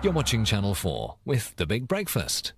You're watching Channel 4 with The Big Breakfast.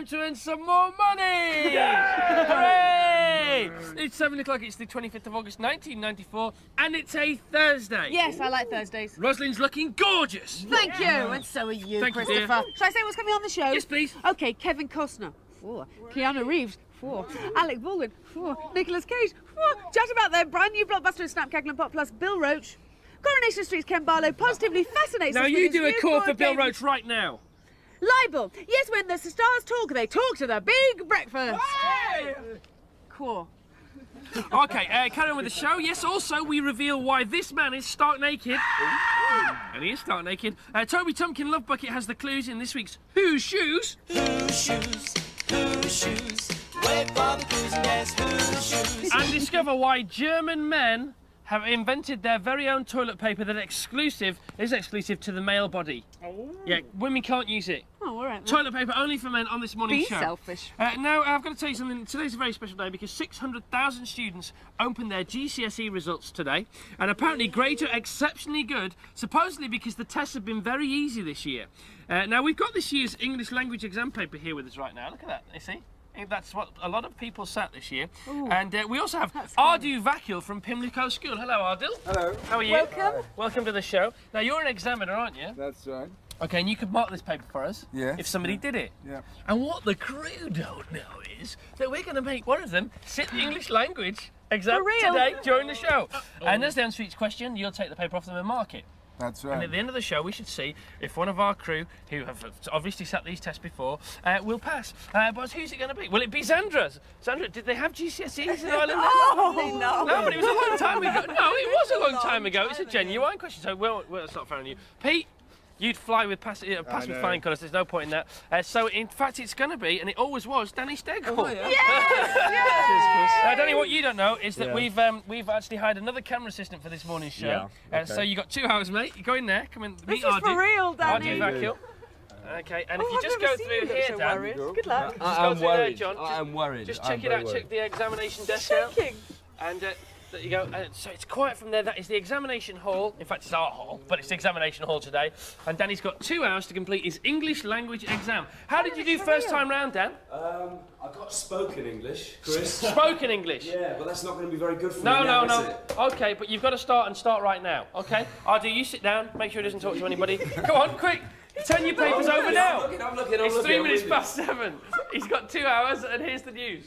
To earn some more money! Yeah! Hooray! It's 7 o'clock, it's the 25th of August 1994, and it's a Thursday. Yes, I like Thursdays. Rosalind's looking gorgeous. Thank you, and so are you, Thank you, Christopher. dear. Shall I say what's coming on the show? Yes, please. Okay, Kevin Costner. 4. Keanu Reeves. 4. Alec Baldwin. 4. Nicolas Cage. 4. Chat about their brand new blockbuster Snap, Cackle and Pop plus Bill Roach. Coronation Street's Ken Barlow positively fascinates us Now with you his do a new call for board Bill game. Roach right now. Libel. Yes, when the stars talk, they talk to the Big Breakfast. Hey! Cool. Okay, carry on with the show. Yes, also we reveal why this man is stark naked. And he is stark naked. Toby Tumpkin Love Bucket has the clues in this week's Whose Shoes? Whose shoes? Whose shoes? Wait for the clues and guess whose shoes? And discover why German men have invented their very own toilet paper that is exclusive to the male body. Oh. Yeah, women can't use it. Oh, all right. Toilet paper only for men on this morning's show. Be selfish. Now, I've got to tell you something. Today's a very special day because 600,000 students opened their GCSE results today. And apparently grades are exceptionally good, supposedly because the tests have been very easy this year. Now, we've got this year's English language exam paper here with us right now. Look at that, you see? That's what a lot of people sat this year. Ooh, and we also have Ardil Vakil from Pimlico School. Hello, Ardil. Hello. How are you? Welcome. Welcome to the show. Now, you're an examiner, aren't you? That's right. Okay, and you could mark this paper for us. Yeah. If somebody did it. Yeah. And what the crew don't know is that we're going to make one of them sit the English language exam today during the show. And as they answer each question, you'll take the paper off them and mark it. That's right. And at the end of the show, we should see if one of our crew, who have obviously sat these tests before, will pass. But who's it going to be? Will it be Zandra's? Zandra, did they have GCSEs in Ireland? Oh, no. No, but it was a long time ago. No, it was a long time ago. It's a genuine question, so well, it's not fair on you. Pete? You'd fly with pass with flying colours. There's no point in that. So in fact, it's going to be, and it always was, Danny Stegall. Oh, yeah. Yes! Danny, what you don't know is that we've actually hired another camera assistant for this morning's show. Yeah. So you got 2 hours, mate. You go in there, come and meet This is for real, Danny. Ardil Vakil. Okay, and if you just go through here, Dan. Good luck. I'm worried. John. I'm worried. Just check it out. Check the examination desk out. Shaking. And there you go. So it's quiet from there. That is the examination hall. In fact, it's our hall, but it's the examination hall today. And Danny's got 2 hours to complete his English language exam. How did you do first time round, Dan? I got spoken English, Chris. Spoken English? Yeah, but that's not going to be very good for me No, now, no, is no. it? Okay, but you've got to start right now, okay? Ardil, you sit down, make sure he doesn't talk to anybody. Go on, quick. Turn your papers over now. I'm looking. It's 3 minutes past 7. He's got 2 hours, and here's the news.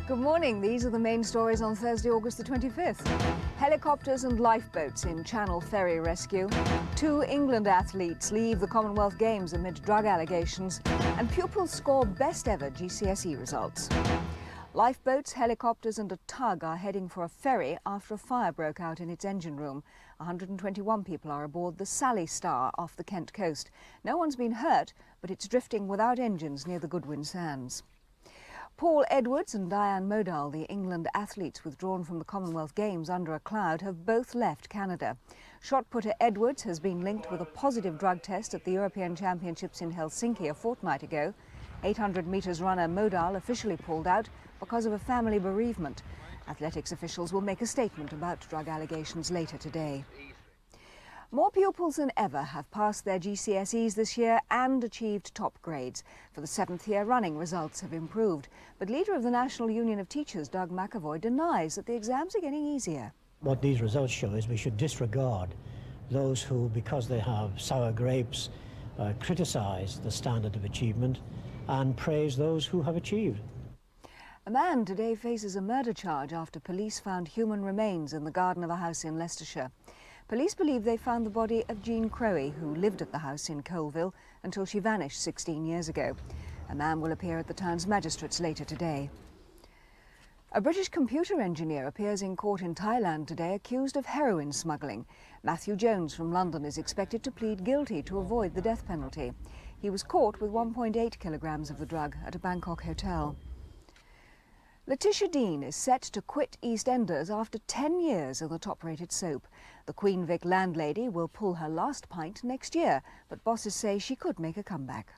Good morning. These are the main stories on Thursday, August the 25th. Helicopters and lifeboats in Channel ferry rescue. 2 England athletes leave the Commonwealth Games amid drug allegations. And pupils score best ever GCSE results. Lifeboats, helicopters and a tug are heading for a ferry after a fire broke out in its engine room. 121 people are aboard the Sally Star off the Kent coast. No one's been hurt, but it's drifting without engines near the Goodwin Sands. Paul Edwards and Diane Modal, the England athletes withdrawn from the Commonwealth Games under a cloud, have both left Canada. Shot putter Edwards has been linked with a positive drug test at the European Championships in Helsinki a fortnight ago. 800 metres runner Modal officially pulled out because of a family bereavement. Athletics officials will make a statement about drug allegations later today. More pupils than ever have passed their GCSEs this year and achieved top grades. For the 7th year running, results have improved. But leader of the National Union of Teachers, Doug McAvoy, denies that the exams are getting easier. What these results show is we should disregard those who, because they have sour grapes, criticise the standard of achievement and praise those who have achieved. A man today faces a murder charge after police found human remains in the garden of a house in Leicestershire. Police believe they found the body of Jean Crowe, who lived at the house in Colville until she vanished 16 years ago. A man will appear at the town's magistrates later today. A British computer engineer appears in court in Thailand today accused of heroin smuggling. Matthew Jones from London is expected to plead guilty to avoid the death penalty. He was caught with 1.8 kilograms of the drug at a Bangkok hotel. Letitia Dean is set to quit EastEnders after 10 years of the top-rated soap. The Queen Vic landlady will pull her last pint next year, but bosses say she could make a comeback.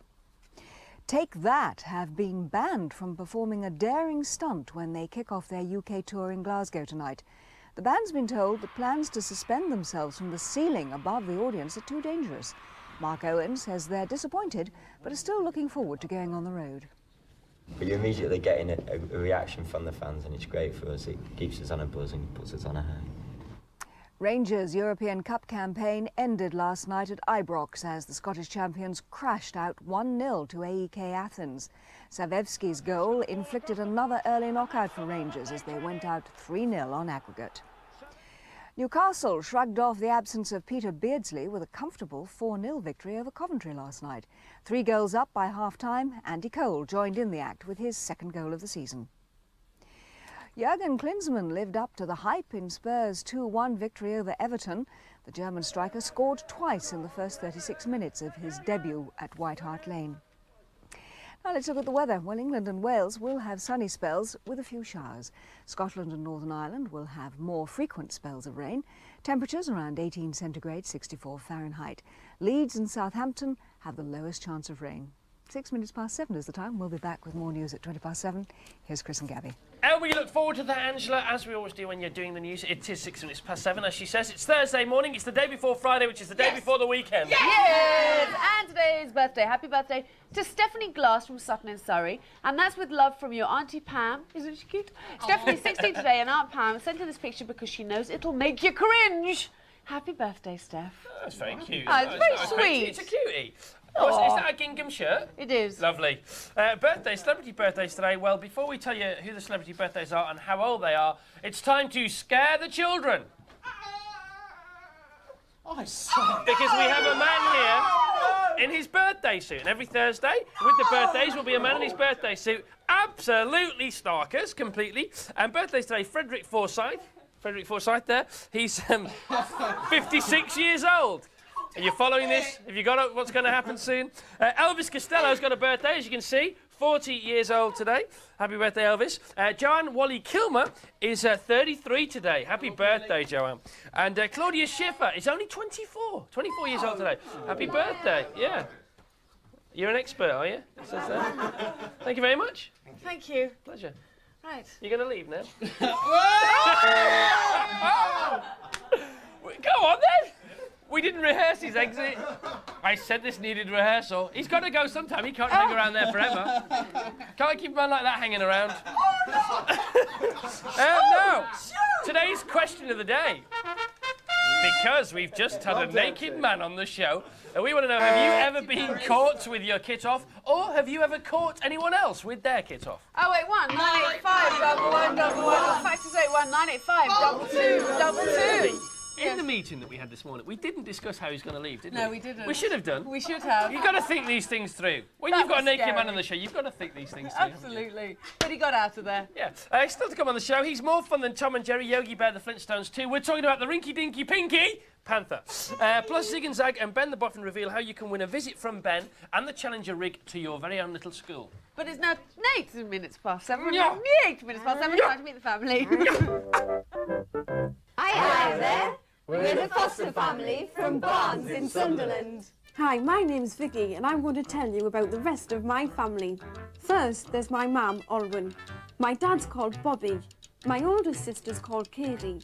Take That have been banned from performing a daring stunt when they kick off their UK tour in Glasgow tonight. The band's been told that plans to suspend themselves from the ceiling above the audience are too dangerous. Mark Owen says they're disappointed, but are still looking forward to going on the road. But you're immediately getting a reaction from the fans, and it's great for us. It keeps us on a buzz and puts us on a high. Rangers' European Cup campaign ended last night at Ibrox as the Scottish champions crashed out 1-0 to AEK Athens. Savevski's goal inflicted another early knockout for Rangers as they went out 3-0 on aggregate. Newcastle shrugged off the absence of Peter Beardsley with a comfortable 4-0 victory over Coventry last night. 3 goals up by half-time, Andy Cole joined in the act with his second goal of the season. Jurgen Klinsmann lived up to the hype in Spurs' 2-1 victory over Everton. The German striker scored twice in the first 36 minutes of his debut at White Hart Lane. Now let's look at the weather. Well, England and Wales will have sunny spells with a few showers. Scotland and Northern Ireland will have more frequent spells of rain. Temperatures around 18 centigrade, 64 Fahrenheit. Leeds and Southampton have the lowest chance of rain. 6 minutes past 7 is the time. We'll be back with more news at 20 past 7. Here's Chris and Gabby. And we look forward to that, Angela, as we always do when you're doing the news. It is 6 minutes past 7, as she says. It's Thursday morning. It's the day before Friday, which is the day before the weekend. Yes! And today's birthday. Happy birthday to Stephanie Glass from Sutton in Surrey. And that's with love from your Auntie Pam. Isn't she cute? Stephanie's 16 today, and Aunt Pam sent her this picture because she knows it'll make you cringe. Happy birthday, Steph. That's very cute. Oh, it's very sweet. It's a cutie. Oh, is that a gingham shirt? It is. Lovely. Celebrity birthdays today. Well, before we tell you who the celebrity birthdays are and how old they are, it's time to scare the children. Because we have a man here in his birthday suit. And every Thursday, with the birthdays, will be a man in his birthday suit. Absolutely starkers, completely. And birthdays today, Frederick Forsyth. Frederick Forsyth there. He's 56 years old. Are you following this? Have you got what's going to happen soon? Elvis Costello's got a birthday, as you can see. 40 years old today. Happy birthday, Elvis. Joanne Wally Kilmer is 33 today. Happy birthday, Joanne. And Claudia Schiffer is only 24. 24 years old today. Happy birthday. Yeah. You're an expert, are you? It says that. Thank you very much. Thank you. Pleasure. Right. You're going to leave now? Go on, then. We didn't rehearse his exit. I said this needed rehearsal. He's got to go sometime. He can't hang around there forever. Can't keep a man like that hanging around. Now, today's question of the day. Because we've just had a naked man on the show, and we want to know, have you ever been caught with your kit off, or have you ever caught anyone else with their kit off? 081 985 111. Fax is 81 985 2222. In the meeting that we had this morning, we didn't discuss how he's going to leave, did we? No, we didn't. We should have done. We should have. You've got to think these things through. When you've got a naked man on the show, you've got to think these things through. Absolutely. But he got out of there. Yeah. Still to come on the show, he's more fun than Tom and Jerry, Yogi Bear, the Flintstones too. We're talking about the Rinky Dinky Pinky Panther. Plus Zig and Zag and Ben the Boffin reveal how you can win a visit from Ben and the Challenger rig to your very own little school. But it's now 8 minutes past 7. Yeah. 8 minutes past 7. Time to meet the family. Hi there. We're the Foster family from Barnes in Sunderland. Hi, my name's Vicky and I'm going to tell you about the rest of my family. First, there's my mum, Olwen. My dad's called Bobby. My older sister's called Katie.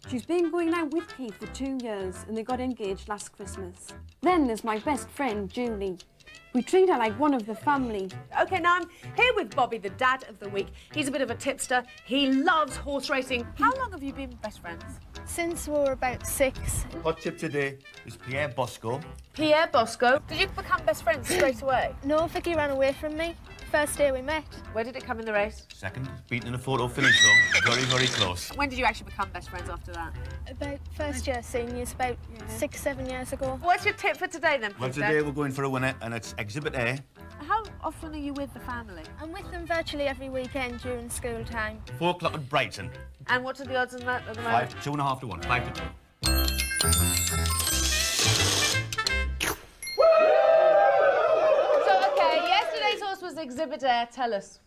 She's been going out with Keith for 2 years and they got engaged last Christmas. Then there's my best friend, Julie. We treat her like one of the family. OK, now I'm here with Bobby, the dad of the week. He's a bit of a tipster. He loves horse racing. How long have you been best friends? Since we were about 6. Hot tip today is Pierre Bosco. Pierre Bosco. Did you become best friends straight away? No, Vicky ran away from me. First day we met. Where did it come in the race? Second, beaten in a photo finish though. Very, very close. When did you actually become best friends after that? About first year seniors, about 6, 7 years ago. What's your tip for today then, Well, please, today Dad? we're going for a winner and it's Exhibit A. How often are you with the family? I'm with them virtually every weekend during school time. 4 o'clock at Brighton. And what are the odds on that at the moment? 5, 2.5 to 1. 5 to 2. So, okay, yesterday's horse was Exhibit Air. Tell us.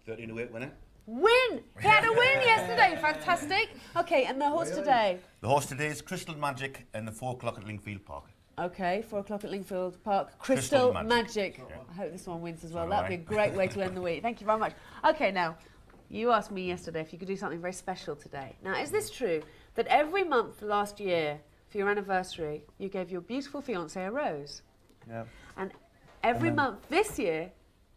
13 to 8 winner. Win! He had a win yesterday. Fantastic. Okay, and the horse today? The horse today is Crystal Magic and the 4 o'clock at Lingfield Park. Okay, 4 o'clock at Lingfield Park. Crystal Magic. Yeah. I hope this one wins as well. That'd be a great way to end the week. Thank you very much. Okay, now, you asked me yesterday if you could do something very special today. Now, is this true that every month last year, for your anniversary, you gave your beautiful fiancée a rose? Yeah. And every month this year,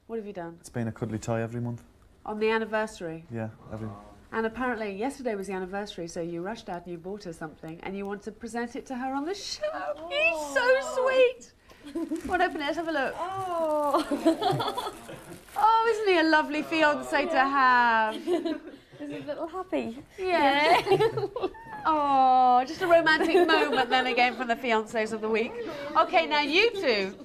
what have you done? It's been a cuddly toy every month. On the anniversary? Yeah, every month. And apparently yesterday was the anniversary, so you rushed out and you bought her something and you want to present it to her on the show. He's so sweet. Come on, open it, let's have a look. Oh, oh, isn't he a lovely fiancé to have? Is he a little happy? Yeah. Oh, just a romantic moment then again from the fiancés of the week. Okay, now you two,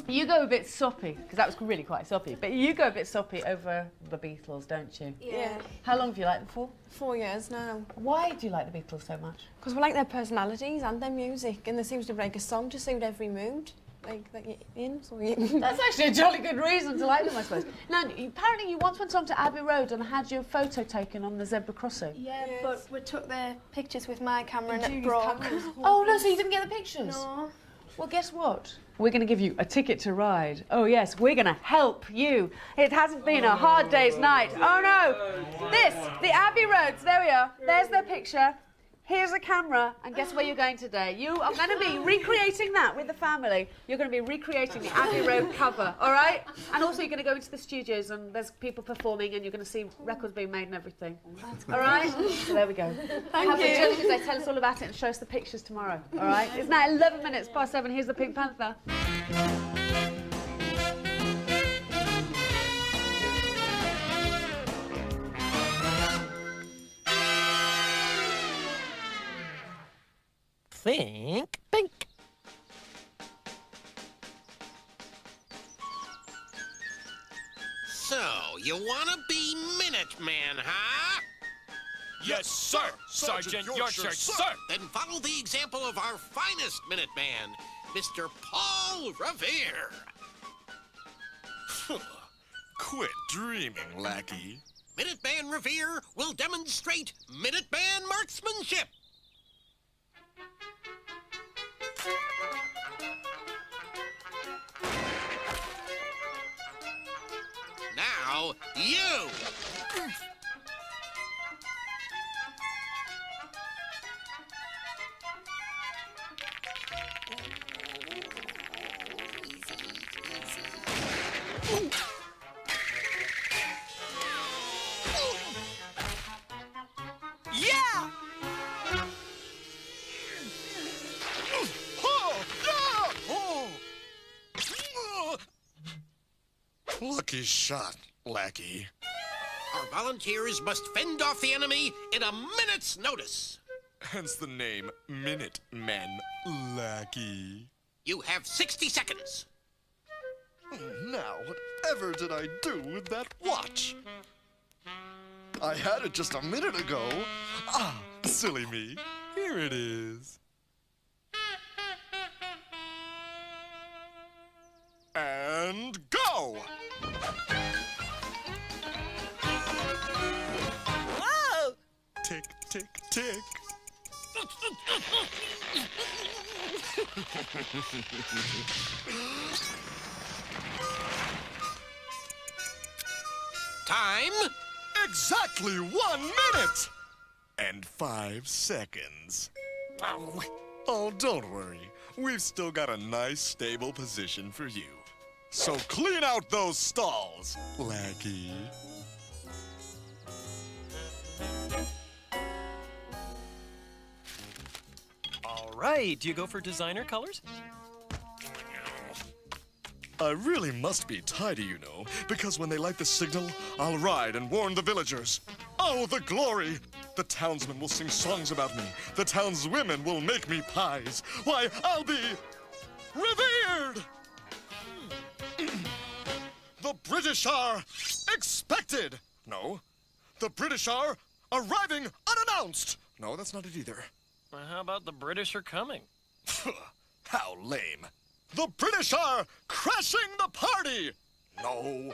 you go a bit soppy, because that was really quite soppy, but you go a bit soppy over the Beatles, don't you? Yeah. How long have you liked them for? 4 years now. Why do you like the Beatles so much? Because we like their personalities and their music, and there seems to be like a song to suit every mood. Like that you're in, so you... That's actually a jolly good reason to like them, I suppose. Now, apparently you once went on to Abbey Road and had your photo taken on the zebra crossing. Yeah, but we took the pictures with my camera and it broke. Oh, no, so you didn't get the pictures? No. Well, guess what? We're going to give you a ticket to ride. Oh, yes, we're going to help you. It hasn't been a hard day's night. Oh, no. This, the Abbey Roads, there we are. There's their picture. Here's a camera, and guess where you're going today? You are going to be recreating that with the family. You're going to be recreating the Abbey Road cover, all right? And also you're going to go into the studios, and there's people performing, and you're going to see records being made and everything. All right? So there we go. Thank you. Have a Tuesday. Tell us all about it and show us the pictures tomorrow, all right? It's now 11 minutes past 7. Here's the Pink Panther. Think pink. So, you wanna be Minuteman, huh? Yes, sir, Sergeant Yorkshire, sir. Then follow the example of our finest Minuteman, Mr. Paul Revere. Quit dreaming, lackey. Minuteman Revere will demonstrate Minuteman marksmanship. Now, you! Yeah! Lucky shot, lackey. Our volunteers must fend off the enemy in a minute's notice. Hence the name Minutemen, lackey. You have 60 seconds. Now, whatever did I do with that watch? I had it just a minute ago. Ah, silly me. Here it is. And go! Whoa! Tick, tick, tick. Time? Exactly 1 minute! And 5 seconds. Oh, don't worry. We've still got a nice, stable position for you. So clean out those stalls, lackey. All right, do you go for designer colors? I really must be tidy, you know, because when they light the signal, I'll ride and warn the villagers. Oh, the glory! The townsmen will sing songs about me. The townswomen will make me pies. Why, I'll be revered! The The British are expected. No. The British are arriving unannounced. No, that's not it either. Well, how about the British are coming? How lame. The British are crashing the party. No.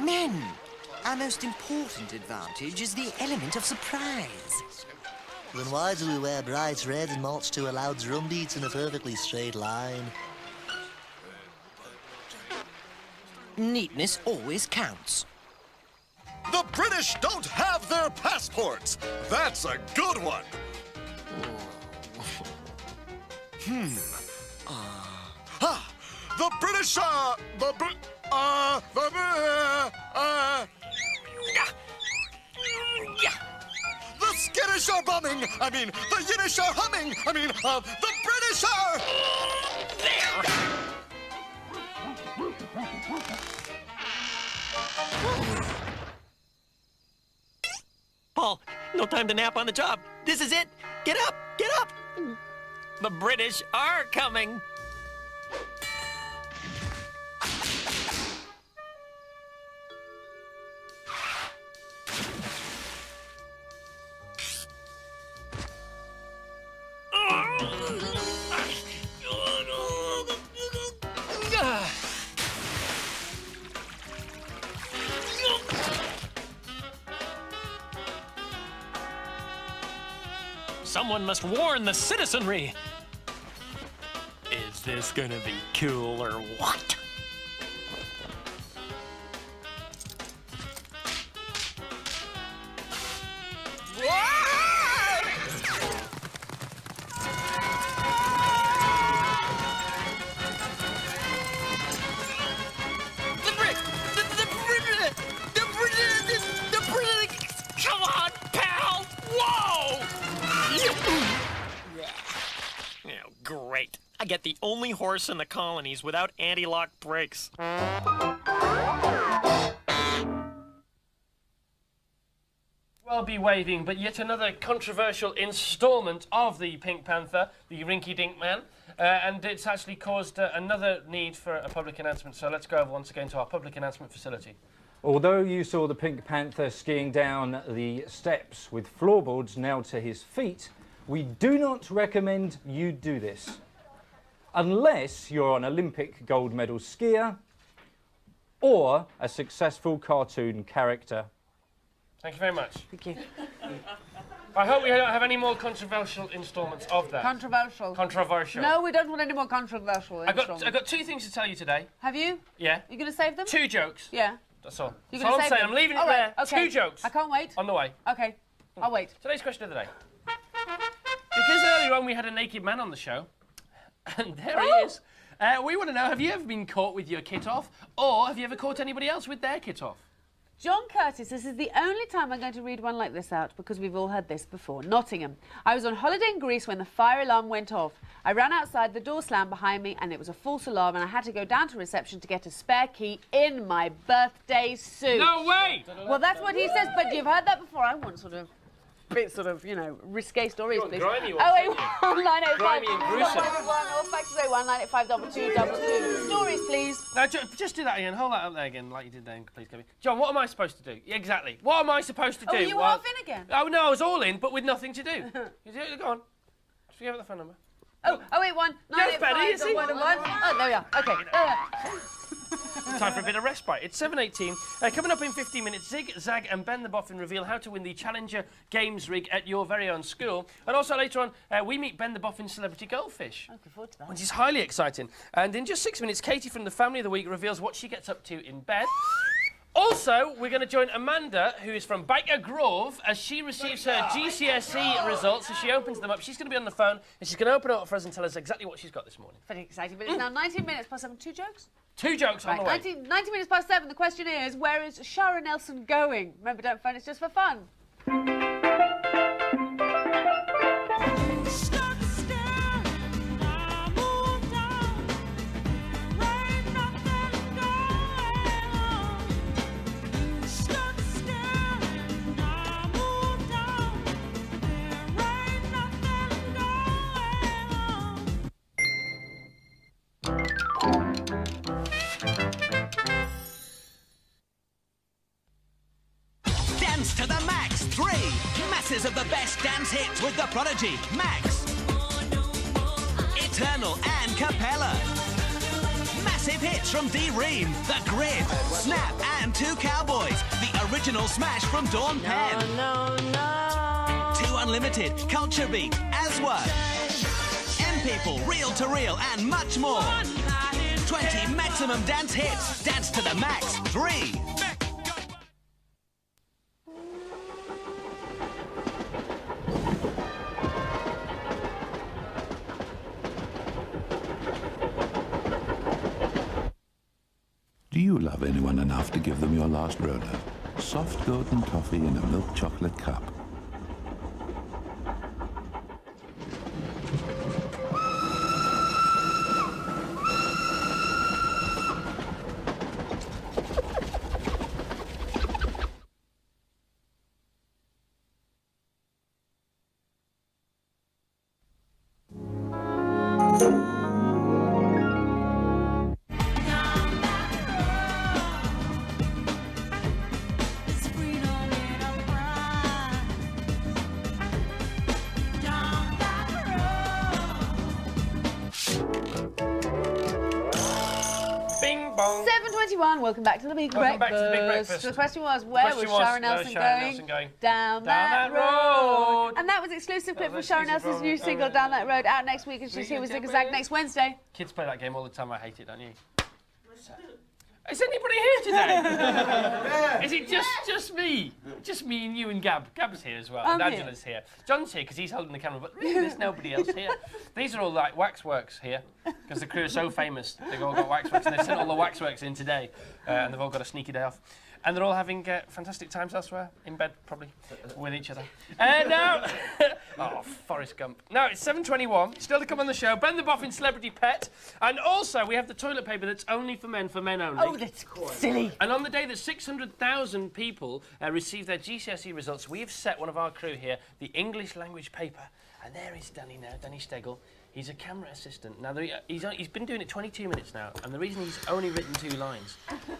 Men, our most important advantage is the element of surprise. Then why do we wear bright red and march to a loud drum beat in a perfectly straight line? Neatness always counts. The British don't have their passports. That's a good one. The British are the skittish are bumming. I mean, the Yiddish are humming. I mean, the British are Paul, no time to nap on the job. This is it. Get up, get up. The British are coming. Someone must warn the citizenry. Is this gonna be cool or what? Come on, pal! Whoa! Oh, great. I get the only horse in the colonies without anti-lock brakes. Well be waving, but yet another controversial installment of the Pink Panther, the Rinky Dink Man, and it's actually caused another need for a public announcement. So let's go over once again to our public announcement facility. Although you saw the Pink Panther skiing down the steps with floorboards nailed to his feet, we do not recommend you do this. Unless you're an Olympic gold medal skier or a successful cartoon character. Thank you very much. Thank you. I hope we don't have any more controversial instalments of that. Controversial. Controversial. No, we don't want any more controversial installments. I got two things to tell you today. Have you? Yeah. You going to save them? Two jokes. Yeah. That's all. You're That's all going to I'm save saying. them? I'm leaving it All right, there. okay. Two jokes. I can't wait. On the way. Okay. I'll wait. Today's question of the day. Because earlier on we had a naked man on the show, and there he is. We want to know, have you ever been caught with your kit off, or have you ever caught anybody else with their kit off? John Curtis, this is the only time I'm going to read one like this out because we've all heard this before. Nottingham. I was on holiday in Greece when the fire alarm went off. I ran outside, the door slammed behind me and it was a false alarm and I had to go down to reception to get a spare key in my birthday suit. No way! Well, that's what he says, but you've heard that before. I want sort of, you know, risque stories, please. Grimy ones, 081 Grimy and gruesome. or fax 01985 2222. Stories, please. Now, just do that again. Hold that up there again, like you did then, please, Gabby. John, what am I supposed to do? Exactly. What am I supposed to do? Oh, you half in again? Oh, no, I was all in, but with nothing to do. Go on. Just forget about the phone number. Oh, 081 985 111. Oh, there we are. Okay. Time for a bit of respite. It's 7:18. Coming up in 15 minutes, Zig, Zag and Ben the Boffin reveal how to win the Challenger Games rig at your very own school. And also later on, we meet Ben the Boffin's celebrity goldfish. Looking forward to that. Which is highly exciting. And in just 6 minutes, Katie from the Family of the Week reveals what she gets up to in bed. Also, we're going to join Amanda, who is from Baker Grove, as she receives her GCSE results. As she opens them up, she's going to be on the phone, and she's going to open it up for us and tell us exactly what she's got this morning. Very exciting, but it's now 19 minutes past 7. 2 jokes? 2 jokes on the way. 90 minutes past 7. The question is, where is Shara Nelson going? Remember, don't phone, it's just for fun. Dance to the Max 3. Masses of the best dance hits with the Prodigy, Max, Eternal and Capella. Massive hits from D-Ream, The Grid, Snap and Two Cowboys. The original smash from Dawn Penn. Two Unlimited, Culture Beat, Aswa, M-People, Reel to Reel and much more. 20 maximum dance hits. Dance to the Max 3. Do you love anyone enough to give them your last roller? Soft golden toffee in a milk chocolate cup. Bing bong. 7:21. Welcome back to the Big Breakfast. Welcome back to the Big Breakfast. The question was, where was Sharon Nelson going? Down that road. And that was exclusive clip from Sharon Nelson's new single, Down That Road, out next week, and she's here with Zig Zag next Wednesday. Kids play that game all the time. I hate it, don't you? Is anybody here today? Is it just me? Just me and you and Gab? Gab's here as well, and Angela's here. John's here because he's holding the camera, but really there's nobody else here. These are all like waxworks here, because the crew are so famous. They've all got waxworks, and they've sent all the waxworks in today, and they've all got a sneaky day off. And they're all having fantastic times elsewhere, in bed probably, with each other. Now, oh, Forrest Gump. Now it's 7:21. Still to come on the show, Ben the Boffin Celebrity Pet, and also we have the toilet paper that's only for men only. Oh, that's silly. And on the day that 600,000 people received their GCSE results, we have set one of our crew here the English language paper, and there is Danny now, Danny Stegel. He's a camera assistant. Now, he's been doing it 22 minutes now, and the reason he's only written 2 lines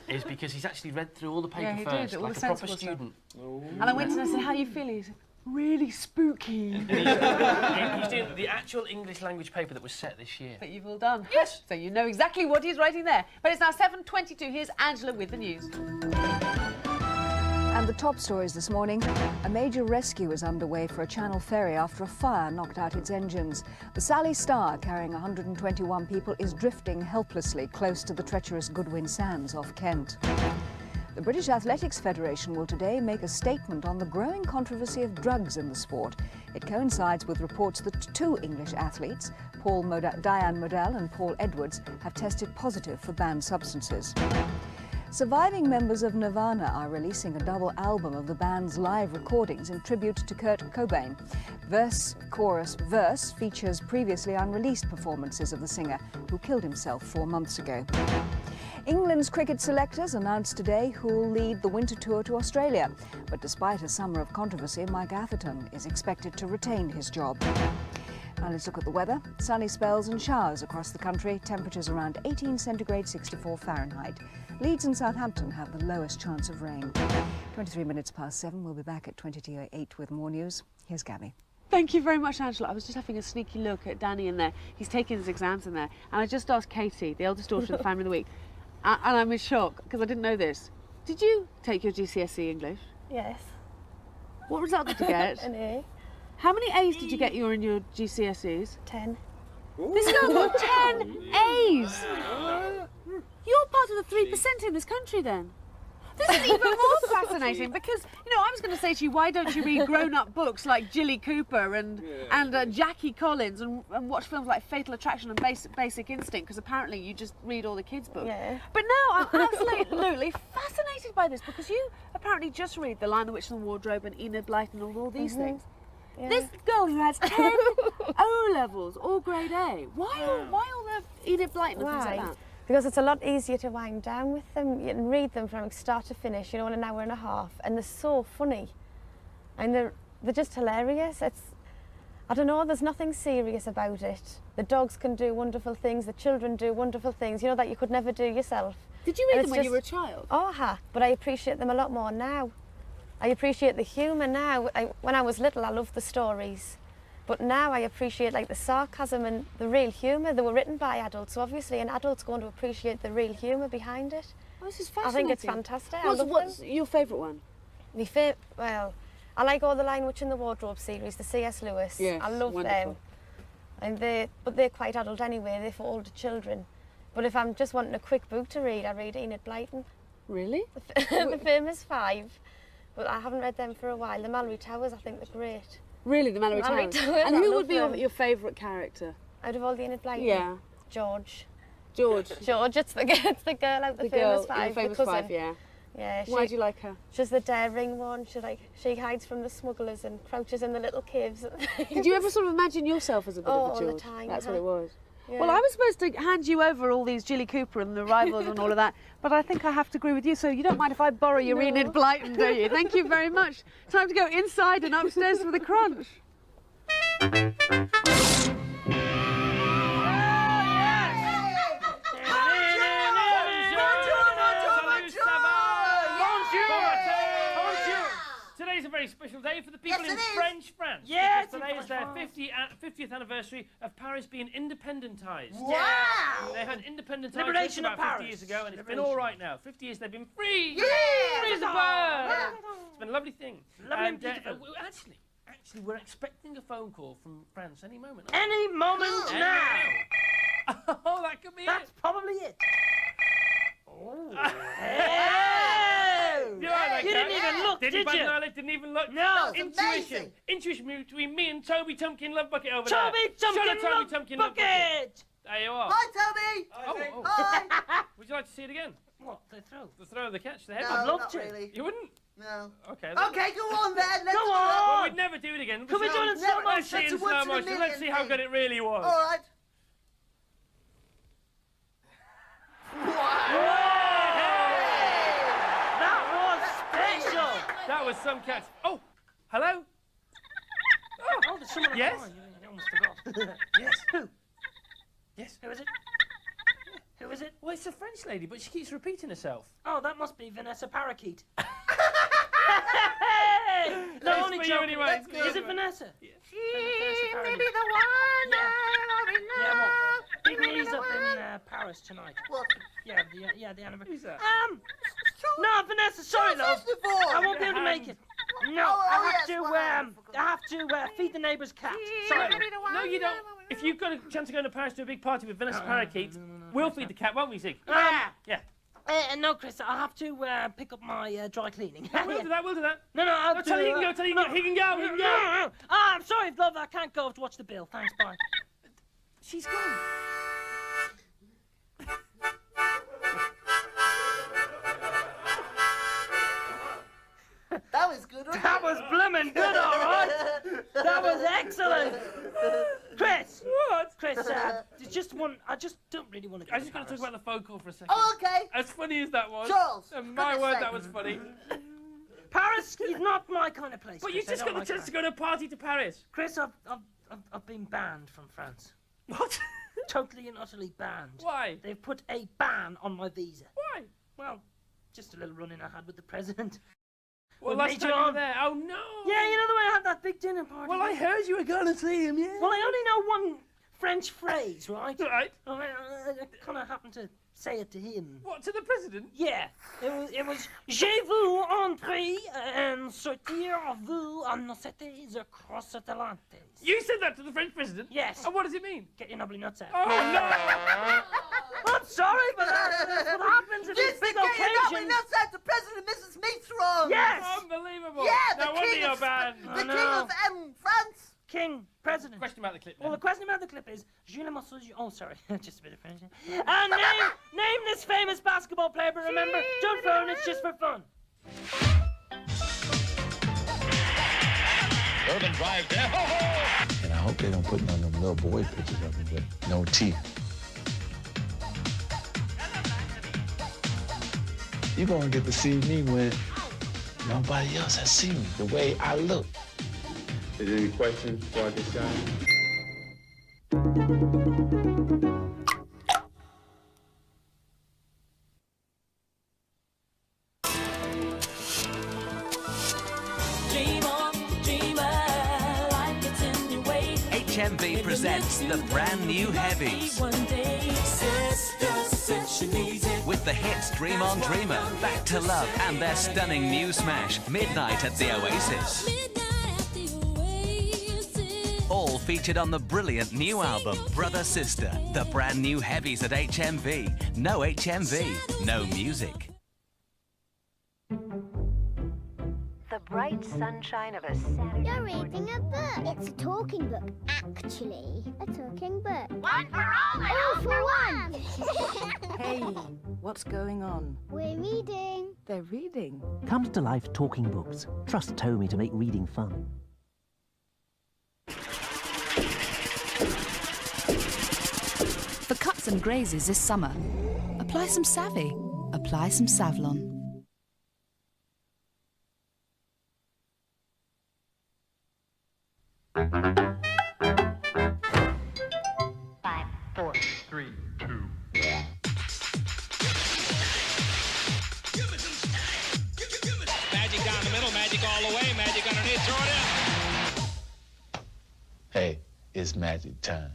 is because he's actually read through all the paper first, did, like a proper student. And I went and I said, how are you feeling? He said, really spooky. He's doing the actual English language paper that was set this year. That you've all done. Yes. So you know exactly what he's writing there. But it's now 7:22. Here's Angela with the news. And the top stories this morning. A major rescue is underway for a Channel ferry after a fire knocked out its engines. The Sally Star, carrying 121 people, is drifting helplessly close to the treacherous Goodwin Sands off Kent. The British Athletics Federation will today make a statement on the growing controversy of drugs in the sport. It coincides with reports that 2 English athletes, Diane Modell and Paul Edwards, have tested positive for banned substances. Surviving members of Nirvana are releasing a double album of the band's live recordings in tribute to Kurt Cobain. Verse, chorus, verse features previously unreleased performances of the singer, who killed himself 4 months ago. England's cricket selectors announced today who will lead the winter tour to Australia. But despite a summer of controversy, Mike Atherton is expected to retain his job. Now let's look at the weather. Sunny spells and showers across the country. Temperatures around 18 centigrade, 64 Fahrenheit. Leeds and Southampton have the lowest chance of rain. 23 minutes past 7. We'll be back at 8 with more news. Here's Gabby. Thank you very much, Angela. I was just having a sneaky look at Danny in there. He's taking his exams in there. And I just asked Katie, the eldest daughter of the family of the week, and I'm in shock because I didn't know this. Did you take your GCSE English? Yes. What result did you get? An A. How many A's did you get in your GCSEs? 10. This girl got 10 A's! You're part of the 3% in this country then. This is even more fascinating because, you know, I was going to say to you, why don't you read grown-up books like Jilly Cooper and Jackie Collins and watch films like Fatal Attraction and Basic Instinct, because apparently you just read all the kids' books. Yeah. But no, I'm absolutely fascinated by this because you apparently just read The Lion, the Witch and the Wardrobe and Enid Blyton and all these things. Yeah. This girl who has 10 O-levels, all grade A, why all the Enid Blyton and things like that? Because it's a lot easier to wind down with them. You can read them from start to finish, you know, in an hour and a half, and they're so funny. And they're just hilarious. I don't know, there's nothing serious about it. The dogs can do wonderful things, the children do wonderful things, you know, that you could never do yourself. Did you read them when you were a child? Oh, but I appreciate them a lot more now. I appreciate the humour now. When I was little, I loved the stories. But now I appreciate like the sarcasm and the real humour. They were written by adults, so obviously an adult's going to appreciate the real humour behind it. Oh, this is I fascinating. think it's fantastic. What's your favourite one? Well, I like all the Lion, Witch and the Wardrobe series, the C.S. Lewis. Yes, I love wonderful. them. And but they're quite adult anyway, they're for older children. But if I'm just wanting a quick book to read, I read Enid Blyton. Really? The Famous Five. But I haven't read them for a while. The Mallory Towers, I think they're great. Really, the Mallory Towers? And who would be your favourite character? Out of all the Enid Blyton? Yeah. George. George? George, it's the girl out the Famous Five. The Famous cousin. Five, yeah. Yeah. Why do you like her? She's the daring one. She hides from the smugglers and crouches in the little caves. Did you ever sort of imagine yourself as a bit of a George? All the time. That's what it was. Yeah. Well, I was supposed to hand you over all these Jilly Cooper and the Rivals and all of that, but I think I have to agree with you, so you don't mind if I borrow your Enid Blyton, do you? Thank you very much. Time to go inside and upstairs for the crunch. Today's a very special day for the people in French France. Yes, because today is their 50th anniversary of Paris being independentized. Wow! They had independentized Liberation of about 50 Paris. years ago, and it's been all right now. 50 years they've been free. Yeah! Free as a bird. It's been a lovely thing. Lovely And, and beautiful. Actually, we're expecting a phone call from France any moment. Any moment now. Oh, that could be That's it. probably it. You didn't even look, did you? Didn't even look. No. Intuition. Intuition between me and Toby Tumpkin Love Bucket over Toby there. Tumpkin Toby Love Tumpkin Bucket. There you are. Hi, Toby! Oh. Hi! Would you like to see it again? What? The throw? The throw of the catch, the head. No, I'd love not to. really. You wouldn't? No. Okay. Okay, go on then. Let's Go do on. Well, it. we'd never do it again. Can we do it in slow Let's see motion? it in That's a once slow in a motion. Let's see how million good it really was. All right. That was special. That was some catch. Oh, hello? Oh, there's someone on Yes? the line. You almost forgot. Yes. Who? Yes. Who is it? Who is it? Well, it's a French lady, but she keeps repeating herself. Oh, that must be Vanessa Parakeet. It's No, only for you joking. anyway. Is it Vanessa? She may be the one I already know. Yeah, well, he's up in Paris tonight. What? Yeah, the anniversary. Who's that? No, Vanessa, sorry, love. Festival. I won't be able to make it. No, Oh, I yes, have to feed the neighbour's cat. Sorry. love. No, you don't. If you've got a chance to go to Paris to a big party with Vanessa Parakeet, we'll feed the cat, won't we, Zig? Yeah. No, Chris, I'll have to pick up my dry cleaning. We'll do that, we'll do that. No, I'll Tell you he can go, tell you he can go. He can go, he can go. I'm sorry, love, I can't go to watch the bill. Thanks, bye. She's gone. That was good, wasn't That it? was bloomin' good, all right. That was excellent. Chris. What? Chris, there's just one. I just don't really want to go. I just got to talk about the phone call for a second. Oh, okay. As funny as that was. Charles, And my goodness word, sake. that was funny. Paris is not my kind of place. But you Chris. I just don't got the like chance Paris. to go to a party to Paris. Chris, I've been banned from France. What? Totally and utterly banned. Why? They've put a ban on my visa. Why? Well, just a little run-in I had with the president. Well, With last Major time you were on. there. Oh, no. Yeah, you know the way I had that big dinner party. Well, I heard you were going to see him, yeah. Well, I only know one French phrase, right? Right. I kind of happened to say it to him. What, to the president? Yeah. It was Je vous entrer and sortir vous en cités across Atlantis. You said that to the French president? Yes. And what does it mean? Get your nubbly nuts out. Oh, no. I'm sorry, but that's what happens at these big occasions. That's at the President, Mrs. Mitterrand. Yes. Unbelievable. Yeah, No the wonder king you're of banned. the king of France. King, president. Question about the clip, Well, then. the question about the clip is, Jules Massaud. Oh, sorry, just a bit of French. Name this famous basketball player, but remember, don't phone, it's just for fun. Urban drive there. And I hope they don't put none of them little boy pictures of him with no teeth. You're gonna get to see me when nobody else has seen me, the way I look. Is there any questions before I get started? HMV presents the brand new Heavies. With the hits Dream On Dreamer, Back to Love, and their stunning new smash, Midnight at the Oasis. All featured on the brilliant new album, Brother Sister. The brand new Heavies at HMV. No HMV, no music. The bright sunshine of a Saturday. You're reading a book. It's a talking book, actually. A talking book. One for all and all for one. Hey, what's going on? We're reading. They're reading. Comes to life talking books. Trust Tommy to make reading fun. For cuts and grazes this summer, apply some Savvy. Apply some Savlon. 5, 4, 3, 2, 1. Magic down the middle, magic all the way, magic underneath, throw it in. Hey, it's magic time.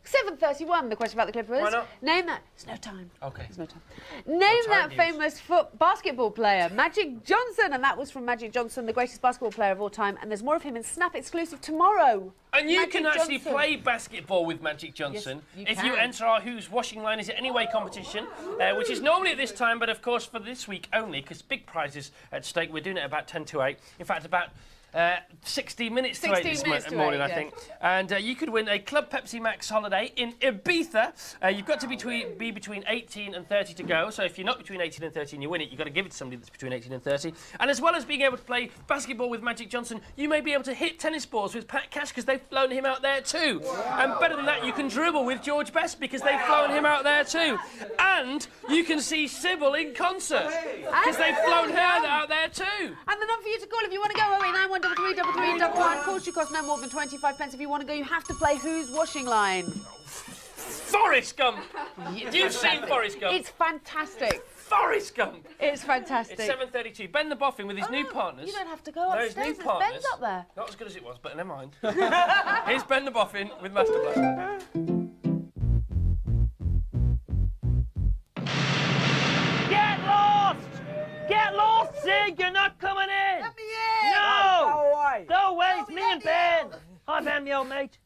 7:31. The question about the Clippers. Why not? Name that. There's no time. Okay. There's no time. Name that famous basketball player, Magic Johnson, and that was from Magic Johnson, the greatest basketball player of all time. And there's more of him in Snap exclusive tomorrow. And you Magic can actually Johnson. play basketball with Magic Johnson if you enter our Who's Washing Line Is It Anyway competition, which is normally at this time, but of course for this week only, because big prizes at stake. We're doing it about 10 to 8. In fact, about 16 minutes to 8 this morning, I think. And you could win a Club Pepsi Max holiday in Ibiza. You've got to be between 18 and 30 to go. So if you're not between 18 and 30 and you win it, you've got to give it to somebody that's between 18 and 30. And as well as being able to play basketball with Magic Johnson, you may be able to hit tennis balls with Pat Cash because they've flown him out there too. And better than that, you can dribble with George Best because they've flown him out there too. And you can see Sybil in concert because they've flown her out there too. And the number for you to call if you want to go, 089133311. Of course, you cost no more than 25 pence. If you want to go, you have to play Who's Washing Line. Forrest Gump! You've seen Forrest Gump. It's fantastic. Forrest Gump! It's fantastic. It's 7:32. Ben the Boffin with his new partners. You don't have to go upstairs. His new partners. Ben's up there. Not as good as it was, but never mind. Here's Ben the Boffin with Master Blaster. Get lost! Get lost, Sig! You're not coming in! Let me in! No! Go away! Go away! It's me and Ben! Hi, Ben, my old mate.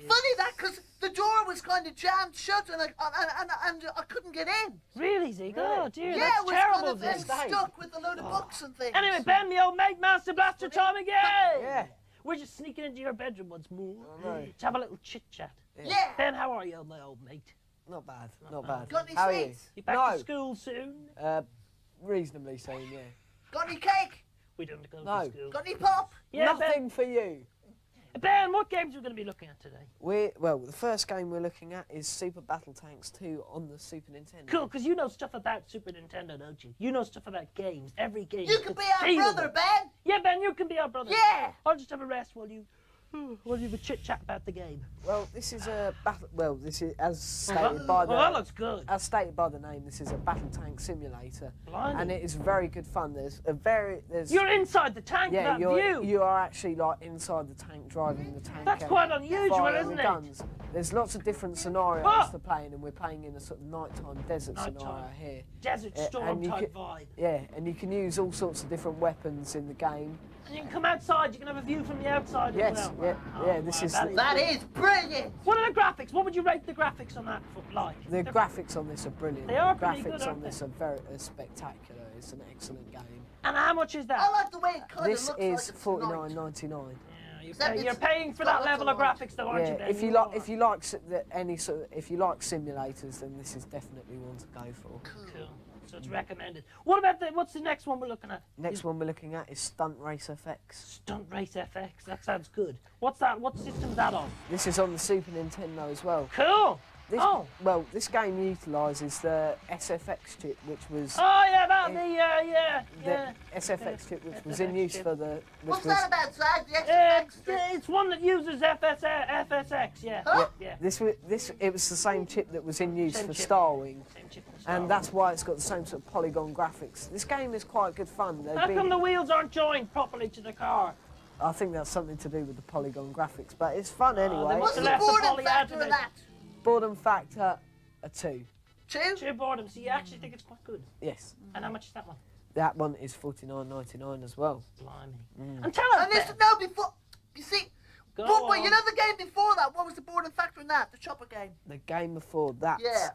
Funny that, because the door was kind of jammed shut and I couldn't get in. Really, Zig? Oh, dear, Yeah, that's it was terrible, kind of Zig. stuck with a load of books and things. Anyway, Ben, my old mate, Master Blaster time again! Yeah. We're just sneaking into your bedroom once more to have a little chit-chat. Yeah. Ben, how are you, my old mate? Not bad, not bad. Got any How are you? sweets? You back to school soon? Reasonably soon, yeah. Got any cake? We don't go No. to school. Got any pop? Yeah, Nothing for you. Ben, what games are we going to be looking at today? Well, the first game we're looking at is Super Battle Tanks 2 on the Super Nintendo. Cool, because you know stuff about Super Nintendo, don't you? You know stuff about games, every game. You can be our brother, Ben! Yeah, Ben, you can be our brother. Yeah! I'll just have a rest while you have a chit-chat about the game. Well, this is a battle. Well, this is as stated by the. that looks good. As stated by the name, this is a battle tank simulator, Blimey. and it is very good fun. There's. You're inside the tank, Yeah, that view. you are actually like inside the tank, driving the tank. That's out, quite unusual, firing isn't the it? guns. There's lots of different scenarios to play in, and we're playing in a sort of nighttime desert scenario here. Desert storm type vibe. Yeah, and you can use all sorts of different weapons in the game. And you can come outside, you can have a view from the outside Yes, as well. yeah, this is. That is brilliant. What are the graphics? What would you rate the graphics on that like? The graphics on this are brilliant. They are the pretty graphics good, on aren't this are very spectacular. It's an excellent game. And how much is that? I like the way it kind of looks. This is $49.99. You're paying for that level of graphics, though, aren't you, Ben? if you like if you like simulators, then this is definitely one to go for. Cool. So it's recommended. What about what's the next one we're looking at? Next one we're looking at is Stunt Race FX. Stunt Race FX. That sounds good. What's that? What system's that on? This is on the Super Nintendo as well. Cool. Well, this game utilises the SFX chip, which was... Oh, yeah, about the SFX chip, which was in use for the... What's that about, Zag? The SFX chip? It's one that uses FSX, yeah. Huh? Yeah. It was the same chip that was in use for Star Wing. And that's why it's got the same sort of polygon graphics. This game is quite good fun. How come the wheels aren't joined properly to the car? I think that's something to do with the polygon graphics, but it's fun anyway. What's the boredom factor of that? Boredom factor, a 2. 2 boredom, so you actually think it's quite good? Yes. And how much is that one? That one is $49.99 as well. Blimey. And tell us, before... You see... Go But on. you know the game before that? What was the boredom factor in that? The chopper game? The game before that. Yeah.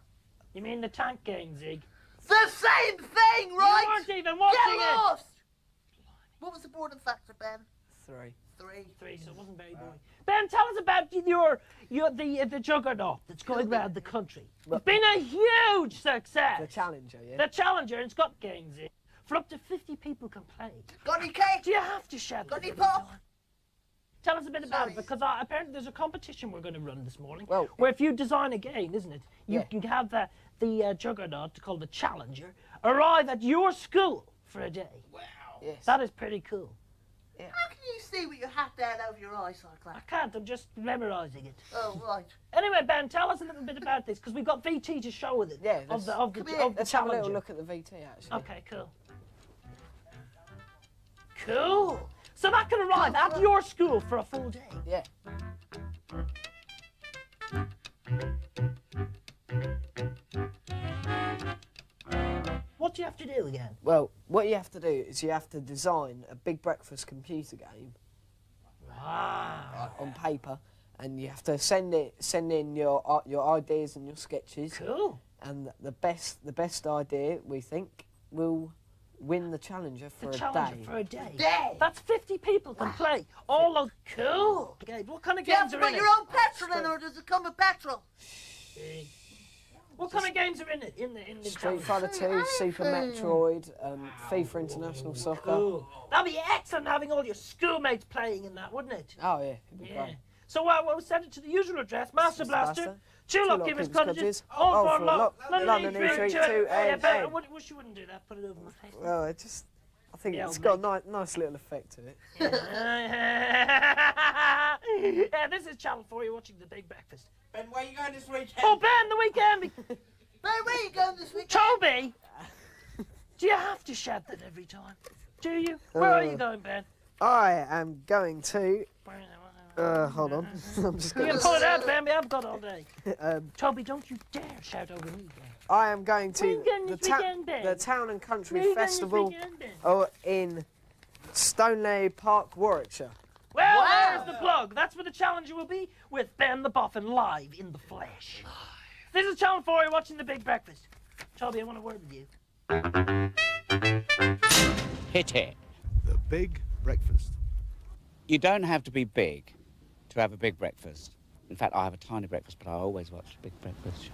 You mean the tank game, Zig? The same thing, right? You weren't even watching Get it! lost! What was the boredom factor, Ben? 3. 3, so it wasn't very boring. Ben, tell us about the Juggernaut that's going around the country. It's been a huge success. The Challenger, yeah? The Challenger, it's got games in. For up to 50 people can play. Got any cake? Do you have to shout? Got any pop? Tell us a bit about it, because apparently there's a competition we're going to run this morning, well, where if you design a game, isn't it, you Yeah. can have the Juggernaut, called the Challenger, arrive at your school for a day. Wow. Yes. That is pretty cool. How can you see with your hat down over your eyes like that? I can't, I'm just memorising it. Oh, right. Anyway, Ben, tell us a little bit about this, because we've got VT to show with it. Yeah, of the let's have a Challenger. little look at the VT, actually. Okay, cool. Cool. So that can arrive at your school for a full day. Yeah. What do you have to do again? Well, what you have to do is you have to design a big breakfast computer game on paper, and you have to send in your ideas and your sketches. Cool. And the best idea, we think, will win the Challenger for The a Challenger day. for a day. That's 50 people can play. All those cool. Okay, what kind of Do you games have to are put in your it? own petrol in, or does it come with petrol? What kind of games are in it? In the Street Challenger? Fighter 2, Super Metroid, FIFA International Soccer. Cool. That'd be excellent having all your schoolmates playing in that, wouldn't it? Oh yeah, it'd be Yeah. great. So we'll send it to the usual address, Master Blaster, Tulloch Givers Cottages, All Old for Ford Lock, London E Street 2 I wish you wouldn't do that, put it over my face. Well, I think Yeah, it's got a nice little effect to it. Yeah, this is Channel 4, you're watching The Big Breakfast. Ben, where are you going this weekend? Oh, Ben, the weekend! Ben, where are you going this weekend? Toby! Do you have to shout that every time? Do you? Where are you going, Ben? I am going to... hold on. I'm just You going can pull it out, Ben, I've got all day. to... Toby, don't you dare shout over me, Ben. I am going Where you to going this weekend, Ben? the Town and Country Where you going this Festival weekend, Ben? in Stoneleigh Park, Warwickshire. Well, there's the plug. That's where the Challenger will be, with Ben the Boffin live in the flesh. This is Channel 4, you're watching The Big Breakfast. Toby, I want a word with you. Hit it. The Big Breakfast. You don't have to be big to have a big breakfast. In fact, I have a tiny breakfast, but I always watch Big Breakfast.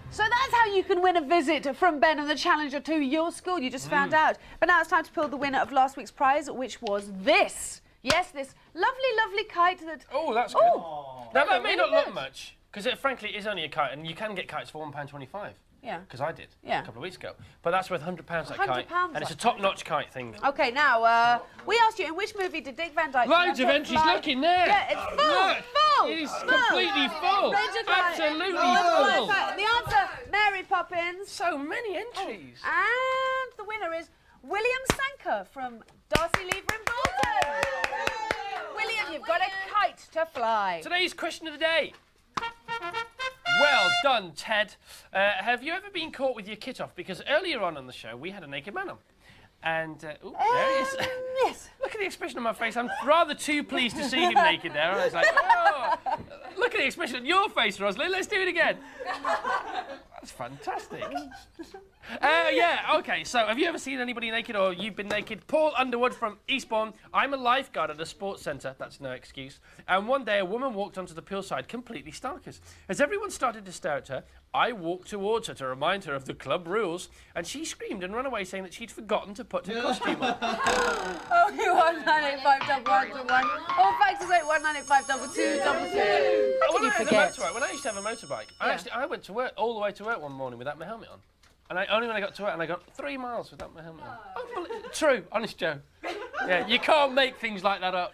So that's how you can win a visit from Ben and the Challenger to your school. You just found out. But now it's time to pull the winner of last week's prize, which was this. Yes, this lovely, lovely kite that... Oh, that's good. Oh, Now, that may really not look good. much, because frankly, it is only a kite, and you can get kites for £1.25. Yeah. Because I did Yeah. a couple of weeks ago. But that's worth £100, that kite. £100 And it's a that top-notch kite thing. OK, now, we asked you, in which movie did Dick Van Dyke... Loads of entries. Look in there. Yeah, it's full, Look, full. it is full. completely full. Major Kite. Absolutely Oh, full. The answer, Mary Poppins. So many entries. And the winner is William Sanker from Darcy Lever in Bolton. William, you've got a kite to fly. Today's question of the day. Well done, Ted. Have you ever been caught with your kit off? Because earlier on the show, we had a naked man on. And, there he is. Yes. Look at the expression on my face. I'm rather too pleased to see him naked there. I was like, oh. Look at the expression on your face, Rosalind. Let's do it again. That's fantastic. Yeah, okay, so have you ever seen anybody naked or you've been naked? Paul Underwood from Eastbourne. I'm a lifeguard at a sports centre. That's no excuse. And one day a woman walked onto the poolside completely starkers. As everyone started to stare at her, I walked towards her to remind her of the club rules, and she screamed and ran away saying that she'd forgotten to put her costume on. 019851121. Or fax us 019852222. How did you forget? When I used to have a motorbike, I went to work, all the way to work one morning without my helmet on. And only when I got to work, and I got 3 miles without my helmet on. True, honest Joe. Yeah, you can't make things like that up.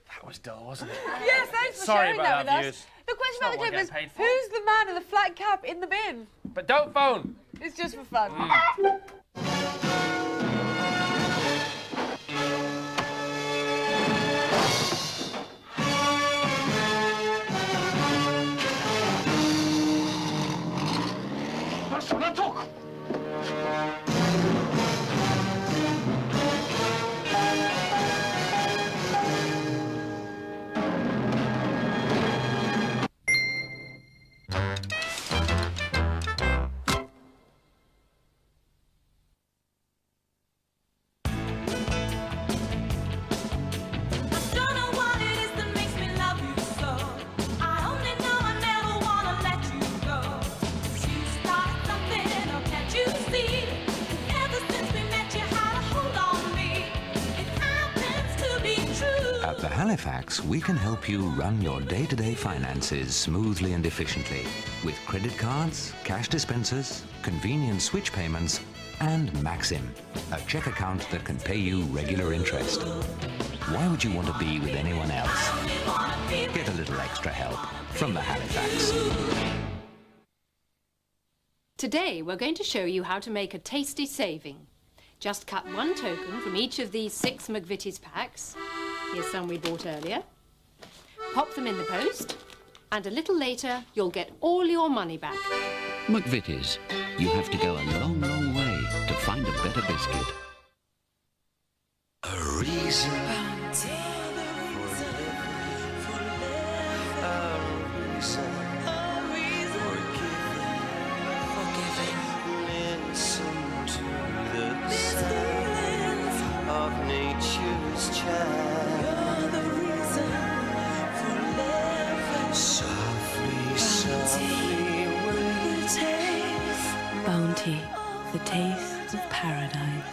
That was dull, wasn't it? Yes, thanks for sharing that with us. The question about the clip is, who's the man in the flat cap in the bin? But don't phone. It's just for fun. Halifax, we can help you run your day-to-day finances smoothly and efficiently with credit cards, cash dispensers, convenient switch payments, and Maxim, a check account that can pay you regular interest. Why would you want to be with anyone else? Get a little extra help from the Halifax. Today we're going to show you how to make a tasty saving. Just cut one token from each of these 6 McVitie's packs. Here's some we bought earlier. Pop them in the post, and a little later you'll get all your money back. McVitie's. You have to go a long, long way to find a better biscuit. A reason. Listen to the sounds of nature's child. You're the reason for living. Softly, softly will you taste Bounty, the taste of paradise.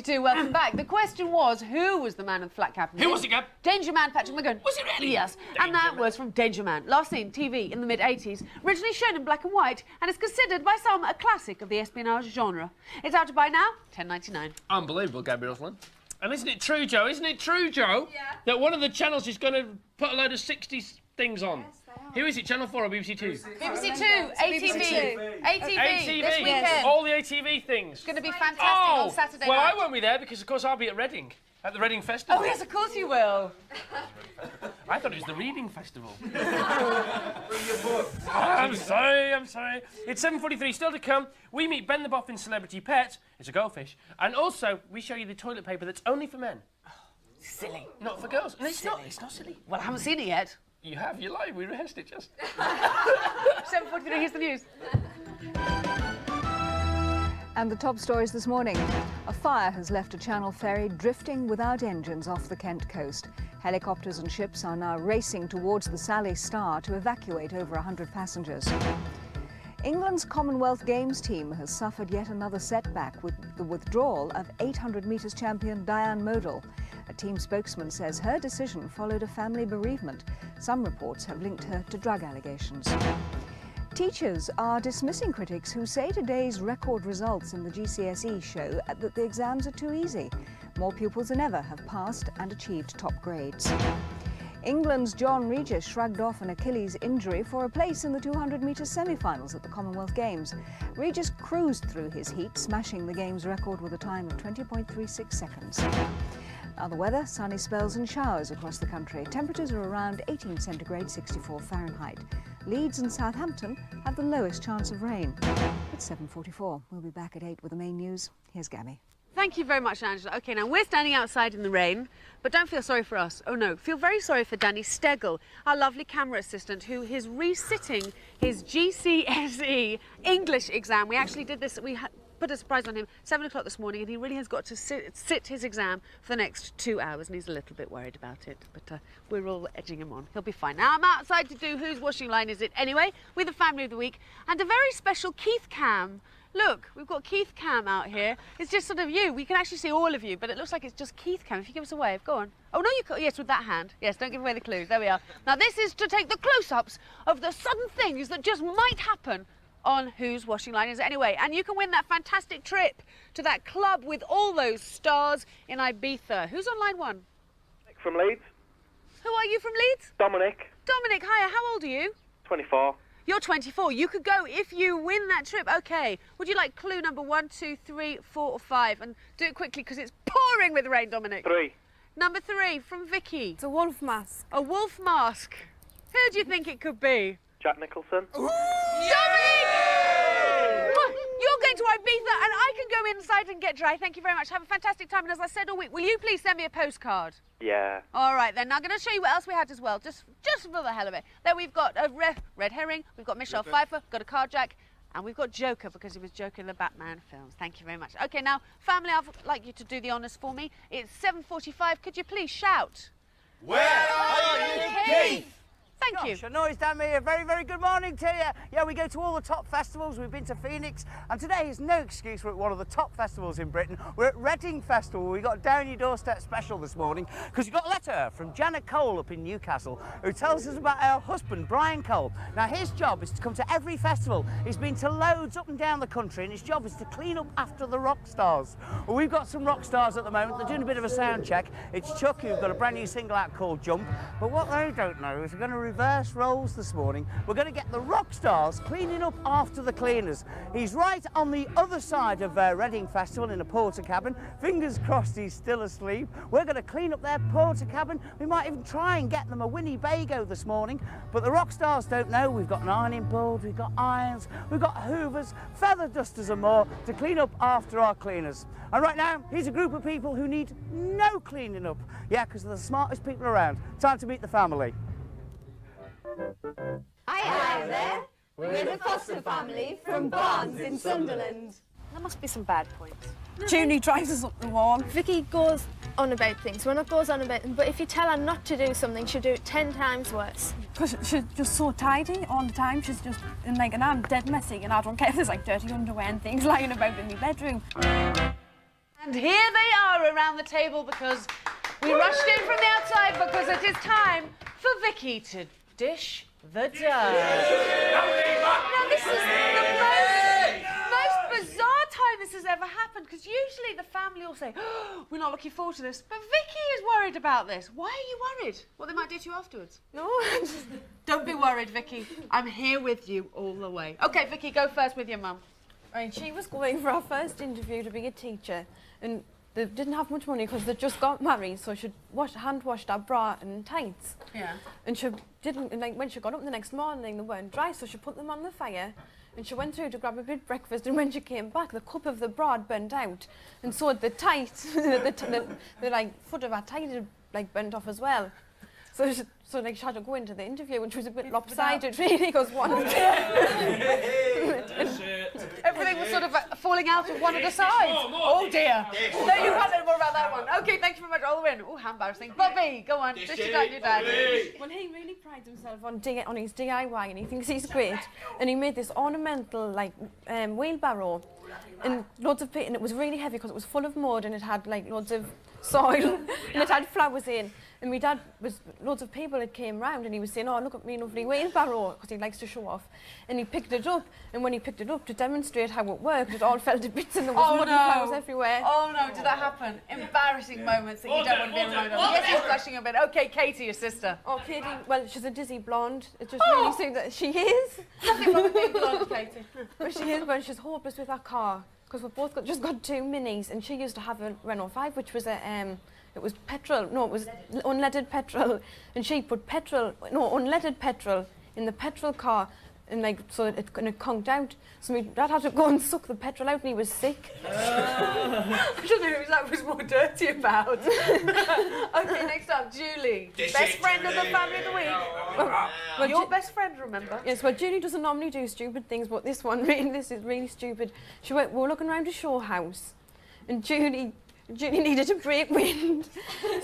Welcome back. The question was, who was the man with the flat cap? Who was it, Gab? Danger Man Patrick McGowan. Was it really? Yes. And that was from Danger Man. Last seen TV in the mid-80s. Originally shown in black and white, and is considered by some a classic of the espionage genre. It's out to buy now, $10.99. Unbelievable, Gabby Roslin. And isn't it true, Joe? Isn't it true, Joe? Yeah. That one of the channels is going to put a load of 60s things on? Yes, they are. Who is it? Channel 4 or BBC 2? BBC 2, ATV. ATV. This weekend. Yes. All the ATV things. It's going to be fantastic on Saturday well, night. I won't be there because, of course, I'll be at Reading, at the Reading Festival. Oh, yes, of course you will. I thought it was the Reading Festival. Bring your book. I'm sorry. It's 7:43, still to come. We meet Ben the Boffin's celebrity pet. It's a goldfish. And also, we show you the toilet paper that's only for men. Silly. Not for girls. And it's not silly. Well, I haven't seen it yet. You have, you're lying. We rehearsed it just. 7:43, here's the news. And the top stories this morning. A fire has left a Channel ferry drifting without engines off the Kent coast. Helicopters and ships are now racing towards the Sally Star to evacuate over 100 passengers. England's Commonwealth Games team has suffered yet another setback with the withdrawal of 800 metres champion Diane Modal. A team spokesman says her decision followed a family bereavement. Some reports have linked her to drug allegations. Teachers are dismissing critics who say today's record results in the GCSE show that the exams are too easy. More pupils than ever have passed and achieved top grades. England's John Regis shrugged off an Achilles injury for a place in the 200-metre semi-finals at the Commonwealth Games. Regis cruised through his heat, smashing the game's record with a time of 20.36 seconds. Other weather, sunny spells and showers across the country. Temperatures are around 18 centigrade, 64 Fahrenheit. Leeds and Southampton have the lowest chance of rain. It's 7:44. We'll be back at 8 with the main news. Here's Gabby. Thank you very much, Angela. OK, now we're standing outside in the rain, but don't feel sorry for us. Oh, no. Feel very sorry for Danny Stegel, our lovely camera assistant, who is resitting his GCSE English exam. We actually did this. We put a surprise on him 7 o'clock this morning, and he really has got to sit his exam for the next 2 hours, and he's a little bit worried about it, but we're all edging him on. He'll be fine. Now, I'm outside to do Whose Washing Line Is It Anyway with the Family of the Week, and a very special Keith Cam. Look, we've got Keith Cam out here. It's just sort of you. We can actually see all of you, but it looks like it's just Keith Cam. If you give us a wave, go on. Oh, no, you can't. Yes, with that hand. Yes, don't give away the clues. There we are. Now, this is to take the close-ups of the sudden things that just might happen on Whose Washing Line Is It Anyway. And you can win that fantastic trip to that club with all those stars in Ibiza. Who's on line 1? From Leeds. Who are you from Leeds? Dominic. Dominic, hiya. How old are you? 24. You're 24. You could go if you win that trip. OK. Would you like clue number 1, 2, 3, 4 or 5? And do it quickly because it's pouring with rain, Dominic. 3. Number 3 from Vicky. It's a wolf mask. A wolf mask. Who do you think it could be? Jack Nicholson. Dominic! You're going to Ibiza and I can go inside and get dry. Thank you very much. Have a fantastic time. And as I said all week, will you please send me a postcard? Yeah. All right, then. Now, I'm going to show you what else we had as well, just for the hell of it. Then we've got a red herring, we've got Michelle Pfeiffer, got a carjack, and we've got Joker because he was Joker in the Batman films. Thank you very much. OK, now, family, I'd like you to do the honours for me. It's 7:45. Could you please shout? Where are you, Keith? Thank you. I know it's Dan here. Very, very good morning to you. Yeah, we go to all the top festivals. We've been to Phoenix, and today is no excuse. We're at one of the top festivals in Britain. We're at Reading Festival. We got Down Your Doorstep special this morning because we got a letter from Janet Cole up in Newcastle who tells us about her husband, Brian Cole. Now, his job is to come to every festival. He's been to loads up and down the country, and his job is to clean up after the rock stars. Well, we've got some rock stars at the moment. They're doing a bit of a sound check. It's Chuck, who's got a brand new single out called Jump. But what they don't know is we're going to reverse roles this morning. We're going to get the rock stars cleaning up after the cleaners. He's right on the other side of Reading Festival in a porter cabin. Fingers crossed he's still asleep. We're going to clean up their porter cabin. We might even try and get them a Winnebago this morning. But the rock stars don't know. We've got an ironing board, we've got irons, we've got hoovers, feather dusters and more to clean up after our cleaners. And right now, here's a group of people who need no cleaning up. Yeah, because they're the smartest people around. Time to meet the family. Hi there. We're the Foster family from Barnes in Sunderland. There must be some bad points. Julie drives us up the wall. Vicky goes on about things. We're not goes on about them, but if you tell her not to do something, she'll do it 10 times worse. Because she's just so tidy all the time. She's just, and I'm dead messy, and I don't care if there's like dirty underwear and things lying about in my bedroom. And here they are around the table because we rushed in from the outside because it is time for Vicky to dish the dough. Now, this is the most bizarre time this has ever happened because usually the family will say, oh, we're not looking forward to this, but Vicky is worried about this. Why are you worried? What they might do to you afterwards? No. Don't be worried, Vicky. I'm here with you all the way. OK, Vicky, go first with your mum. Right, she was going for her first interview to be a teacher, and they didn't have much money because they just got married, so she hand-washed her bra and tights. Yeah. And she didn't, and like when she got up the next morning, they weren't dry, so she put them on the fire, and she went through to grab a bit of breakfast, and when she came back, the cup of the bra had burnt out, and so the tights, the like foot of her tight had like burnt off as well. So like she had to go into the interview, and she was a bit lopsided, really, because one. Everything was sort of falling out of one of the sides. Oh dear. No, you can't know more about that one. OK, thank you very much. All the way in. Oh, how embarrassing. Bobby, go on. Dish it out, your dad. Well, he really prides himself on his DIY, and he thinks he's great. And he made this ornamental, like, wheelbarrow, and loads of it, and it was really heavy because it was full of mud, and it had like loads of soil, and it had flowers in. And my dad loads of people that came round, and he was saying, oh, look at me lovely wheelbarrow, because he likes to show off. And he picked it up, and when he picked it up to demonstrate how it worked, it all fell to bits, and there was mud and flowers everywhere. Oh no, did that happen? Embarrassing moments that you don't want to be around of. Yes, he's blushing a bit. OK, Katie, your sister. Oh, Katie, well, she's a dizzy blonde. It just really seems that she is. Nothing wrong with being blonde, Katie. But she is, well, she's hopeless with her car, because we've both just got 2 minis, and she used to have a Renault 5, which was a It was petrol. No, it was unleaded petrol. And she put unleaded petrol in the petrol car, and like so it conked out. So my dad had to go and suck the petrol out, and he was sick. I don't know who that was more dirty about. Okay, next up, Julie. Best friend of the family of the week. Your best friend, remember? Yes, well, Julie doesn't normally do stupid things, but this is really stupid. We were looking around a show house, and Julie needed to break wind.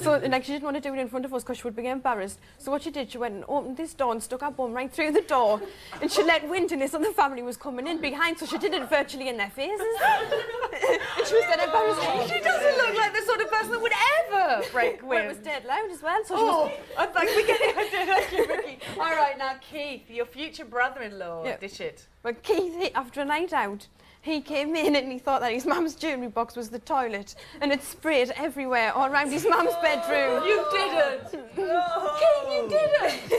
So, like, she didn't want to do it in front of us because she would be embarrassed. So what she did, she went and opened this door and stuck her bum right through the door, and she let wind, and this other family was coming in behind, so she did it virtually in their faces. And she was dead embarrassed. She doesn't look like the sort of person that would ever break wind. Well, it was dead loud as well, so she was... I think we get it. Thank you, Vicky. All right, now, Keith, your future brother-in-law. Yeah. Dish it. But Keith, after a night out, he came in and he thought that his mum's jewellery box was the toilet, and it sprayed everywhere all around his mum's bedroom. You didn't! Keith, you didn't!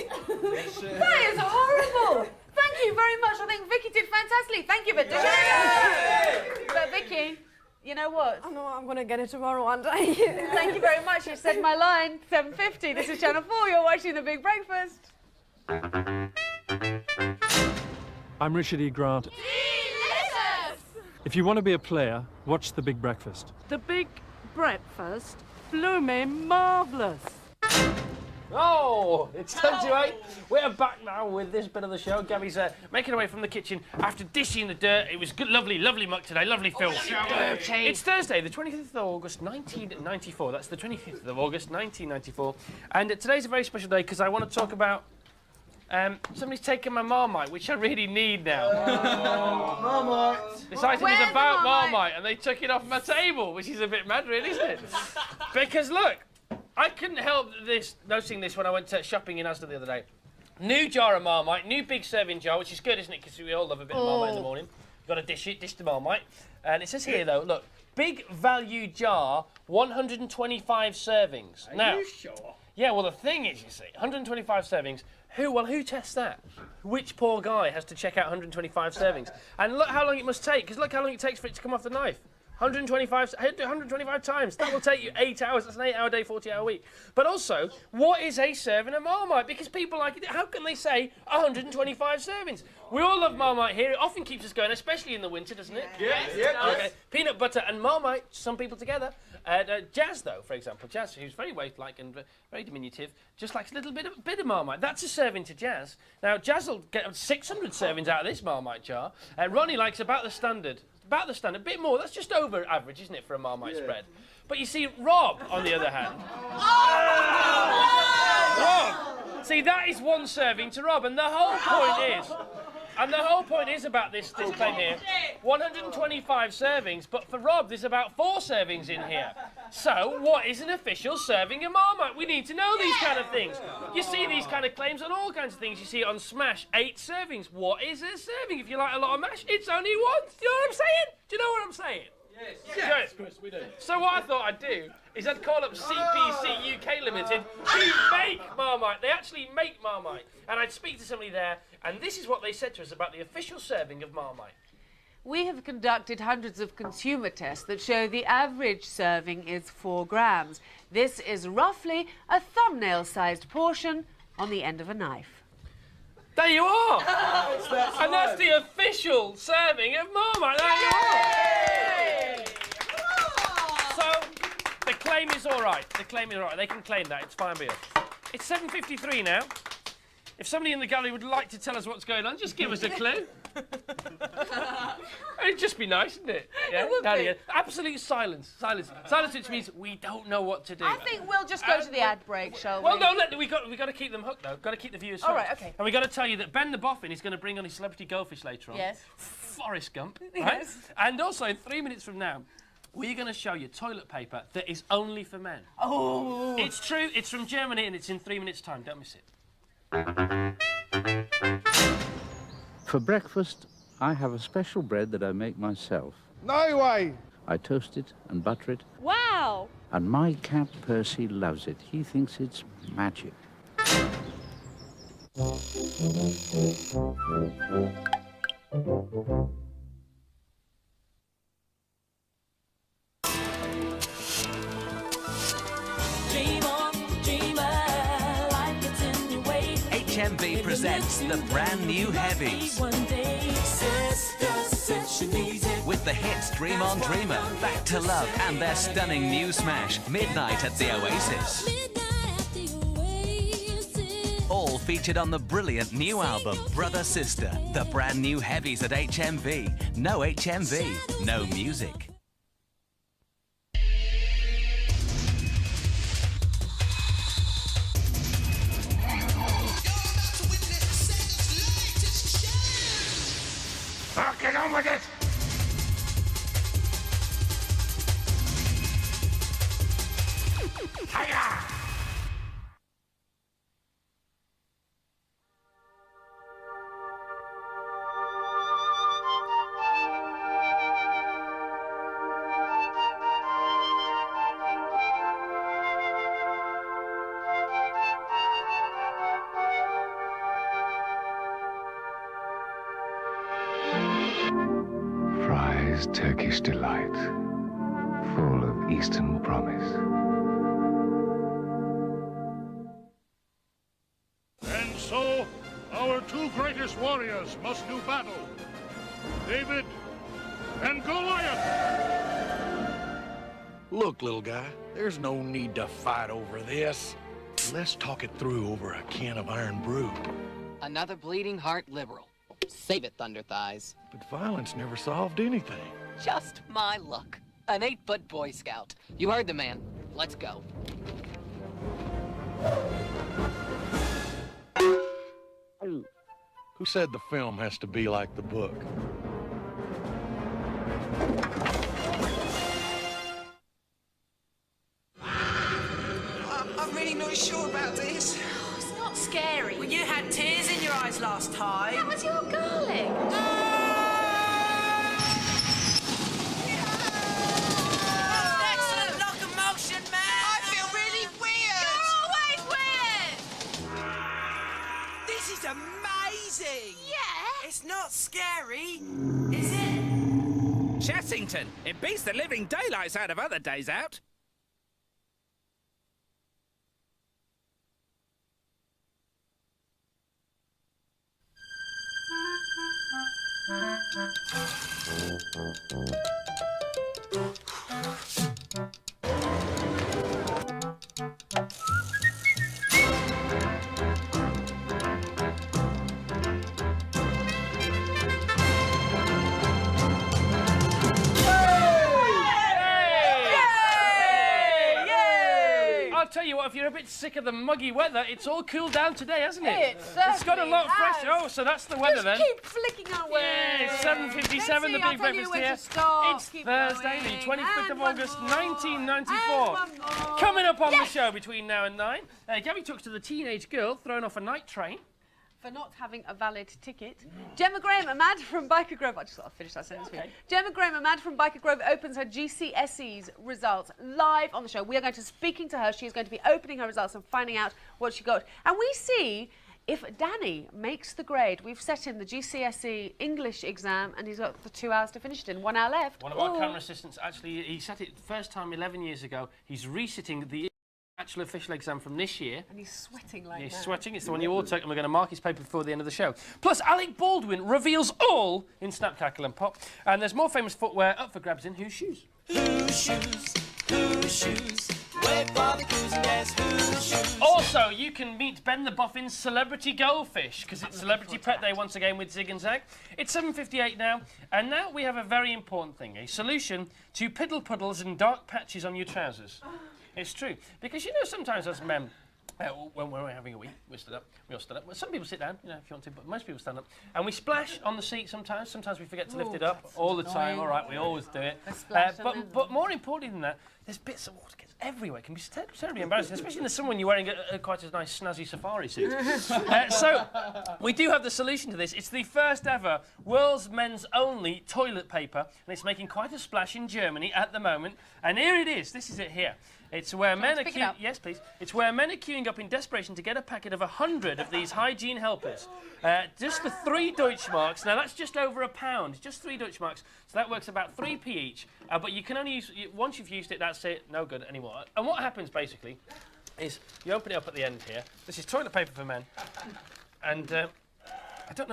That is horrible! Thank you very much. I think Vicky did fantastically. Thank you for doing it. But Vicky, you know what? I know I'm going to get it tomorrow, aren't I? Thank you very much. You said my line. 7:50. This is Channel 4. You're watching The Big Breakfast. I'm Richard E. Grant. If you want to be a player, watch The Big Breakfast. The Big Breakfast? Blooming marvellous. Oh, it's 10:08. We're back now with this bit of the show. Gabby's making her way from the kitchen after dishing the dirt. It was good, lovely muck today, lovely film. It's Thursday, the 25th of August, 1994. That's the 25th of August, 1994. And today's a very special day because I want to talk about somebody's taken my Marmite, which I really need now. Marmite! This item is about Marmite, and they took it off my table, which is a bit mad, really, isn't it? Because, look, I couldn't help noticing this when I went shopping in Asda the other day. New jar of Marmite, new big serving jar, which is good, isn't it? Because we all love a bit of Marmite in the morning. You've got to dish the Marmite. And it says here, though, look, big value jar, 125 servings. Are you sure? Yeah, well, the thing is, you see, 125 servings. Who tests that? Which poor guy has to check out 125 servings? And look how long it must take, because look how long it takes for it to come off the knife. 125 times. That will take you 8 hours. That's an 8-hour day, 40-hour week. But also, what is a serving of Marmite? Because people like it. How can they say 125 servings? We all love Marmite here. It often keeps us going, especially in the winter, doesn't it? Yes. Okay. Peanut butter and Marmite, some people together. Jazz, though, for example, Jazz, who's very weight-like and very diminutive, just likes a little bit of Marmite. That's a serving to Jazz. Now, Jazz will get 600 servings out of this Marmite jar. Ronnie likes about the standard. A bit more. That's just over average, isn't it, for a Marmite spread? But you see, Rob, on the other hand... Rob! See, that is one serving to Rob, and the whole point is about this claim here, 125 servings, but for Rob, there's about 4 servings in here. So, what is an official serving of Marmite? We need to know these kind of things. You see these kind of claims on all kinds of things. You see it on Smash, 8 servings. What is a serving? If you like a lot of mash, it's only 1. Do you know what I'm saying? Do you know what I'm saying? Yes, Chris, we do. So what I thought I'd do is I'd call up CPC UK Limited to make Marmite. They actually make Marmite. And I'd speak to somebody there, and this is what they said to us about the official serving of Marmite. We have conducted hundreds of consumer tests that show the average serving is 4 grams. This is roughly a thumbnail-sized portion on the end of a knife. There you are! And that's the official serving of Marmite. There you are! So, the claim is all right. The claim is all right. They can claim that. It's fine by us. It's 7:53 now. If somebody in the gallery would like to tell us what's going on, just give us a clue. It'd just be nice, wouldn't it? Yeah, it would be. Absolute silence. Silence, which means we don't know what to do. I think we'll just go to the ad break, shall we? Well, no, we got to keep them hooked, though. Got to keep the viewers hooked. All right, OK. And we got to tell you that Ben the Boffin is going to bring on his celebrity goldfish later on. Yes. Forrest Gump, right? Yes. And also, in 3 minutes from now, we're going to show you toilet paper that is only for men. Oh! It's true. It's from Germany, and it's in 3 minutes' time. Don't miss it. For breakfast, I have a special bread that I make myself. No way! I toast it and butter it, Wow! and my cat Percy loves it. He thinks it's magic. HMV presents the brand new Heavies. With the hits Dream On Dreamer, Back to Love, and their stunning new smash, Midnight at the Oasis. All featured on the brilliant new album, Brother Sister. The brand new Heavies at HMV. No HMV, no music. Oh, get on with it! Hiya! Fry's Turkish Delight, full of Eastern promise. And so, our two greatest warriors must do battle. David and Goliath! Look, little guy, there's no need to fight over this. Let's talk it through over a can of iron brew. Another bleeding heart liberal. Save it, Thunder Thighs. But violence never solved anything. Just my luck. An 8-foot Boy Scout. You heard the man. Let's go. Who said the film has to be like the book? I'm really not sure about this. Oh, it's not scary. Well, you had tears in your eyes last time. That was your garlic. Excellent locomotion, man. I feel really weird. You're always weird. This is amazing. Yeah. It's not scary, is it? Chessington, it beats the living daylights out of other days out. I'll tell you what, if you're a bit sick of the muggy weather, it's all cooled down today, hasn't it? It's got a lot certainly fresh. has. Oh, so that's the weather then. Keep flicking away. Yeah, it's 7:57, the big breakfast here. It's Thursday, the 25th of August, 1994. Coming up on the show between now and 9, Gabby talks to the teenage girl thrown off a night train. For not having a valid ticket. Gemma Graham, a mad from Biker Grove. I just thought I'd finish that sentence for you. Gemma Graham, a mad from Biker Grove, opens her GCSE's results live on the show. We are going to be speaking to her. She is going to be opening her results and finding out what she got. And we see if Danny makes the grade. We've set him the GCSE English exam, and he's got the 2 hours to finish it in. 1 hour left. One of our camera assistants, actually, he set it the first time 11 years ago. He's resitting the actual official exam from this year. And he's sweating like He's that. sweating. It's the one you all took, and we're going to mark his paper before the end of the show. Plus, Alec Baldwin reveals all in Snap, Cackle and Pop. And there's more famous footwear up for grabs in Whose Shoes? Whose shoes? Whose shoes? Wait for the clues and guess whose shoes? Also, you can meet Ben the Boffin's Celebrity Goldfish, because it's Celebrity Pet Day once again with Zig and Zag. It's 7:58 now, and now we have a very important thing, a solution to piddle puddles and dark patches on your trousers. It's true, because you know sometimes as men, when we're having a wee, we stood up, we all stood up. Well, some people sit down, you know, if you want to, but most people stand up. And we splash on the seat sometimes. Sometimes we forget to lift it up all the time. All right, we always do it. But more importantly than that, there's bits of water gets everywhere. It can be terribly embarrassing, especially in the summer when you're wearing quite a nice snazzy safari suit. So we do have the solution to this. It's the first ever world's men's only toilet paper, and it's making quite a splash in Germany at the moment. And here it is. This is it here. It's where men are queuing. Yes, please. It's where men are queuing up in desperation to get a packet of 100 of these hygiene helpers, just for 3 Deutschmarks. Now that's just over £1. Just 3 Deutschmarks. So that works about 3p each. But you can only use once you've used it. That's it. No good anymore. And what happens basically is you open it up at the end here. This is toilet paper for men. And I don't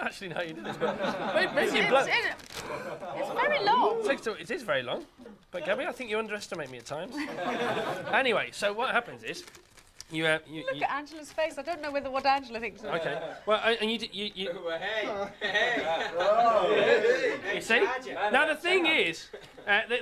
actually know how you did this, but maybe you blow. It's very long. It is very long. But Gabby, I think you underestimate me at times. Anyway, so what happens is, you Look at Angela's face. I don't know what Angela thinks of it. Okay. Well, and you you see? Now the thing is,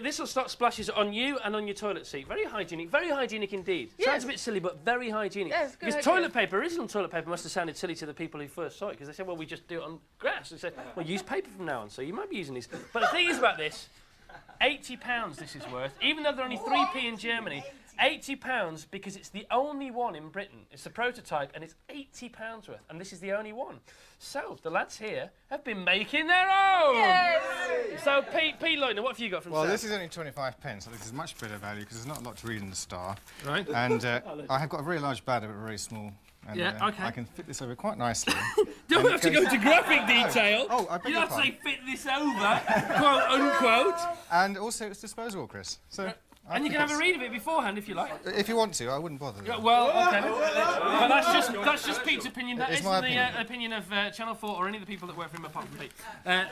this will start splashes on you and on your toilet seat. Very hygienic indeed. Yes. Sounds a bit silly, but very hygienic. Yes, good because idea. original toilet paper must have sounded silly to the people who first saw it, because they said, well, we just do it on grass. They said, well, use paper from now on, so you might be using these. But the thing is about this, £80 this is worth, even though they're only 3p in Germany. £80 because it's the only one in Britain. It's the prototype and it's £80 worth, and this is the only one. So the lads here have been making their own. Yes. So Pete Leutner, what have you got from? Well, Sam? this is only 25p, so this is much better value because there's not a lot to read in the Star. Right. And I have got a very large bladder but very small. And, Yeah, okay. I can fit this over quite nicely. Don't have to go into graphic detail. Oh, I beg you your don't have to pardon. say fit this over, quote unquote. And also it's disposable, Chris. So. And you can have a read of it beforehand if you like. If you want to, I wouldn't bother. Yeah, well, okay. But that's just Pete's opinion. That It's isn't my the opinion. opinion of Channel 4 or any of the people that work for him apart from Pete.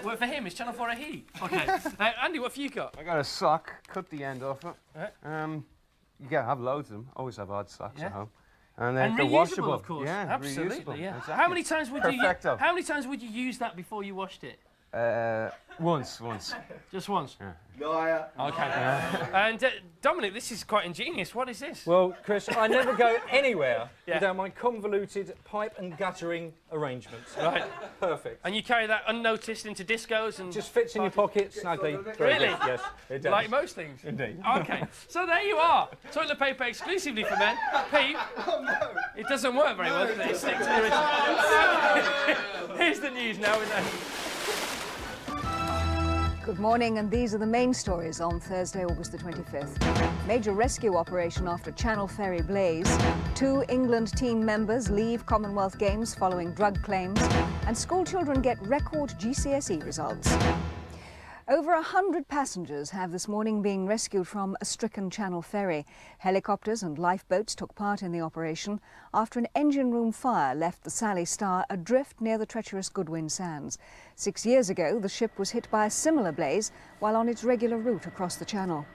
Work for him, is Channel 4 a he? Okay. Andy, what have you got? I got a sock, cut the end off it. Right. You can have loads of them, always have odd socks Yeah. at home. And And they're reusable, washable. of course. Yeah, Absolutely, reusable. yeah. It's So how many times would perfecto. How many times would you use that before you washed it? Once. Just once? Yeah. Liar. Okay. And Dominic, this is quite ingenious. What is this? Well, Chris, I never go anywhere Yeah. without my convoluted pipe and guttering arrangements. Right. Perfect. And you carry that unnoticed into discos and... Just fits in your pocket snugly. Very Really? good. Yes, it does. Like most things? Indeed. Okay, so there you are. Toilet paper exclusively for men. Pete, it doesn't work very well, does it? It sticks to the original. Here's the news now with that. Good morning, and these are the main stories on Thursday, August the 25th. Major rescue operation after Channel Ferry blaze. 2 England team members leave Commonwealth Games following drug claims. And school children get record GCSE results. Over 100 passengers have this morning been rescued from a stricken Channel ferry. Helicopters and lifeboats took part in the operation after an engine room fire left the Sally Star adrift near the treacherous Goodwin Sands. 6 years ago, the ship was hit by a similar blaze while on its regular route across the Channel.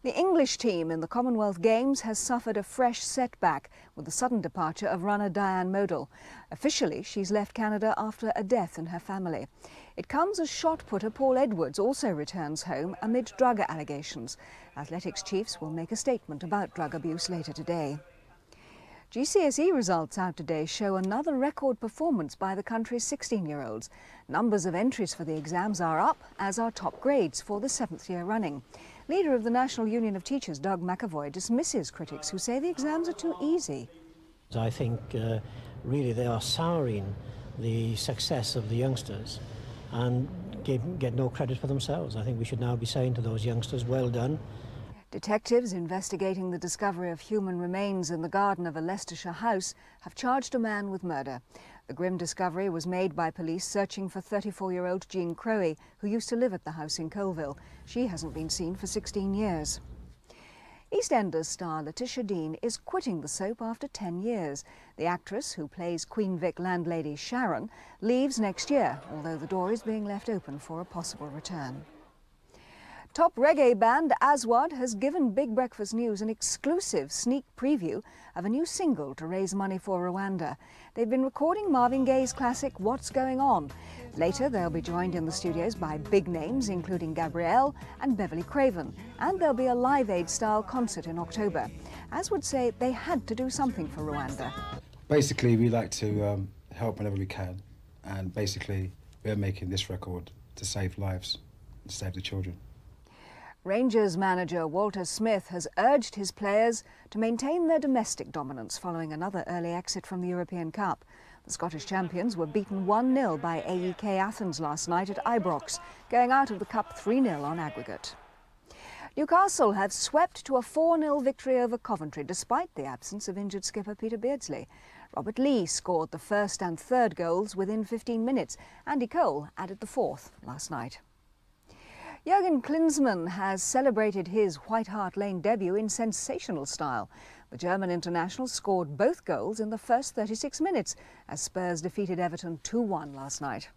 The English team in the Commonwealth Games has suffered a fresh setback with the sudden departure of runner Diane Modal. Officially, she's left Canada after a death in her family. It comes as shot putter Paul Edwards also returns home amid drug allegations. Athletics chiefs will make a statement about drug abuse later today. GCSE results out today show another record performance by the country's 16-year-olds. Numbers of entries for the exams are up, as are top grades for the 7th year running. Leader of the National Union of Teachers, Doug McAvoy, dismisses critics who say the exams are too easy. I think really they are souring the success of the youngsters and get no credit for themselves. I think we should now be saying to those youngsters, well done. Detectives investigating the discovery of human remains in the garden of a Leicestershire house have charged a man with murder. The grim discovery was made by police searching for 34-year-old Jean Crowe, who used to live at the house in Colville. She hasn't been seen for 16 years. EastEnders star Letitia Dean is quitting the soap after 10 years. The actress, who plays Queen Vic landlady Sharon, leaves next year, although the door is being left open for a possible return. Top reggae band Aswad has given Big Breakfast News an exclusive sneak preview of a new single to raise money for Rwanda. They've been recording Marvin Gaye's classic What's Going On. Later they'll be joined in the studios by big names including Gabrielle and Beverly Craven, and there'll be a Live Aid-style concert in October. Aswad say they had to do something for Rwanda. Basically, we like to help whenever we can, and basically we're making this record to save lives, to save the children. Rangers manager Walter Smith has urged his players to maintain their domestic dominance following another early exit from the European Cup. The Scottish champions were beaten 1-0 by AEK Athens last night at Ibrox, going out of the Cup 3-0 on aggregate. Newcastle have swept to a 4-0 victory over Coventry despite the absence of injured skipper Peter Beardsley. Robert Lee scored the first and third goals within 15 minutes. Andy Cole added the fourth last night. Jürgen Klinsmann has celebrated his White Hart Lane debut in sensational style. The German international scored both goals in the first 36 minutes as Spurs defeated Everton 2-1 last night.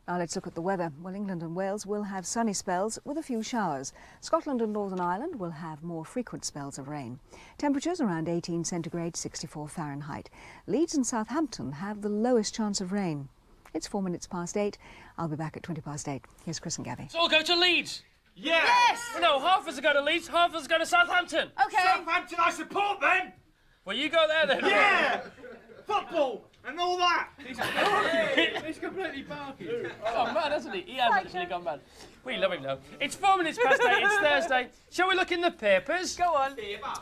Now let's look at the weather. Well, England and Wales will have sunny spells with a few showers. Scotland and Northern Ireland will have more frequent spells of rain. Temperatures around 18 centigrade, 64 Fahrenheit. Leeds and Southampton have the lowest chance of rain. It's 4 minutes past 8. I'll be back at 20 past 8. Here's Chris and Gabby. Let's all go to Leeds. Yes! No, half of us go to Leeds, half of us go to Southampton. Okay. Southampton I support, then. Well, you go there, then. Yeah! Football and all that. He's completely barky. Oh, mad, hasn't he? He has actually gone mad. We love him, though. It's 4 minutes past 8. It's Thursday. Shall we look in the papers? Go on.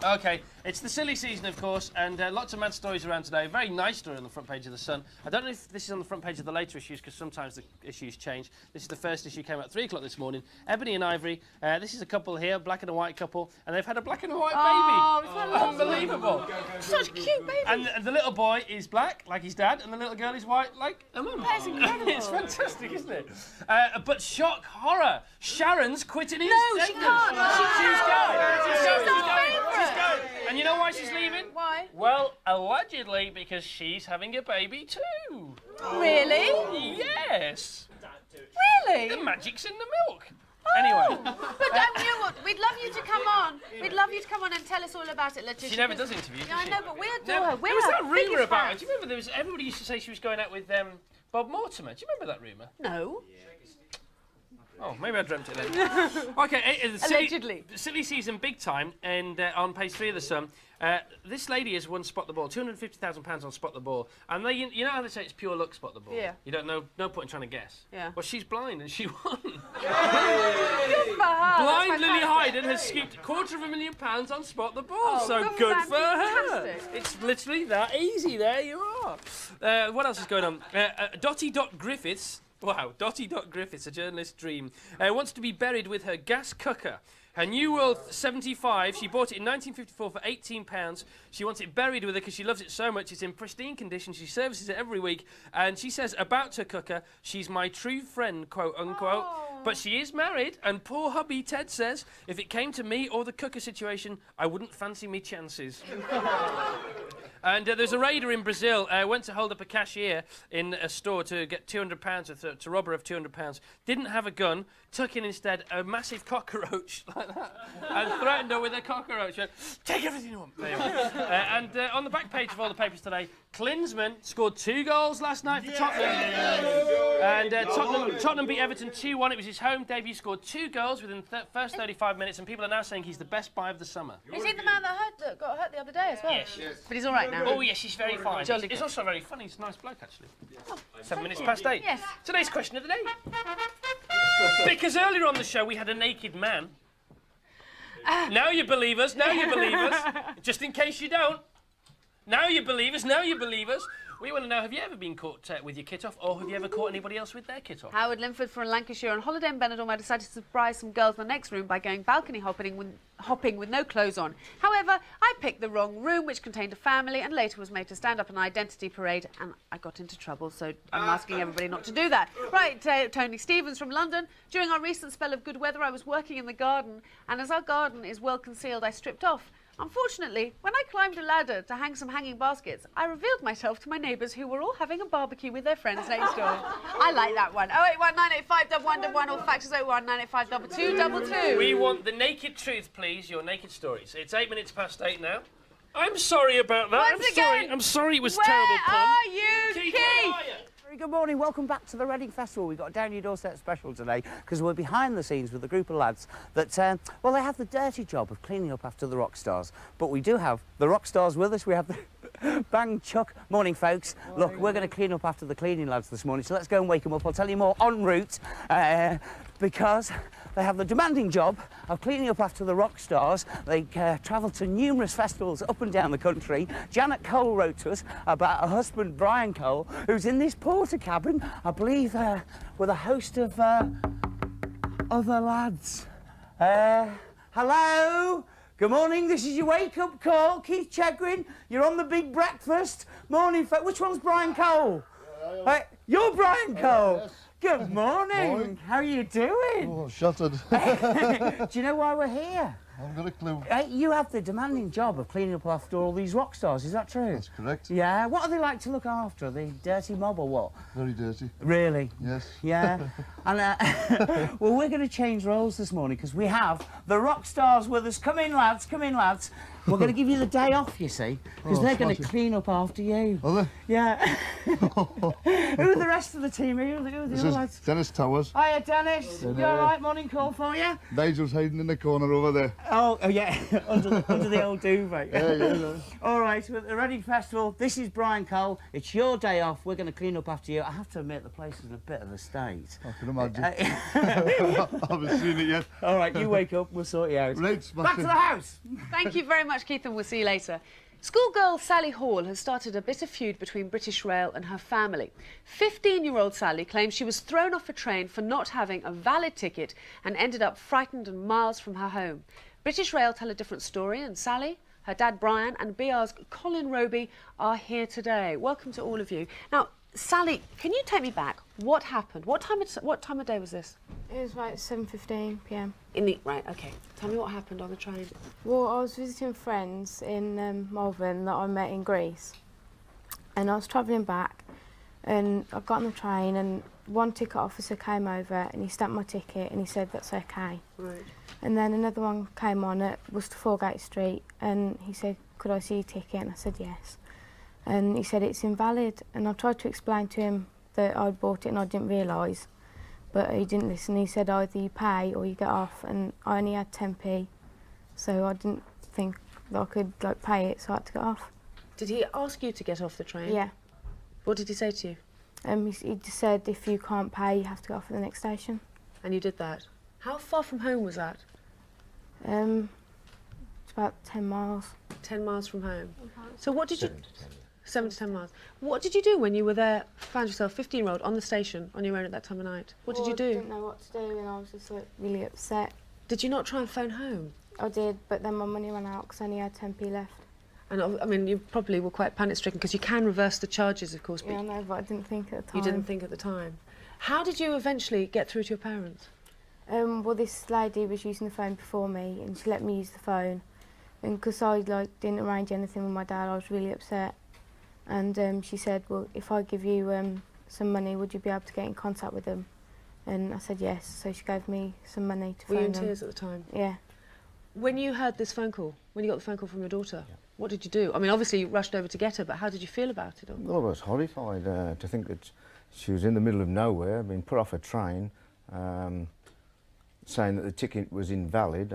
OK. It's the silly season, of course, and lots of mad stories around today. A very nice story on the front page of The Sun. I don't know if this is on the front page of the later issues, because sometimes the issues change. This is the first issue, came out at 3 o'clock this morning. Ebony and Ivory. This is a couple here, black and a white couple, and they've had a black and a white baby. Isn't that lovely? Unbelievable. Such a cute baby. And the little boy is black, like his dad, and the little girl is white, like a mum. That's incredible. It's fantastic, isn't it? But shock, horror. Sharon's quitting his No, she can't. She's going. She's our favourite. She's going. And you know why she's leaving? Why? Well, allegedly because she's having a baby too. Really? Yes. Really? The magic's in the milk. Anyway. But don't you know what? We'd love you to come on. We'd love you to come on and tell us all about it, Letitia. She never does interviews. Yeah, I does she? know, but we adore her. We're there was her that rumour biggest about her. fans. Do you remember everybody used to say she was going out with Bob Mortimer? Do you remember that rumour? No. Oh, maybe I dreamt it then. OK, Allegedly. Silly season big time, and on page 3 of The Sun, this lady has won Spot the Ball, £250,000 on Spot the Ball. And you know how they say it's pure luck, Spot the Ball? Yeah. You don't know, no point in trying to guess. Yeah. Well, she's blind and she won. Good for her. Blind Lily That's Hayden has scooped £250,000 on Spot the Ball, Oh, so good good for for her. fantastic. It's literally that easy, there you are. What else is going on? Dottie Dot Griffiths. Wow, Dottie Dot Griffiths, a journalist's dream, wants to be buried with her gas cooker. Her new World 75, she bought it in 1954 for £18. She wants it buried with her because she loves it so much. It's in pristine condition. She services it every week. And she says about her cooker, she's my true friend, quote unquote. But she is married, and poor hubby Ted says, if it came to me or the cooker situation, I wouldn't fancy me chances. And there's a raider in Brazil, went to hold up a cashier in a store to get £200, to rob her of £200. Didn't have a gun, took in instead a massive cockroach like that, and threatened her with a cockroach. Went, take everything you want. And on the back page of all the papers today, Klinsmann scored 2 goals last night for Tottenham. And Tottenham beat Everton 2-1. It was his home debut. Scored 2 goals within the first 35 minutes, and people are now saying he's the best buy of the summer. Is he the man that got hurt the other day as well? Yes. But he's all right now. Oh, yes, he's very fine. Jolly He's good. also very funny. He's a nice bloke, actually. 7 minutes past 8. Yes. Today's question of the day. Because earlier on the show we had a naked man. Now you believe us, now you believe us. Just in case you don't. Now you believe us, now you believe us. We want to know, have you ever been caught with your kit off, or have you ever caught anybody else with their kit off? Howard Linford from Lancashire on holiday in Benidorm decided to surprise some girls in the next room by going balcony hopping with no clothes on. However, I picked the wrong room, which contained a family, and later was made to stand up an identity parade, and I got into trouble, so I'm asking everybody not to do that. Right, Tony Stevens from London. During our recent spell of good weather, I was working in the garden, and as our garden is well concealed, I stripped off. Unfortunately, when I climbed a ladder to hang some hanging baskets, I revealed myself to my neighbours who were all having a barbecue with their friends next door. I like that one. 081985111 or factors 019852222. We want the naked truth, please, your naked stories. It's 8 minutes past 8 now. I'm sorry about that. Once again, I'm sorry it was where terrible pun. are you, Keith? Keith? Very good morning, welcome back to the Reading Festival. We've got a Down Your Doorstep special today because we're behind the scenes with a group of lads that, well, they have the dirty job of cleaning up after the rock stars. But we do have the rock stars with us. We have the Bang Chuck. Morning, folks. Morning. Look, we're going to clean up after the cleaning lads this morning, so let's go and wake them up. I'll tell you more en route because they have the demanding job of cleaning up after the rock stars. They travel to numerous festivals up and down the country. Janet Cole wrote to us about her husband, Brian Cole, who's in this porter cabin, I believe, with a host of other lads. Hello? Good morning, this is your wake-up call. Keith Chegwin, you're on the big breakfast. Morning, which one's Brian Cole? You're Brian Cole? Yes. Good morning. Morning. How are you doing? Oh, shattered. Do you know why we're here? I haven't got a clue. You have the demanding job of cleaning up after all these rock stars, is that true? That's correct. Yeah. What are they like to look after? Are they dirty mob or what? Very dirty. Really? Yes. Yeah. And well, we're going to change roles this morning because we have the rock stars with us. Come in, lads. Come in, lads. We're going to give you the day off, you see, because they're going to clean up after you. Are they? Yeah. Who are the rest of the team? Who are the This other is lads? Dennis Towers. Hiya, Dennis. You all right? Morning call for you? Nigel's hiding in the corner over there. Oh yeah, under the old duvet. Yeah. All right, with the Reading Festival, this is Brian Cole. It's your day off. We're going to clean up after you. I have to admit, the place is in a bit of a state. I can imagine. I haven't seen it yet. All right, you wake up. We'll sort you out. Right, back to the house. Thank you very much, Keith, and we'll see you later. Schoolgirl Sally Hall has started a bitter feud between British Rail and her family. 15-year-old Sally claims she was thrown off a train for not having a valid ticket and ended up frightened and miles from her home. British Rail tell a different story, and Sally, her dad Brian and BR's Colin Roby are here today. Welcome to all of you. Now, Sally, can you take me back? What happened? What time of day was this? It was like 7:15 p.m. Right, okay. Tell me what happened on the train. Well, I was visiting friends in Malvern that I met in Greece, and I was travelling back, and I got on the train, and one ticket officer came over and he stamped my ticket and he said that's okay. Right. And then another one came on at Worcester Foregate Street and he said, could I see your ticket? And I said yes. And he said it's invalid, and I tried to explain to him that I'd bought it and I didn't realise, but he didn't listen. He said either you pay or you get off, and I only had 10p, so I didn't think that I could pay it, so I had to get off. Did he ask you to get off the train? Yeah. What did he say to you? He just said if you can't pay, you have to get off at the next station. And you did that? How far from home was that? It's about 10 miles. 10 miles from home. So what did you... 7 to 10 miles. What did you do when you were there, found yourself 15-year-old on the station on your own at that time of night? What did you do? I didn't know what to do, and I was just really upset. Did you not try and phone home? I did, but then my money ran out because I only had 10p left. And I mean, you probably were quite panic-stricken because you can reverse the charges, of course. But yeah, I know, but I didn't think at the time. You didn't think at the time. How did you eventually get through to your parents? Well, this lady was using the phone before me, and she let me use the phone. And because I didn't arrange anything with my dad, I was really upset. And she said, well, if I give you some money, would you be able to get in contact with them? And I said yes, so she gave me some money to phone them. Were you in tears at the time? Yeah. When you heard this phone call, when you got the phone call from your daughter, what did you do? I mean, obviously you rushed over to get her, but how did you feel about it all? Well, I was horrified to think that she was in the middle of nowhere, being put off a train, saying that the ticket was invalid.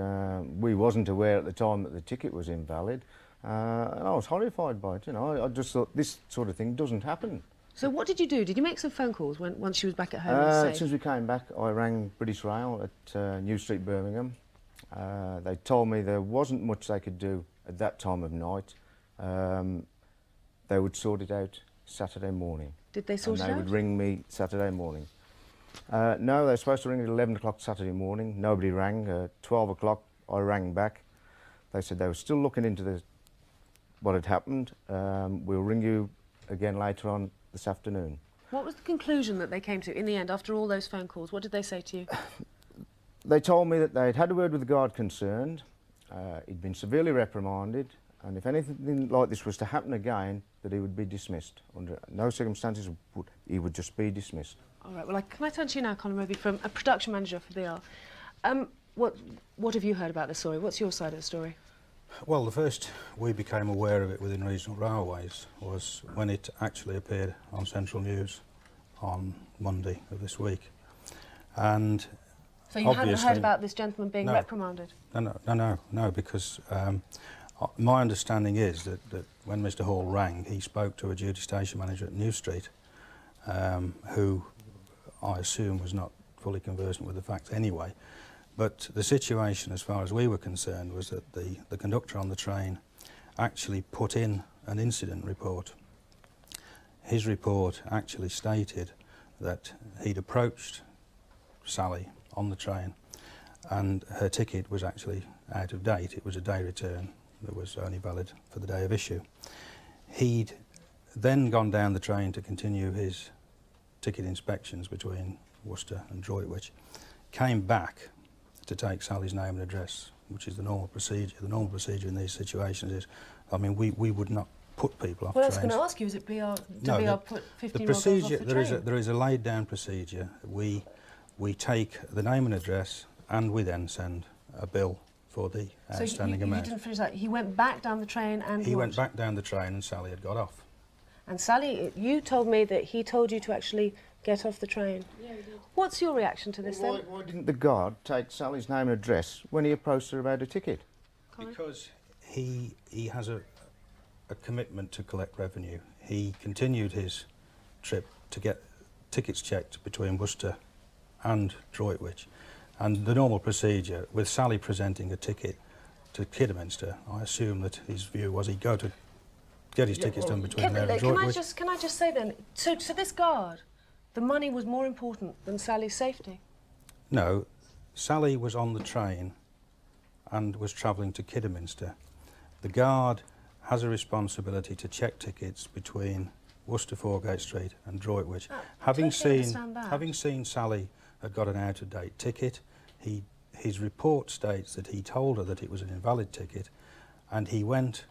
We wasn't aware at the time that the ticket was invalid. And I was horrified by it, you know. I just thought this sort of thing doesn't happen. So what did you do? Did you make some phone calls once she was back at home? As soon as we came back, I rang British Rail at New Street, Birmingham. They told me there wasn't much they could do at that time of night. They would sort it out Saturday morning. Did they sort it out? And they would ring me Saturday morning. No, they were supposed to ring at 11 o'clock Saturday morning. Nobody rang. At 12 o'clock, I rang back. They said they were still looking into what had happened. We'll ring you again later on this afternoon. What was the conclusion that they came to in the end after all those phone calls? What did they say to you? They told me that they'd had a word with the guard concerned. He'd been severely reprimanded, and if anything like this was to happen again, that he would be dismissed. Under no circumstances he would just be dismissed. All right, well, can I turn to you now, Colin Roby, from a production manager for BR. What have you heard about this story? What's your side of the story? Well, the first we became aware of it within Regional Railways was when it actually appeared on Central News on Monday of this week. And so you hadn't heard about this gentleman being reprimanded? No, because my understanding is that when Mr Hall rang, he spoke to a duty station manager at New Street, who I assume was not fully conversant with the facts anyway. But the situation, as far as we were concerned, was that the conductor on the train actually put in an incident report. His report actually stated that he'd approached Sally on the train and her ticket was actually out of date. It was a day return that was only valid for the day of issue. He'd then gone down the train to continue his ticket inspections between Worcester and Droitwich, came back to take Sally's name and address, which is the normal procedure. The normal procedure in these situations is, I mean, we would not put people off Well, I trains. was going to ask you, is it BR, No, BR put 15-year-old the girls procedure, off the train? there is a laid down procedure. We take the name and address, and we then send a bill for the outstanding you amount. didn't finish that. He went back down the train and He what? went back down the train and Sally had got off. And Sally, you told me that he told you to actually get off the train. Yeah, he did. What's your reaction to this, then? Why didn't the guard take Sally's name and address when he approached her about a ticket? Because he has a commitment to collect revenue. He continued his trip to get tickets checked between Worcester and Droitwich. And the normal procedure, with Sally presenting a ticket to Kidderminster, I assume that his view was he'd go to get his tickets done between there and Droitwich. Can I just say then, so this guard, the money was more important than Sally's safety? No, Sally was on the train and was travelling to Kidderminster. The guard has a responsibility to check tickets between Worcester Foregate Street and Droitwich. Having seen Sally had got an out-of-date ticket, his report states that he told her that it was an invalid ticket, and he went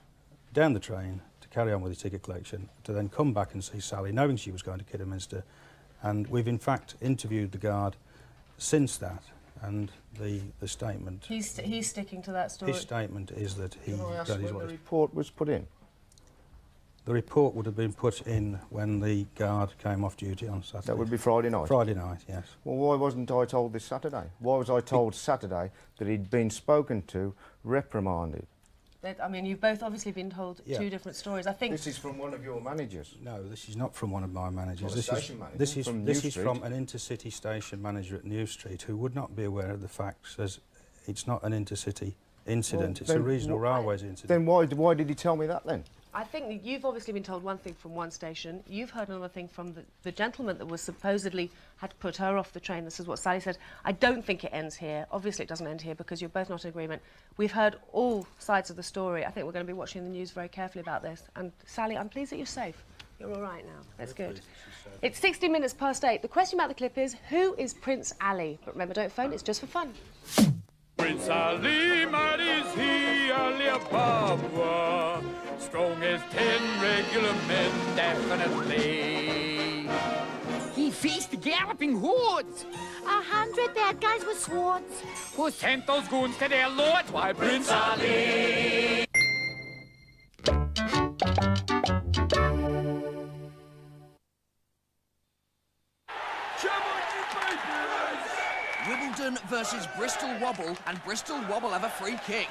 down the train to carry on with his ticket collection, to then come back and see Sally, knowing she was going to Kidderminster. And we've in fact interviewed the guard since that, and the statement... He's sticking to that story. His statement is that he... Can I ask that is when what the report was put in? The report would have been put in when the guard came off duty on Saturday. That would be Friday night? Friday night, yes. Well, why wasn't I told this Saturday? Why was I told Saturday that he'd been spoken to, reprimanded? I mean, you've both obviously been told two different stories. I think... This is from one of your managers. No, this is not from one of my managers. Well, This is from an intercity station manager at New Street who would not be aware of the facts, as it's not an intercity incident, it's a regional railways incident. Then why did he tell me that then? I think that you've obviously been told one thing from one station. You've heard another thing from the gentleman that was supposedly had put her off the train. This is what Sally said. I don't think it ends here. Obviously, it doesn't end here because you're both not in agreement. We've heard all sides of the story. I think we're going to be watching the news very carefully about this. And Sally, I'm pleased that you're safe. You're all right now. That's good. It's 60 minutes past 8. The question about the clip is, who is Prince Ali? But remember, don't phone. It's just for fun. Prince Ali, mad is he, Ali Ababa. Strong as 10 regular men, definitely. He faced the galloping hordes. 100 bad guys with swords. Who sent those goons to their lords? Why, Prince Ali! Wimbledon versus Bristol Wobble, and Bristol Wobble have a free kick.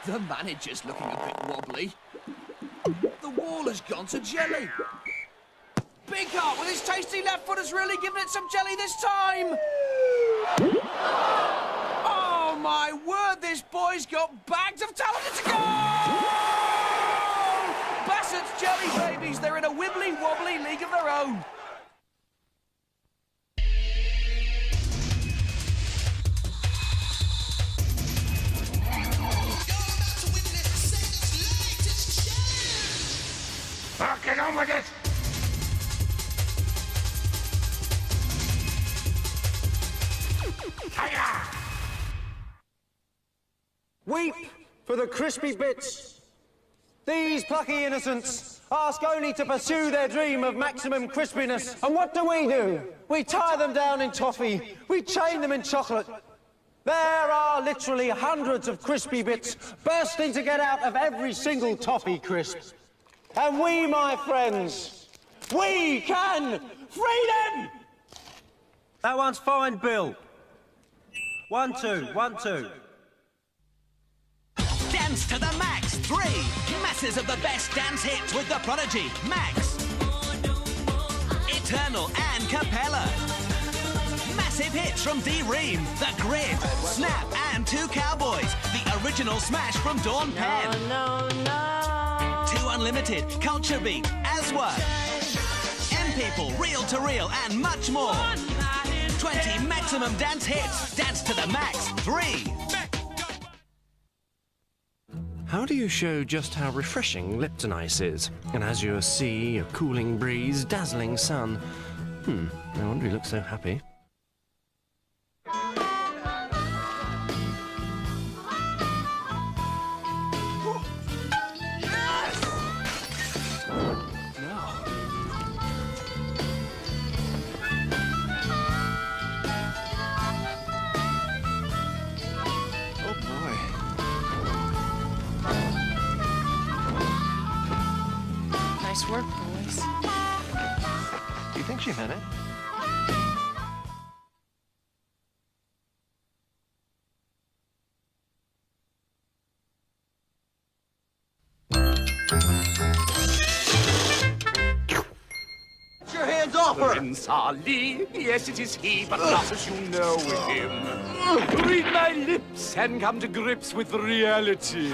The manager's looking a bit wobbly. The wall has gone to jelly. Big Heart with his tasty left foot has really given it some jelly this time. Oh my word, this boy's got bags of talent. It's a goal! Bassett's Jelly Babies, they're in a wibbly wobbly league of their own. Get on with it! Hiya! Weep for the crispy bits. These plucky innocents ask only to pursue their dream of maximum crispiness. And what do? We tie them down in toffee. We chain them in chocolate. There are literally hundreds of crispy bits bursting to get out of every single toffee crisp. And we, my friends, we can free them! That one's fine, Bill. 1, 2, 1, 2. Dance to the Max 3. Masses of the best dance hits with the Prodigy, Max, Eternal and Capella. Massive hits from D-Ream, The Grid, Snap and Two Cowboys. The original smash from Dawn Penn. No. 2 Unlimited, Culture Beat, Aswa, M-People, Reel to Reel and much more. 20 maximum dance hits. Dance to the Max 3. How do you show just how refreshing Lipton Ice is? An azure sea, a cooling breeze, dazzling sun. I wonder he looks so happy. Nice work, boys. Do you think she meant it? Get your hands off her! Prince Ali, yes, it is he, but not as you know him. Read my lips and come to grips with reality.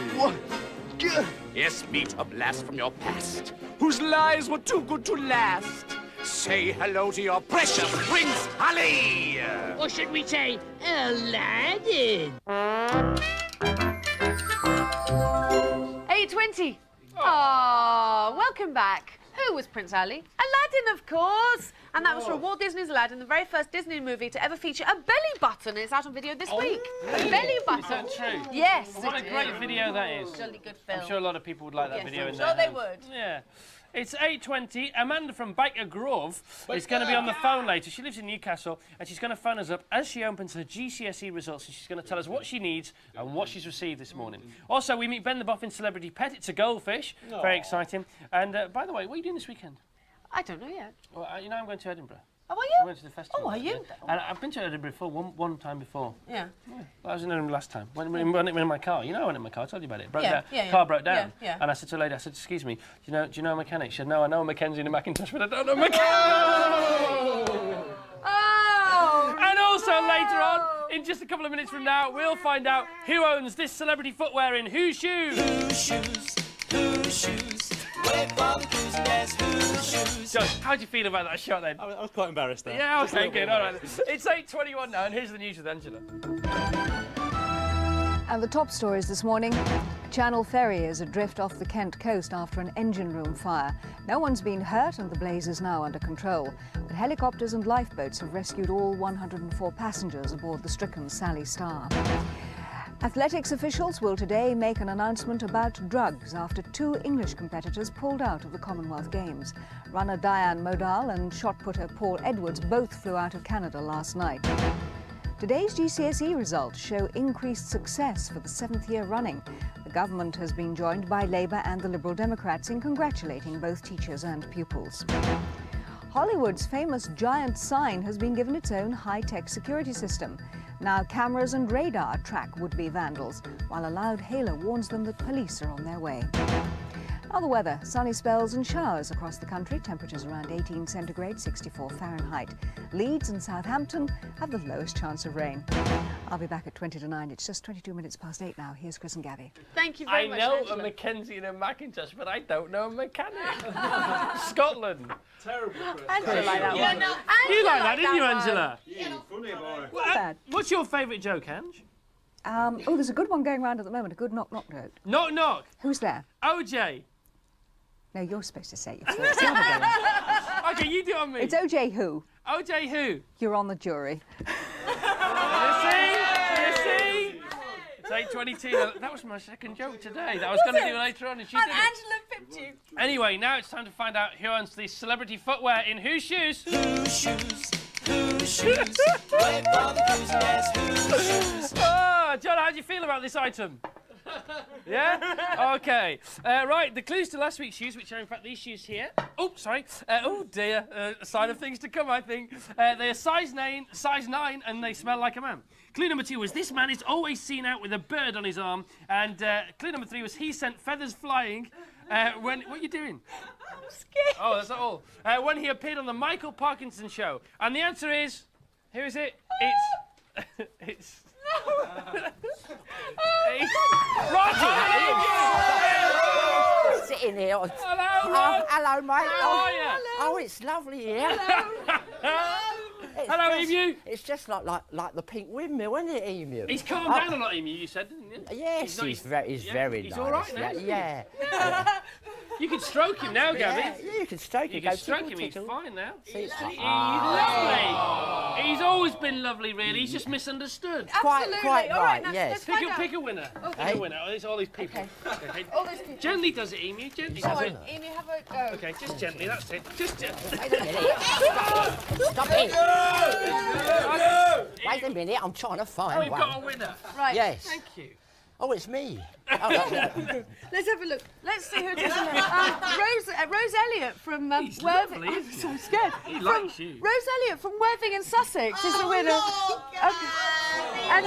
Yes, meet a blast from your past, whose lies were too good to last. Say hello to your precious Prince Ali! Or should we say, Aladdin? 8:20. Oh, welcome back. Who was Prince Ali? Aladdin, of course. And that was from Walt Disney's Aladdin, the very first Disney movie to ever feature a belly button. It's out on video this week. A belly button. Is that true? Yes. What a great video that is. Jolly good film. I'm sure a lot of people would like that video in there. Sure they would. Yeah. It's 8:20. Amanda from Baker Grove is going to be on the phone later. She lives in Newcastle, and she's going to phone us up as she opens her GCSE results, and she's going to tell us what she needs and what she's received this morning. Also, we meet Ben the Boffin Celebrity Pet. It's a goldfish. Aww. Very exciting. And, by the way, what are you doing this weekend? I don't know yet. Well, you know I'm going to Edinburgh. Oh, are you? I'm going to the festival. Oh, are you? And I've been to Edinburgh before, one time before. Yeah. Well, I was in Edinburgh last time. When in my car. You know I went in my car. I told you about it. Broke Yeah, down. yeah, yeah. Car broke down. Yeah, yeah. And I said to a lady, I said, excuse me, do you know a mechanic? She said, no, I know a Mackenzie and a Macintosh, but I don't know a mechanic. Oh! And also later on, in just a couple of minutes from now, we'll find out who owns this celebrity footwear in Who's Shoes. Who's shoes? Who's shoes? Wait for the clues and guess who's shoes? Josh, how do you feel about that shot then? I was quite embarrassed there. Yeah, Just a okay, little bit good, all right. It's 8:21 now, and here's the news with Angela. And the top stories this morning. Channel ferry is adrift off the Kent coast after an engine room fire. No one's been hurt and the blaze is now under control. But helicopters and lifeboats have rescued all 104 passengers aboard the stricken Sally Star. Athletics officials will today make an announcement about drugs after 2 English competitors pulled out of the Commonwealth Games. Runner Diane Modal and shot putter Paul Edwards both flew out of Canada last night. Today's GCSE results show increased success for the 7th year running. The government has been joined by Labour and the Liberal Democrats in congratulating both teachers and pupils. Hollywood's famous giant sign has been given its own high-tech security system. Now cameras and radar track would-be vandals, while a loud hailer warns them that police are on their way. Now the weather, sunny spells and showers across the country, temperatures around 18 centigrade, 64 Fahrenheit. Leeds and Southampton have the lowest chance of rain. I'll be back at 20 to 9. It's just 22 minutes past 8 now. Here's Chris and Gabby. Thank you very much, I know Angela. a Mackenzie and a Macintosh, but I don't know a mechanic. Scotland. Terrible, Angela like that Yeah, one. no, Angela you like that, liked didn't you, one. Angela? Yeah, funny boy. Well, bad. What's your favourite joke, Ange? Oh, there's a good one going around at the moment, a good knock-knock joke. Knock, knock. Who's there? OJ. No, you're supposed to say it first. It's the other way. Okay, you do it on me. It's OJ who? OJ who? You're on the jury. You see? It's 8:22. That was my second joke today that I was going to do later on, and she did it. Angela pipped you. Anyway, now it's time to find out who owns the celebrity footwear in Who's Shoes. Who's shoes? Who's shoes? Wait for the clues and guess who's shoes? Oh, John, how do you feel about this item? Yeah? Okay. Right, the clues to last week's shoes, which are in fact these shoes here. Oh, sorry. Oh, dear. A sign of things to come, I think. They are size 9, and they smell like a man. Clue number 2 was this man is always seen out with a bird on his arm. And clue number 3 was he sent feathers flying when... What are you doing? I'm scared. Oh, that's not all. When he appeared on the Michael Parkinson Show. And the answer is... Who is it? It's... it's... Roger! Sitting here. Hello, Oh, hello, mate. How are you? Oh, it's lovely here. Hello, Emu. It's just like the pink windmill, isn't it, Emu? He's calmed down a lot, Emu, you said, didn't you? Yes, he's very He's nice. all right now, isn't he? Yeah. You can stroke him now, Gabby. Yeah, you can stroke him. You go can stroke tickle, him, he's tickle. fine now. See, it's He's like- lovely. He's always been lovely, really. He's just misunderstood. Absolutely. quite All right, right, now yes. let's find out. Pick a winner. Pick a winner. Oh, there's all these people. Okay. All those people. Gently does it, Emu. Gently Go does on, it. Amy, have a go. Okay, just gently. That's it. Just gently. Wait a minute. Stop it. Wait a minute, I'm trying to Oh, find we've one. got a winner. Right. Yes. Thank you. Oh, it's me. Let's have a look. Let's see who it is. Rose Elliott from Worthing. lovely, I'm isn't so he? scared. He likes you. Rose Elliott from Worthing in Sussex is the winner. And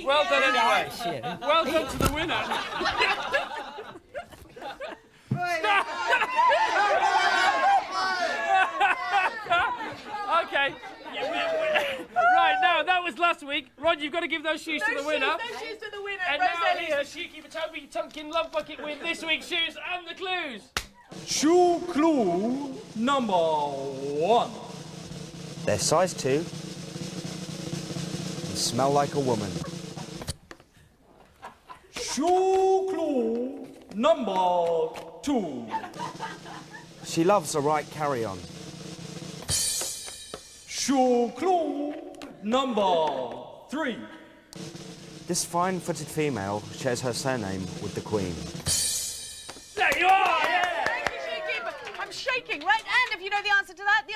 Well done anyway. Well done to the winner. Okay. Right, now, that was last week. Rod, you've got to give those shoes to the winner. No shoes to the winner. And Rose now Elliott. here's the Shoekeeper Toby Tumpkin Love Bucket with this week's shoes and the clues. Shoe clue number 1. They're size 2 and smell like a woman. Shoe clue number 2. She loves a right carry-on. Shoe clue number 3. This fine-footed female shares her surname with the Queen. There you are! Thank you, Shoekeeper. I'm shaking, right? And if you know the answer to that,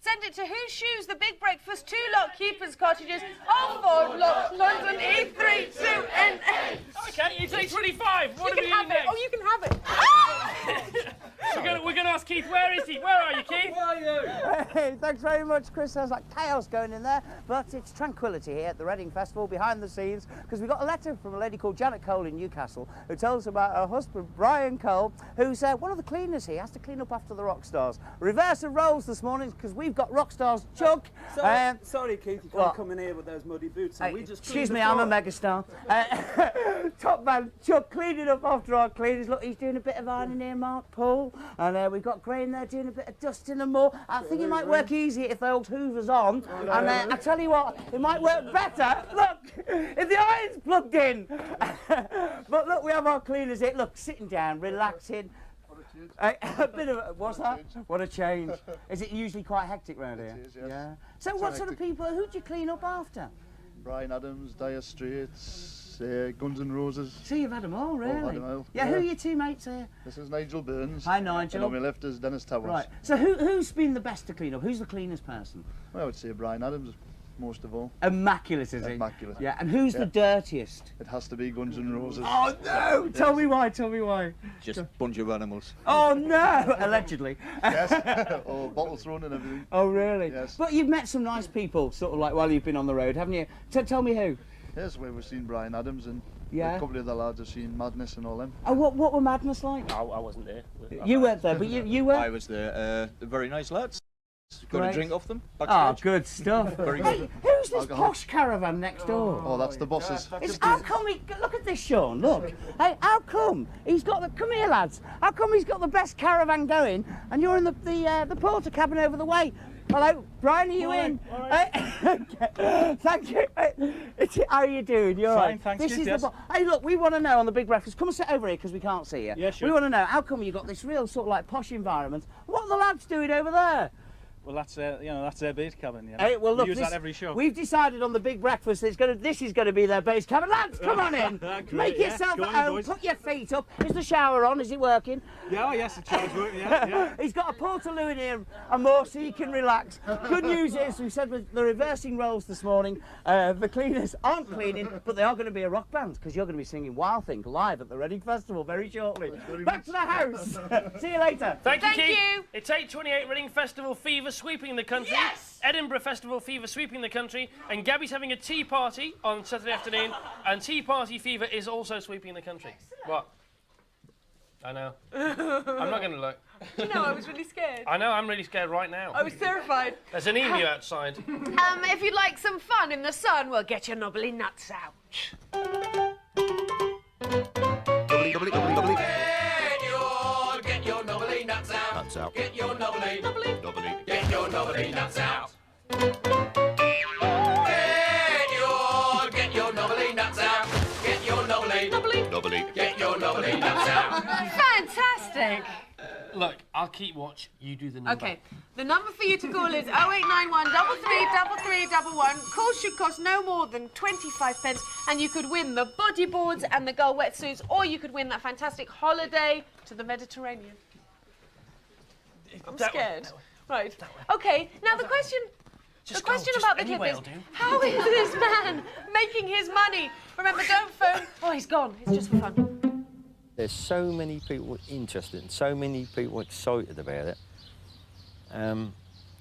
send it to Whose Shoes, The Big Breakfast, 2 Lock Keepers Cottages, Oxford Lock, London, E32NA. Okay, you take 25. What You are we can have doing it. next? Oh, you can have it. We're going to ask Keith, where is he? Where are you, Keith? Where are you? Hey, thanks very much, Chris. Sounds like chaos going in there, but it's tranquility here at the Reading Festival behind the scenes, because we got a letter from a lady called Janet Cole in Newcastle who tells us about her husband, Brian Cole, who's one of the cleaners here, has to clean up after the rock stars. Reverse of roles this morning, because we've got rock stars Chuck. Sorry, Keith, you can't come in here with those muddy boots. And we just Excuse me, I'm a megastar. Top man Chuck cleaning up after our cleaners. Look, he's doing a bit of ironing here, Mark Paul. And we've got Graham there doing a bit of dusting and more. I think it might work easier if the old Hoover's on. And I tell you what, it might work better. Look, if the iron's plugged in. But look, we have our cleaners here. Look, sitting down, relaxing. A bit of what's that? What a change! Is it usually quite hectic round here? It is, yes. Yeah. So what sort of people? Who do you clean up after? Brian Adams, Dire Straits, Guns N' Roses. So you've had them all, really? Had them all. Yeah. Who are your two mates here? This is Nigel Burns. Hi, Nigel. And on my left is Dennis Towers. Right. So who's been the best to clean up? Who's the cleanest person? Well, I would say Brian Adams, most of all. Immaculate, is he? Immaculate. Yeah. And who's the dirtiest? It has to be Guns N' Roses. Oh no! Tell me why. Tell me why. Just a bunch of animals. Oh no! Allegedly. Yes. Or bottles thrown and everything. Oh really? Yes. But you've met some nice people, sort of like while you've been on the road, haven't you? Tell me who. Yes, where we've seen Brian Adams and Yeah. a couple of the lads have seen Madness and all them. Oh, what were Madness like? I wasn't there. You weren't there, but you were. I was there. They're very nice lads. Got Great. a drink off them. Oh, Backstage. good stuff. Very Hey, good. who's this posh caravan next door? Oh, that's the bosses. How come look at this, Sean, look. Hey, how come he's got come here, lads. How come he's got the best caravan going and you're in the porter cabin over the way? Hello, Brian, are you in? Thank you. How are you doing? You're all right? Fine, thanks, This good, is yes. Hey, look, we want to know on the Big Breakfast. Come and sit over here because we can't see you. Yeah, sure. We want to know how come you got this real sort of like posh environment. What are the lads doing over there? Well, that's that's their base cabin. You know? Hey, well, look, we use that every show. We've decided on the Big Breakfast that this is going to be their base cabin. Lads, come on in. Great, Make yeah. yourself Go at on, home. boys. Put your feet up. Is the shower on? Is it working? Yeah, oh, yes, the shower's working. Yeah. He's got a Portaloo in here and more so you can relax. Good news is, we said with the reversing roles this morning, the cleaners aren't cleaning, but they are going to be a rock band because you're going to be singing Wild Thing live at the Reading Festival very shortly. Back to the house. See you later. Thank you, Keith. It's 8:28 Reading Festival fever sweeping the country. Yes! Edinburgh Festival fever sweeping the country. And Gabby's having a tea party on Saturday afternoon. And tea party fever is also sweeping the country. Excellent. What? I know. I'm not going to look. Do you know, I was really scared. I know, I'm really scared right now. I was terrified. There's an emu outside. If you'd like some fun in the sun, well, get your knobbly nuts out. Get your knobbly nuts out. Nuts out. Get your knobbly, Knobbly. get your knobbly nuts out. Get your knobbly nuts out. Get your knobbly, Knobbly. get your knobbly nuts out. Fantastic. Look, I'll keep watch. You do the number. Okay, the number for you to call is 0891 333311. Calls should cost no more than 25 pence, and you could win the bodyboards and the girl wetsuits, or you could win that fantastic holiday to the Mediterranean. I'm That scared. way. Right. Okay, now the question... Just the question go, about the just clip anyway is, will do. how is this man making his money? Remember, don't phone. Oh, he's gone. It's just for fun. There's so many people interested and so many people excited about it. And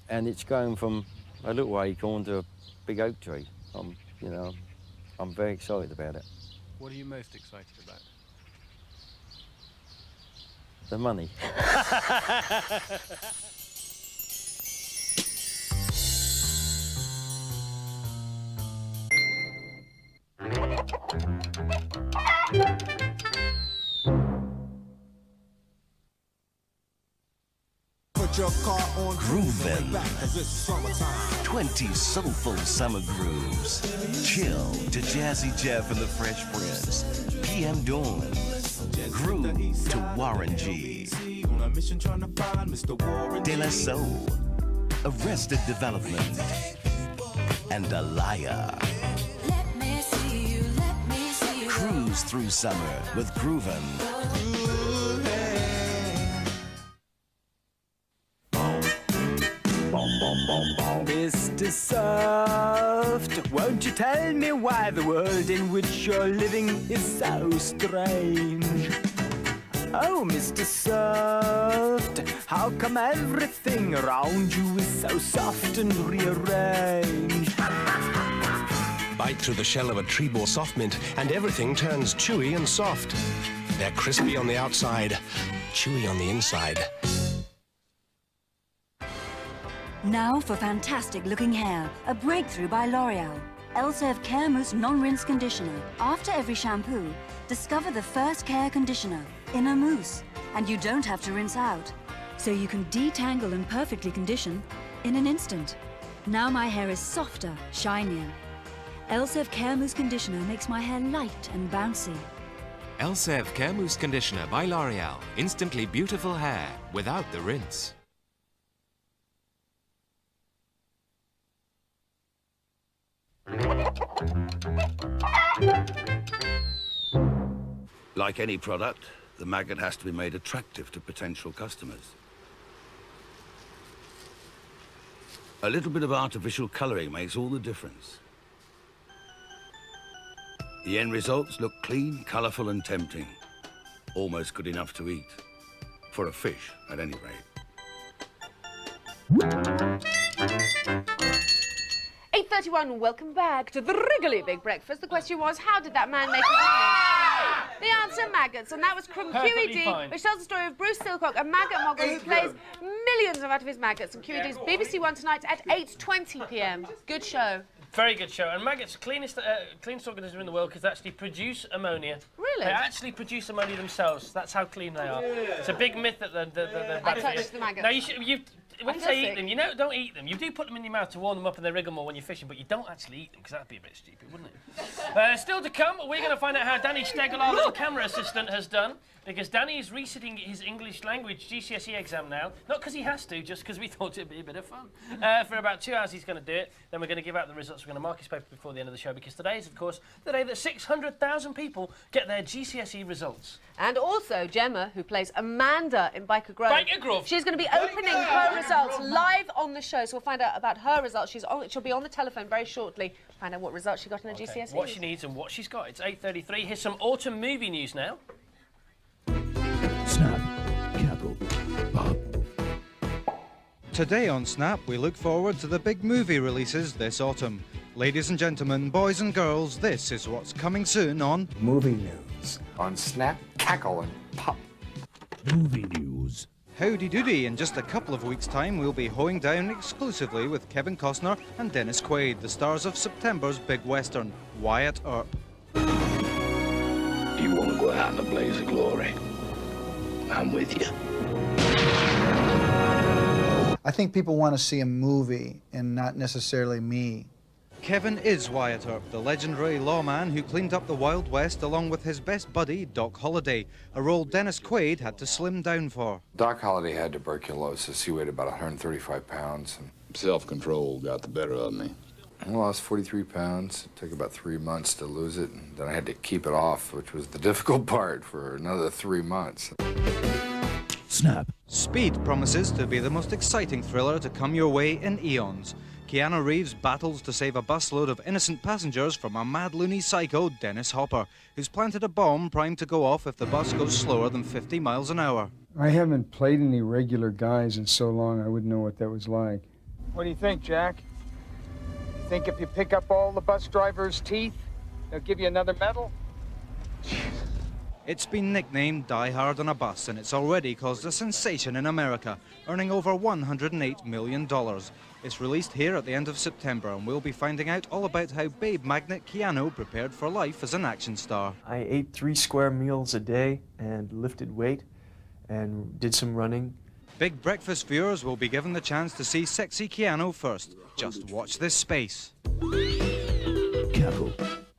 it's going from a little acorn to a big oak tree. You know, I'm very excited about it. What are you most excited about? The money. Put your car on Groovin'. back, 'cause it's summertime. 20 soulful summer grooves. Chill to Jazzy Jeff and the Fresh Prince. PM Dawn. Groove to Warren G. De La Soul. Arrested Development. And Alaya. Cruise through summer with Groovin'. Mr. Soft, won't you tell me why the world in which you're living is so strange? Oh, Mr. Soft, how come everything around you is so soft and rearranged? Bite through the shell of a Trebor soft mint and everything turns chewy and soft. They're crispy on the outside, chewy on the inside. Now for fantastic looking hair, a breakthrough by L'Oreal. Elsev Care Mousse Non-Rinse Conditioner. After every shampoo, discover the first care conditioner in a mousse. And you don't have to rinse out. So you can detangle and perfectly condition in an instant. Now my hair is softer, shinier. Elsev Care Mousse Conditioner makes my hair light and bouncy. Elsev Care Mousse Conditioner by L'Oreal. Instantly beautiful hair without the rinse. Like any product, the maggot has to be made attractive to potential customers. A little bit of artificial colouring makes all the difference. The end results look clean, colourful and tempting. Almost good enough to eat. For a fish, at any rate. 8:31, welcome back to the Wrigley Big Breakfast. The question was, how did that man make his money? The answer, maggots, and that was from Perfectly QED, fine. which tells the story of Bruce Silcock, a maggot mogul who plays millions out of his maggots, and QED's BBC One tonight at 8:20 p.m. Good show. Very good show. And maggots, cleanest organism in the world because they actually produce ammonia. Really? They actually produce ammonia themselves. That's how clean they are. It's a big myth that they're bad I for you. touched the maggots. No, when you I say feel eat sick. them, you know, don't eat them. You do put them in your mouth to warm them up and they wriggle more when you're fishing, but you don't actually eat them because that'd be a bit stupid, wouldn't it? Still to come, we're going to find out how Danny Stegel, our little camera assistant, has done, because Danny is resitting his English language GCSE exam now, not because he has to, just because we thought it'd be a bit of fun. For about 2 hours he's going to do it, then we're going to give out the results. We're going to mark his paper before the end of the show, because today is, of course, the day that 600,000 people get their GCSE results. And also, Gemma, who plays Amanda in Biker Grove. She's going to be opening her results live on the show, so we'll find out about her results. She'll be on the telephone very shortly, find out what results she got in her GCSEs. What she needs and what she's got. It's 8:33. Here's some autumn movie news now. Snap, Cackle, Bob. Today on Snap, we look forward to the big movie releases this autumn. Ladies and gentlemen, boys and girls, this is what's coming soon on Movie News on Snap, Cackle and Pop. Movie News. Howdy doody, in just a couple of weeks' time, we'll be hoeing down exclusively with Kevin Costner and Dennis Quaid, the stars of September's big western, Wyatt Earp. Do you want to go out in a blaze of glory? I'm with you. I think people want to see a movie and not necessarily me. Kevin is Wyatt Earp, the legendary lawman who cleaned up the Wild West along with his best buddy, Doc Holliday, a role Dennis Quaid had to slim down for. Doc Holliday had tuberculosis. He weighed about 135 pounds. And Self-control got the better of me. I lost 43 pounds. It took about 3 months to lose it, and then I had to keep it off, which was the difficult part, for another 3 months. Snap. Speed promises to be the most exciting thriller to come your way in eons. Keanu Reeves battles to save a busload of innocent passengers from a mad loony psycho, Dennis Hopper, who's planted a bomb primed to go off if the bus goes slower than 50 miles an hour. I haven't played any regular guys in so long I wouldn't know what that was like. What do you think, Jack? You think if you pick up all the bus drivers' teeth, they'll give you another medal? It's been nicknamed Die Hard on a Bus, and it's already caused a sensation in America, earning over $108 million. It's released here at the end of September, and we'll be finding out all about how babe magnet Keanu prepared for life as an action star. I ate 3 square meals a day and lifted weight and did some running. Big Breakfast viewers will be given the chance to see sexy Keanu first. Just watch this space. Cattle.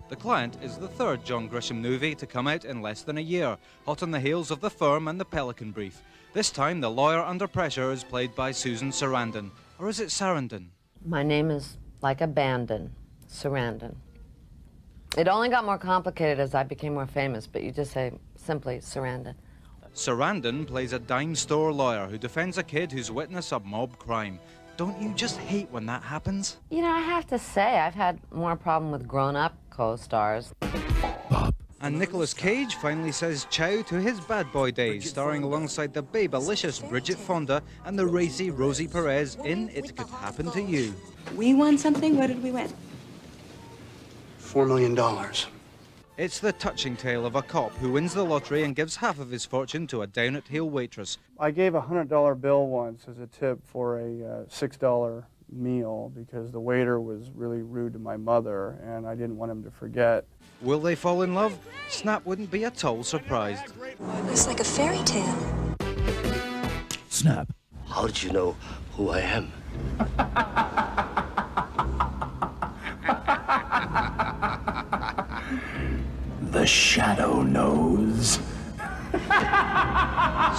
The Client is the 3rd John Grisham movie to come out in less than a year, hot on the heels of The Firm and The Pelican Brief. This time, the lawyer under pressure is played by Susan Sarandon. Or is it Sarandon? My name is like Abandon, Sarandon. It only got more complicated as I became more famous, but you just say simply Sarandon. Sarandon plays a dime store lawyer who defends a kid who's witnessed a mob crime. Don't you just hate when that happens? You know, I have to say, I've had more problem with grown-up co-stars. And Nicolas Cage finally says ciao to his bad boy days, starring alongside the babe-alicious Bridget Fonda and the racy Rosie Perez in It Could Happen to You. We won something. What did we win? $4 million. It's the touching tale of a cop who wins the lottery and gives half of his fortune to a down-at-heel waitress. I gave a $100 bill once as a tip for a $6 meal because the waiter was really rude to my mother and I didn't want him to forget. Will they fall in love? Snap wouldn't be at all surprised. It's like a fairy tale. Snap. How did you know who I am? The Shadow knows.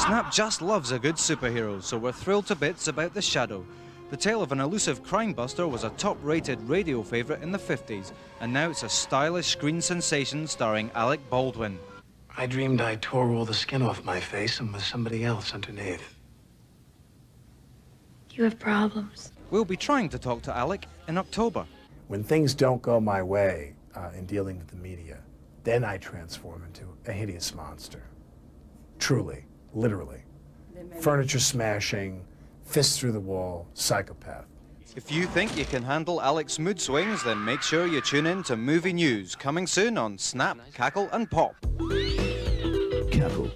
Snap just loves a good superhero, so we're thrilled to bits about The Shadow. The tale of an elusive crime buster was a top-rated radio favourite in the 50s, and now it's a stylish screen sensation starring Alec Baldwin. I dreamed I tore all the skin off my face and was somebody else underneath. You have problems. We'll be trying to talk to Alec in October. When things don't go my way in dealing with the media, then I transform into a hideous monster. Truly, literally. Furniture smashing, fists through the wall, psychopath. If you think you can handle Alec's mood swings, then make sure you tune in to Movie News, coming soon on Snap, Cackle and Pop. Cackle.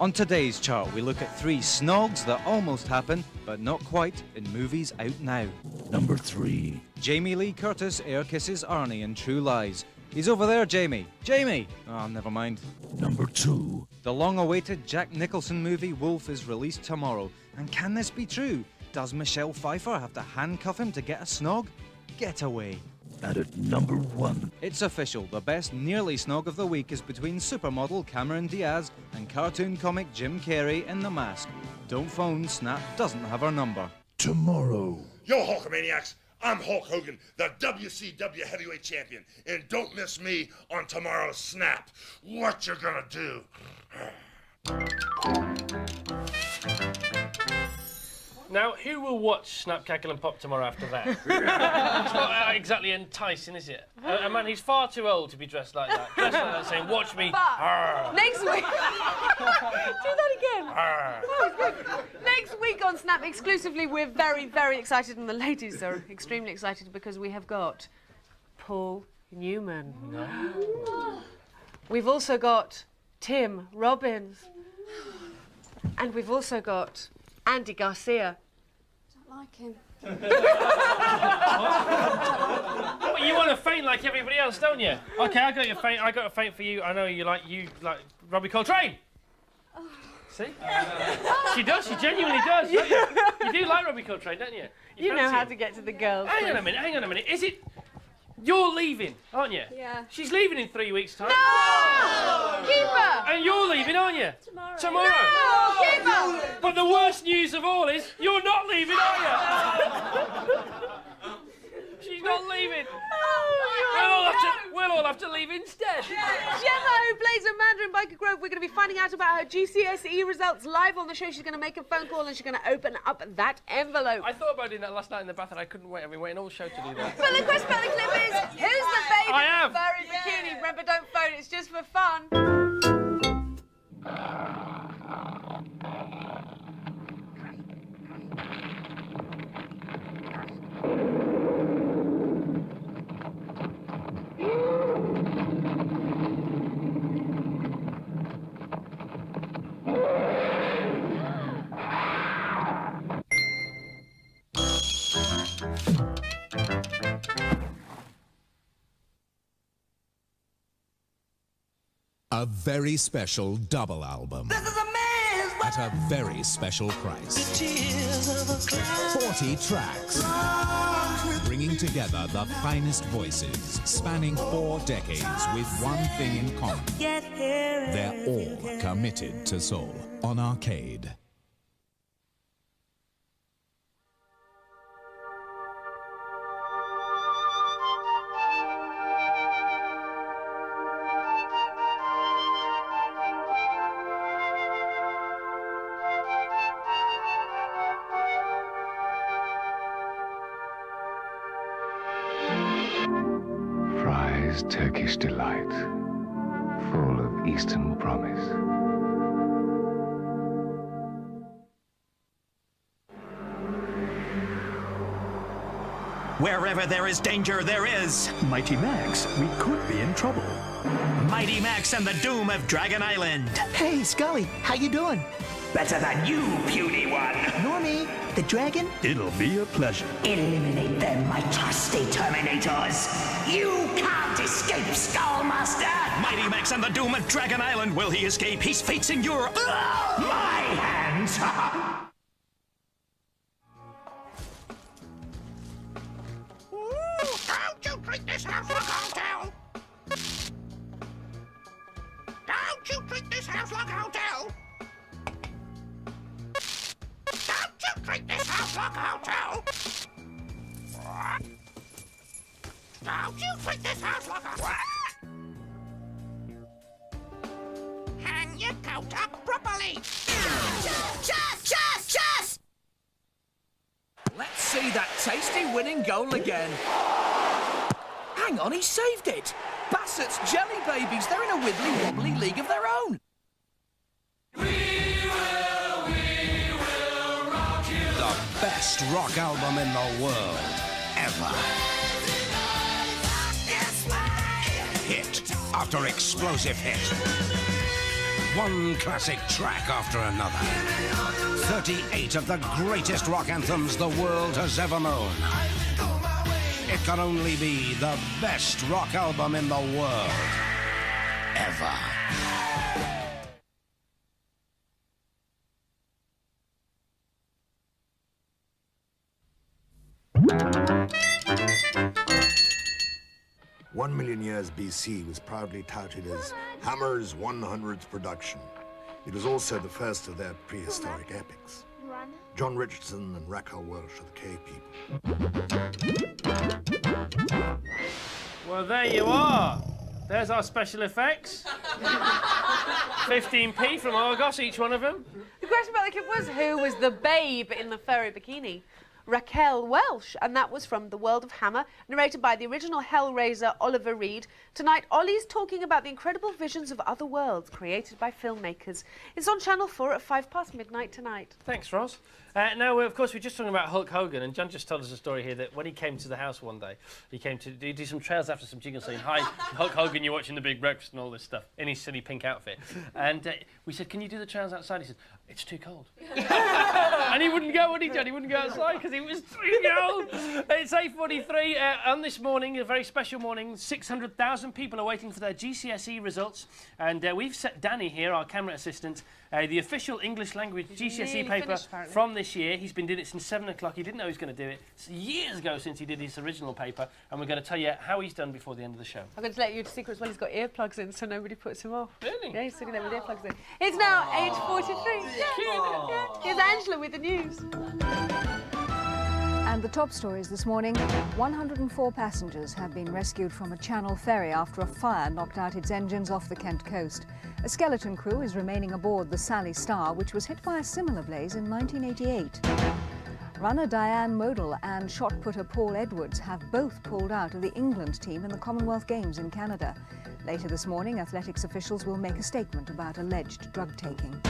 On today's chart, we look at 3 snogs that almost happened, but not quite, in movies out now. Number 3. Jamie Lee Curtis air kisses Arnie in True Lies. He's over there, Jamie. Jamie! Oh, never mind. Number 2. The long-awaited Jack Nicholson movie Wolf is released tomorrow. And can this be true? Does Michelle Pfeiffer have to handcuff him to get a snog? Get away. And at number 1. It's official. The best nearly snog of the week is between supermodel Cameron Diaz and cartoon comic Jim Carrey in The Mask. Don't phone, Snap doesn't have her number. Tomorrow. Yo, Hulkamaniacs! I'm Hulk Hogan, the WCW Heavyweight Champion, and don't miss me on tomorrow's Snap. What you gonna do? Now, who will watch Snap, Cackle and Pop tomorrow after that? It's not exactly enticing, is it? A man, he's far too old to be dressed like that. Dressed like that, saying, watch me. Next week. Do that again. Next week on Snap exclusively, we're very, very excited, and the ladies are extremely excited because we have got Paul Newman. No. We've also got Tim Robbins. And we've also got Andy Garcia. Don't like him. Well, you want to faint like everybody else, don't you? Okay, I got your faint. I got a faint for you. I know you like Robbie Coltrane. See? She does. She genuinely does. Don't you? You do like Robbie Coltrane, don't you? You know how to get to the girls. Hang on a minute. Hang on a minute. Is it? You're leaving, aren't you? Yeah. She's leaving in 3 weeks' time. No! Keep her! And you're leaving, aren't you? Tomorrow. No! Keep her! But the worst news of all is you're not leaving, are you? She's not leaving. Oh, We'll all have to leave instead. Gemma, who plays Amanda in Biker Grove, we're going to be finding out about her GCSE results live on the show. She's going to make a phone call and she's going to open up that envelope. I thought about doing that last night in the bath and I couldn't wait. I've been waiting all show to do that. Well, the question about the clip is, who's the baby I in the furry bikini? Remember, don't phone, it's just for fun. A very special double album. At a very special price. 40 tracks. Bringing together the finest voices, spanning 4 decades with one thing in common. They're all committed to soul. On Arcade. Fry's Turkish Delight, full of Eastern promise. Wherever there is danger, there is Mighty Max, we could be in trouble. Mighty Max and the Doom of Dragon Island. Hey, Scully, how you doing? Better than you, puny one. Normie, the dragon? It'll be a pleasure. Eliminate them, my trusty Terminators. You can't escape, Skullmaster. Mighty Max and the Doom of Dragon Island. Will he escape? His fate's in your... my hands. Don't you treat this house like a hotel! Don't you treat this house like a hotel! Don't you treat this house like a hotel! Don't you treat this house like a... Hang your coat up properly! Chess! Let's see that tasty winning goal again. Hang on, he saved it. Bassett's Jelly Babies, they're in a wibbly-wobbly league of their own. The best rock album in the world, ever. Hit after explosive hit. One classic track after another. 38 of the greatest rock anthems the world has ever known. It can only be the best rock album in the world, ever. One million years BC was proudly touted as Hammer's 100th production. It was also the first of their prehistoric epics. John Richardson and Raquel Welch are the cave people. Well, there you are. There's our special effects. 15p from Argos, each one of them. The question about the clip was, who was the babe in the furry bikini? Raquel Welch, and that was from The World of Hammer, narrated by the original Hellraiser Oliver Reed. Tonight, Ollie's talking about the incredible visions of other worlds created by filmmakers. It's on Channel 4 at midnight tonight. Thanks, Ross. Now, of course, we're just talking about Hulk Hogan, and John just told us a story here that when he came to the house one day, he came to do some trails after some jingles saying, "Hi, Hulk Hogan, you're watching The Big Breakfast," and all this stuff, in his silly pink outfit. And we said, "Can you do the trails outside?" He said, "It's too cold." And he wouldn't go, would he, John? He wouldn't go outside because it was too cold. It's 8:43 on this morning, a very special morning. 600,000 people are waiting for their GCSE results, and we've set Danny here, our camera assistant, the official English language GCSE paper from this year. He's been doing it since 7 o'clock. He didn't know he was going to do it. It's years ago since he did his original paper, and we're going to tell you how he's done before the end of the show. I'm going to let you into secret as well. He's got earplugs in, so nobody puts him off. Really? Yeah, he's sitting there with earplugs in. It's now 8:43. Yeah. Here's Angela with the news. And the top stories this morning, 104 passengers have been rescued from a Channel ferry after a fire knocked out its engines off the Kent coast. A skeleton crew is remaining aboard the Sally Star, which was hit by a similar blaze in 1988. Runner Diane Modal and shot putter Paul Edwards have both pulled out of the England team in the Commonwealth Games in Canada. Later this morning, athletics officials will make a statement about alleged drug-taking.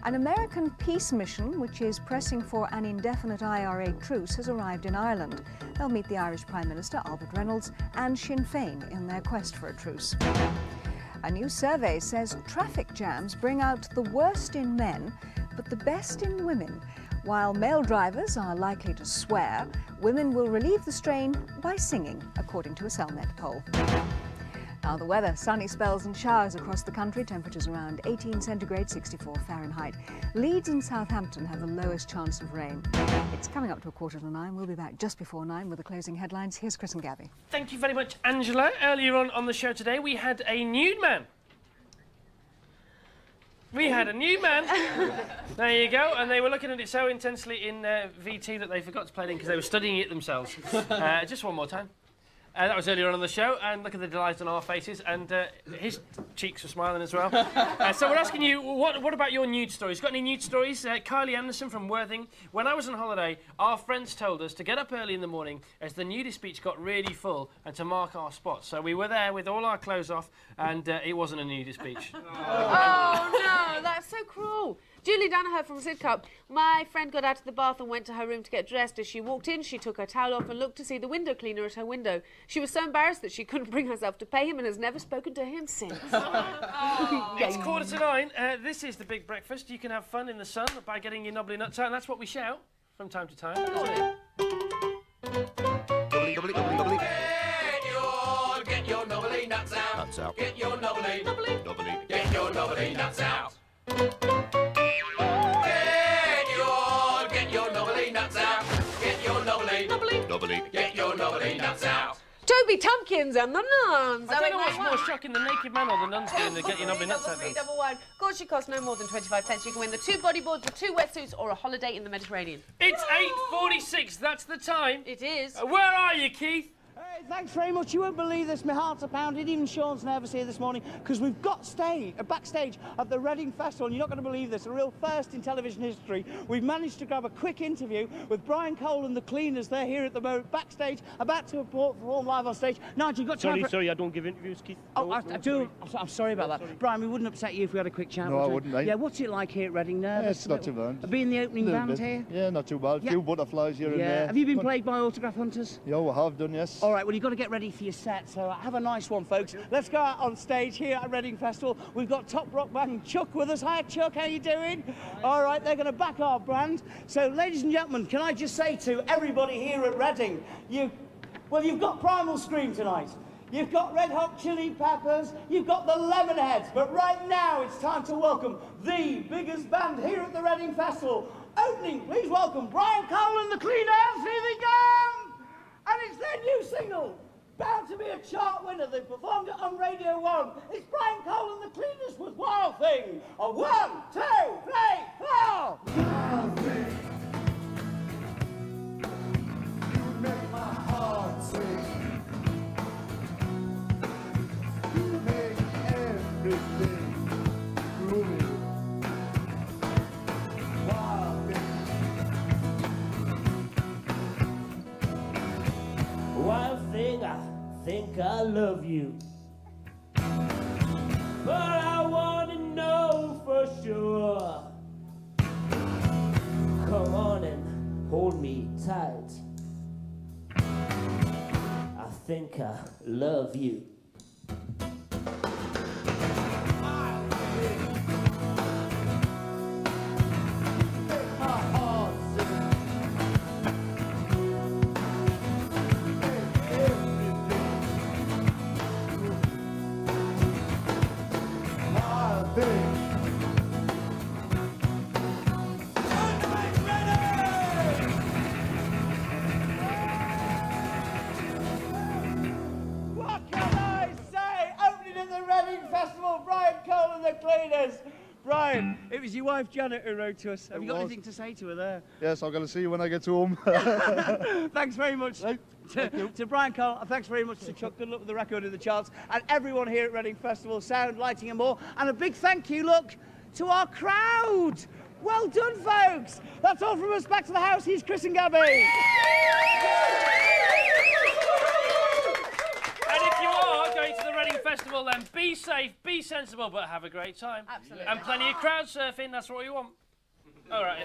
An American peace mission, which is pressing for an indefinite IRA truce, has arrived in Ireland. They'll meet the Irish Prime Minister, Albert Reynolds, and Sinn Féin in their quest for a truce. A new survey says traffic jams bring out the worst in men, but the best in women. While male drivers are likely to swear, women will relieve the strain by singing, according to a Cellnet poll. Now the weather, sunny spells and showers across the country, temperatures around 18 centigrade, 64 Fahrenheit. Leeds and Southampton have the lowest chance of rain. It's coming up to 8:45. We'll be back just before 9 with the closing headlines. Here's Chris and Gabby. Thank you very much, Angela. Earlier on the show today, we had a nude man. We had a nude man. There you go. And they were looking at it so intensely in VT that they forgot to play it in because they were studying it themselves. Just one more time. That was earlier on the show, and look at the delight on our faces, and his cheeks were smiling as well. So we're asking you, what about your nude stories? Got any nude stories? Kylie Anderson from Worthing. When I was on holiday, our friends told us to get up early in the morning as the nudist beach got really full and to mark our spots. So we were there with all our clothes off, and it wasn't a nudist beach. Oh, no, that's so cruel. Julie Danaher from Sidcup. My friend got out of the bath and went to her room to get dressed. As she walked in, she took her towel off and looked to see the window cleaner at her window. She was so embarrassed that she couldn't bring herself to pay him and has never spoken to him since. It's 8:45. This is the Big Breakfast. You can have fun in the sun by getting your knobbly nuts out, and that's what we shout from time to time, isn't it? Get your knobbly nuts out. Nuts out. Get your knobbly. Get your knobbly nuts out. Get your knobbly nuts out. Get your knobbly. Get your knobbly nuts out. Toby Tompkins and the Nuns. I don't know what's more shocking, the naked man or the nuns doing the get your knobbly nuts out. 311. Of course, she costs no more than 25 pence. You can win the 2 bodyboards with 2 wetsuits or a holiday in the Mediterranean. It's 8:46. That's the time. It is. Where are you, Keith? Hey, thanks very much. You won't believe this. My heart's a pounding. Even Sean's nervous here this morning because we've got backstage at the Reading Festival. And you're not going to believe this. A real first in television history. We've managed to grab a quick interview with Brian Cole and the Cleaners. They're here at the moment, backstage, about to perform live on stage. Nigel, you got time? Sorry, I don't give interviews, Keith. Oh, I do. I'm sorry about that. Sorry. Brian, we wouldn't upset you if we had a quick chat. No, I wouldn't, mate. Yeah, what's it like here at Reading? Nervous? Yeah, it's not too bad. Being the opening band here? Yeah, not too bad. A few butterflies here and there. Have you been plagued by autograph hunters? Yeah, I have done, yes. All right, well, you've got to get ready for your set, so have a nice one, folks. Let's go out on stage here at Reading Festival. We've got top rock band Chuck with us. Hi, Chuck, how you doing? All right, they're going to back our brand. So, ladies and gentlemen, can I just say to everybody here at Reading, you've got Primal Scream tonight. You've got Red Hot Chili Peppers, you've got the Lemonheads, but right now it's time to welcome the biggest band here at the Reading Festival. Opening, please welcome Brian Cole and the Cleaners. Here they come! And it's their new single, bound to be a chart winner. They performed it on Radio 1. It's Brian Cole and the Cleaners with Wild Thing. A 1, 2, 3, 4. Wild Thing. You make my heart sing. You make everything gloomy. Wild Thing. Wild Thing, I think I love you, but I want to know for sure. Come on and hold me tight. I think I love you. Brian, it was your wife Janet who wrote to us. Have you got was. anything to say to her there? Yes, I'm going to see you when I get home. Thanks very much to Brian Cole. Thanks very much to Chuck. Good luck with the record in the charts. And everyone here at Reading Festival, sound, lighting and more. And a big thank you, look, to our crowd. Well done, folks. That's all from us. Back to the house. Here's Chris and Gabby. And if you are going to the Reading Festival, then be safe, be sensible, but have a great time. Absolutely. And plenty of crowd surfing, that's what you want. All right,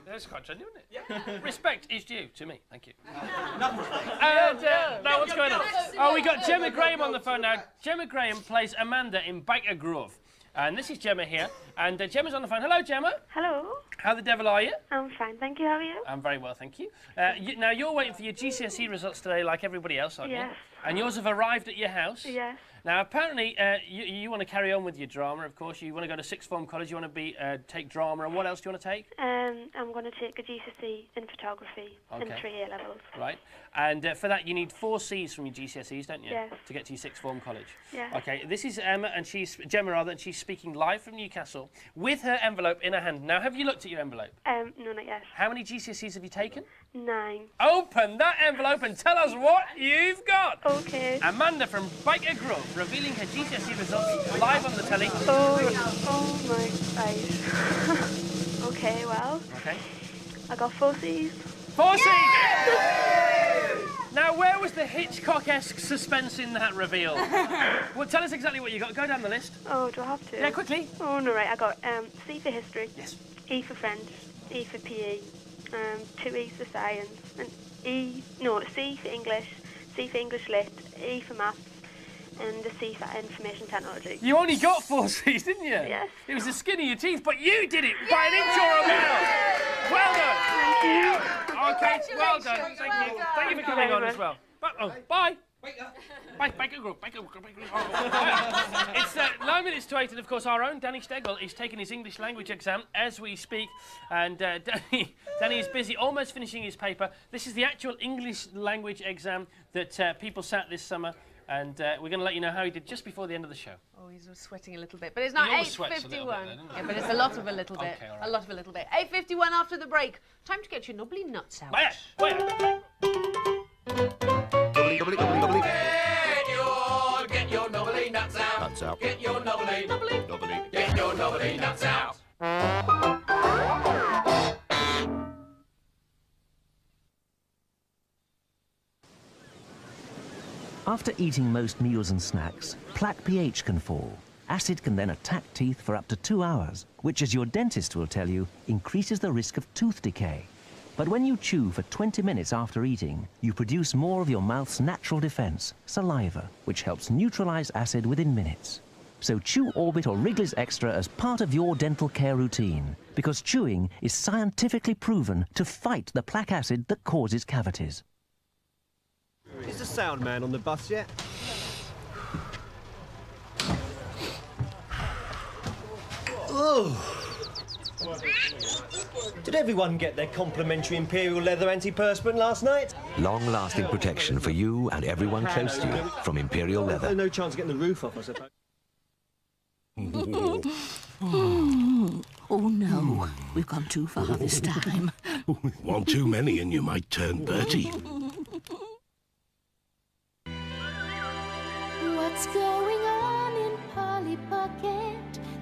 that's quite genuine, isn't it? Yeah. Respect is due to me, thank you. And now what's going on? Oh, we got Gemma Graham on the phone now. Gemma Graham plays Amanda in Biker Grove. And this is Gemma here, and Gemma's on the phone. Hello, Gemma. Hello. How the devil are you? I'm fine, thank you. How are you? I'm very well, thank you. Now, you're waiting for your GCSE results today like everybody else, aren't you? Yes. And yours have arrived at your house? Yes. Now, apparently, you want to carry on with your drama, of course. You want to go to sixth form college, you want to take drama, and what else do you want to take? I'm going to take a GCSE in photography and 3 A-levels. Right. And for that, you need 4 C's from your GCSEs, don't you? Yes. To get to your sixth form college. Yes. Okay, this is Gemma, and she's speaking live from Newcastle with her envelope in her hand. Now, have you looked at your envelope? No, not yet. How many GCSEs have you taken? 9. Open that envelope and tell us what you've got. Okay. Amanda from Biker Grove revealing her GCSE results live on the telly. Oh my eyes. Okay, well. Okay. I got 4 C's. 4 C's! Now, where was the Hitchcock-esque suspense in that reveal? Well, tell us exactly what you got. Go down the list. Oh, do I have to? Yeah, quickly. Oh, no, right. I got C for history. Yes. E for French. E for PE. 2 E's for science. And C for English. C for English lit. E for maths. And a C for information technology. You only got 4 C's, didn't you? Yes. It was the skin of your teeth, but you did it by an inch or a mile. Well done. Thank you. Okay, well done. Thank you. Thank you for coming on as well. Bye. Bye. It's 9 minutes to 8, and of course our own Danny Stegel is taking his English language exam as we speak, and Danny is busy almost finishing his paper. This is the actual English language exam that people sat this summer, and we're going to let you know how he did just before the end of the show. Oh, he's sweating a little bit, but it's not 8:51. Yeah, but it's a lot of a little bit. Okay, all right. A lot of a little bit. 8:51 after the break. Time to get your nubbly nuts out. Get your nubbly nuts out. Nuts out. Get your nubbly, get your nubbly nuts out. After eating most meals and snacks, plaque pH can fall. Acid can then attack teeth for up to 2 hours, which, as your dentist will tell you, increases the risk of tooth decay. But when you chew for 20 minutes after eating, you produce more of your mouth's natural defense, saliva, which helps neutralize acid within minutes. So chew Orbit or Wrigley's Extra as part of your dental care routine, because chewing is scientifically proven to fight the plaque acid that causes cavities. Is the sound man on the bus yet? Oh! Did everyone get their complimentary Imperial leather antiperspirant last night? Long-lasting protection for you and everyone close to you from Imperial Leather. No chance of getting the roof off, I suppose. Oh no, we've gone too far this time. One too many and you might turn dirty. What's going on in Polly Pocket?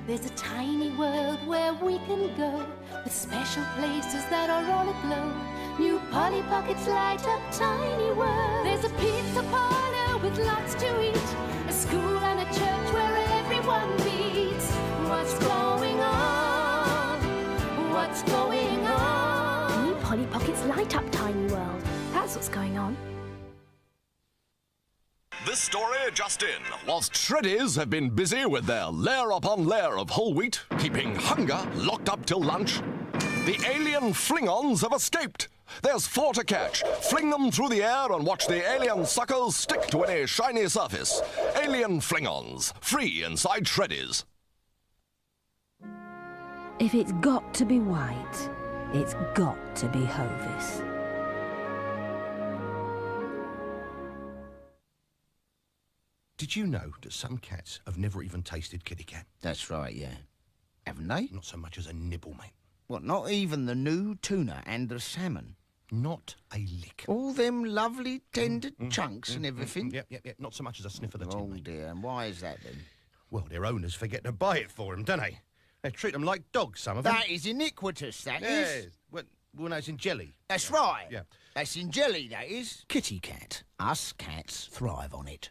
There's a tiny world where we can go, with special places that are all aglow. New Polly Pockets light up tiny world. There's a pizza parlor with lots to eat, a school and a church where everyone meets. What's going on? What's going on? New Polly Pockets light up tiny world. That's what's going on. This story just in. Whilst Shreddies have been busy with their layer upon layer of whole wheat, keeping hunger locked up till lunch, the alien Flingons have escaped. There's 4 to catch. Fling them through the air and watch the alien suckers stick to any shiny surface. Alien Flingons, free inside Shreddies. If it's got to be white, it's got to be Hovis. Did you know that some cats have never even tasted kitty cat? That's right, yeah. Haven't they? Not so much as a nibble, mate. What, not even the new tuna and the salmon? Not a lick. All them lovely tender chunks and everything? Yep. Not so much as a sniff of the tin, Oh, mate. dear. And why is that, then? Well, their owners forget to buy it for them, don't they? They treat them like dogs, some of them. That is iniquitous, that Yes. is. Well, no, it's in jelly. That's right. Yeah. That's in jelly, that is. Kitty cat. Us cats thrive on it.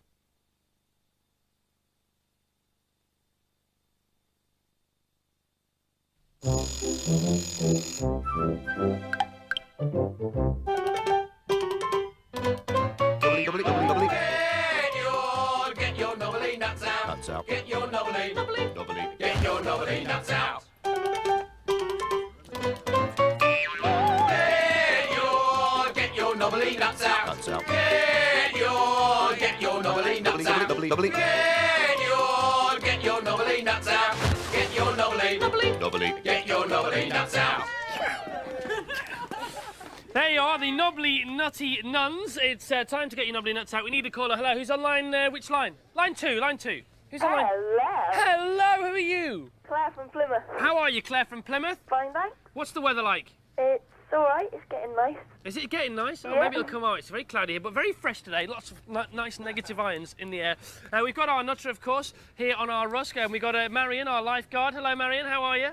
Get your nubbly nuts out. Nuts out. Get your nubbly, get your nubbly nuts out. Get your nubbly nuts out. Nuts out. Get your nubbly nuts out. Nubbly. Get your nubbly nuts out. Get your nubbly, get your nubbly nuts out. There you are, the knobbly nutty nuns. It's time to get your knobbly nuts out. We need a caller. Hello, who's on line? Which line? Line 2. Who's on line? Hello, who are you? Claire from Plymouth. How are you, Claire from Plymouth? Fine, thanks. What's the weather like? It's alright, it's getting nice. Is it getting nice? Oh, Yeah. maybe it'll come out. It's very cloudy here, but very fresh today. Lots of nice negative ions in the air. We've got our nutter, of course, here on our Rusk, and we've got Marion, our lifeguard. Hello, Marion, how are you?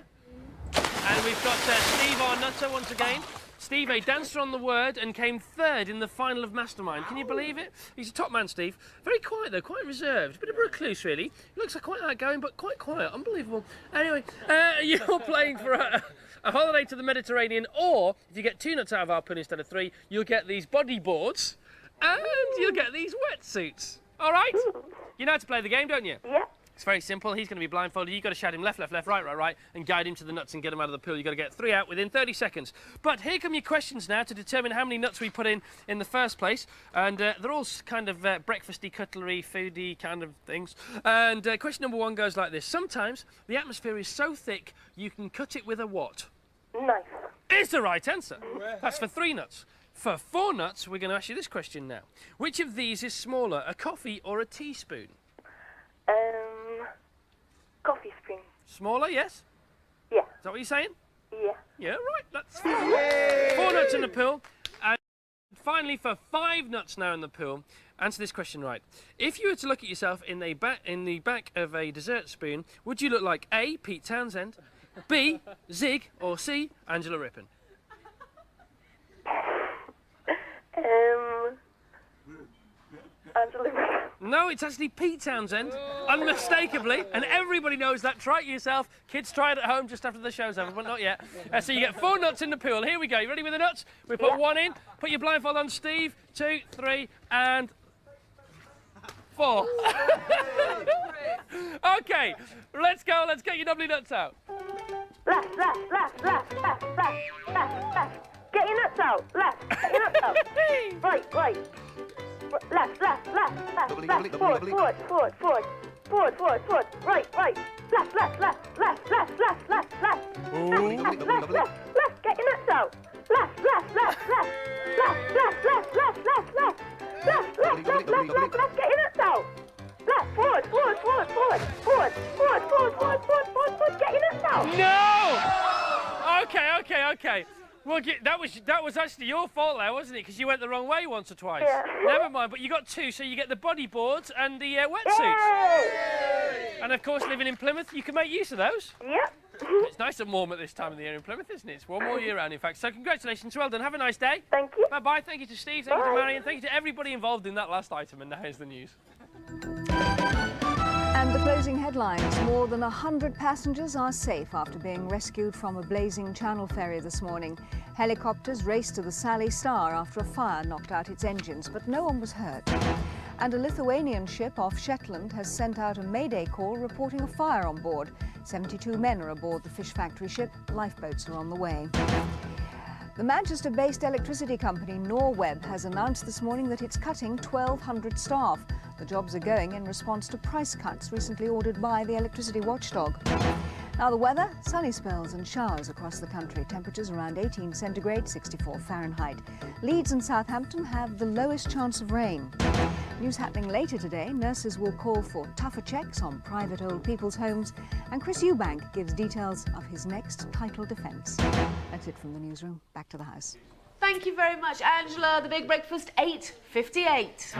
And we've got Steve, our nutter, once again. Steve, a dancer on the word, and came third in the final of Mastermind. Can you believe it? He's a top man, Steve. Very quiet, though, quite reserved. A bit of a recluse, really. He looks like quite outgoing, but quite quiet. Unbelievable. Anyway, you're playing for a holiday to the Mediterranean, or if you get 2 nuts out of our pool instead of 3, you'll get these bodyboards, and you'll get these wetsuits. All right? You know how to play the game, don't you? Yeah. It's very simple. He's going to be blindfolded. You've got to shout him left, right, and guide him to the nuts and get him out of the pool. You've got to get 3 out within 30 seconds. But here come your questions now to determine how many nuts we put in the first place. And they're all kind of breakfasty, cutlery, foodie kind of things. And question number 1 goes like this. Sometimes the atmosphere is so thick you can cut it with a what? Knife. Is the right answer. That's for 3 nuts. For 4 nuts, we're going to ask you this question now. Which of these is smaller, a coffee or a teaspoon? Coffee spoon. Smaller, yes? Yeah. Is that what you're saying? Yeah. Yeah, right, that's 4 nuts in the pool. And finally, for 5 nuts now in the pool, answer this question right. If you were to look at yourself in the back of a dessert spoon, would you look like A, Pete Townsend, B, Zig, or C, Angela Rippon? Angela Rippon. No, it's actually Pete Townsend, unmistakably, and everybody knows that. Try it yourself. Kids, try it at home just after the show's over, but not yet. So you get 4 nuts in the pool. Here we go. You ready with the nuts? We put 1 in. Put your blindfold on, Steve. 2, 3, and 4. Okay, let's go. Let's get your nubbly nuts out. Left. Get your nuts out. Left. Get your nuts out. Right. Left. Forward. Right. Left. Get your nuts out. Left. Get your nuts out. Left. Forward. Get your nuts out. No! Okay. Well, that was actually your fault there, wasn't it? Because you went the wrong way once or twice. Yeah. Never mind, but you got 2, so you get the bodyboards and the wetsuits. Yay! And of course, living in Plymouth, you can make use of those. Yep. It's nice and warm at this time of the year in Plymouth, isn't it? It's warm all year round, in fact. So congratulations, well done. Have a nice day. Thank you. Bye-bye. Thank you to Steve, thank you to Marion, thank you to everybody involved in that last item. And now here's the news. And the closing headlines. More than 100 passengers are safe after being rescued from a blazing Channel ferry this morning. Helicopters raced to the Sally Star after a fire knocked out its engines, but no one was hurt. And a Lithuanian ship off Shetland has sent out a mayday call reporting a fire on board. 72 men are aboard the fish factory ship. Lifeboats are on the way. The Manchester-based electricity company Norweb has announced this morning that it's cutting 1,200 staff. The jobs are going in response to price cuts recently ordered by the electricity watchdog. Now the weather, sunny spells and showers across the country. Temperatures around 18 centigrade, 64 Fahrenheit. Leeds and Southampton have the lowest chance of rain. News happening later today, nurses will call for tougher checks on private old people's homes, and Chris Eubank gives details of his next title defence. That's it from the newsroom. Back to the house. Thank you very much, Angela. The Big Breakfast, 8:58.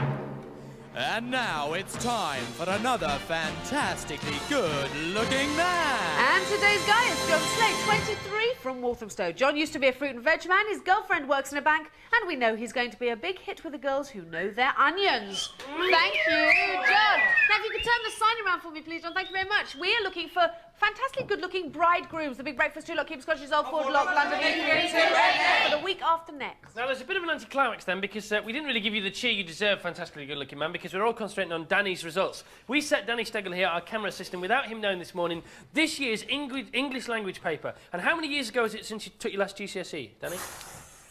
And now it's time for another fantastically good-looking man. And today's guy is John Slate, 23, from Walthamstow. John used to be a fruit and veg man, his girlfriend works in a bank, and we know he's going to be a big hit with the girls who know their onions. Thank you, John. Now, if you could turn the sign around for me, please, John, thank you very much. We are looking for fantastically good-looking bridegrooms. The Big Breakfast, 2 Lock, Keep Scotches, Old Ford Lock, London, for the week after next. Now, there's a bit of an anticlimax then, because we didn't really give you the cheer you deserve, fantastically good-looking man, because we're all concentrating on Danny's results. We set Danny Stegel here, our camera assistant, without him knowing this morning, this year's English language paper. And how many years ago is it since you took your last GCSE, Danny?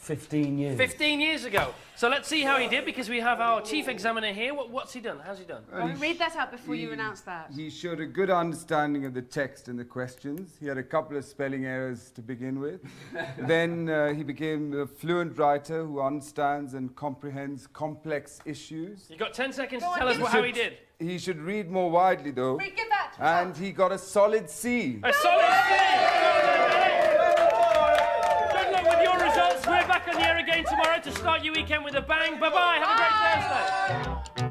15 years. 15 years ago. So let's see how he did, because we have our chief examiner here. What's he done? How's he done? Read that out before you announce that. He showed a good understanding of the text and the questions. He had a couple of spelling errors to begin with. Then he became a fluent writer who understands and comprehends complex issues. You've got 10 seconds to tell us how he did. He should read more widely, though. Give that. And he got a solid C. A solid C! Good luck with your results. We're back on the air again tomorrow to start your weekend with a bang. Bye-bye. Have a great Thursday.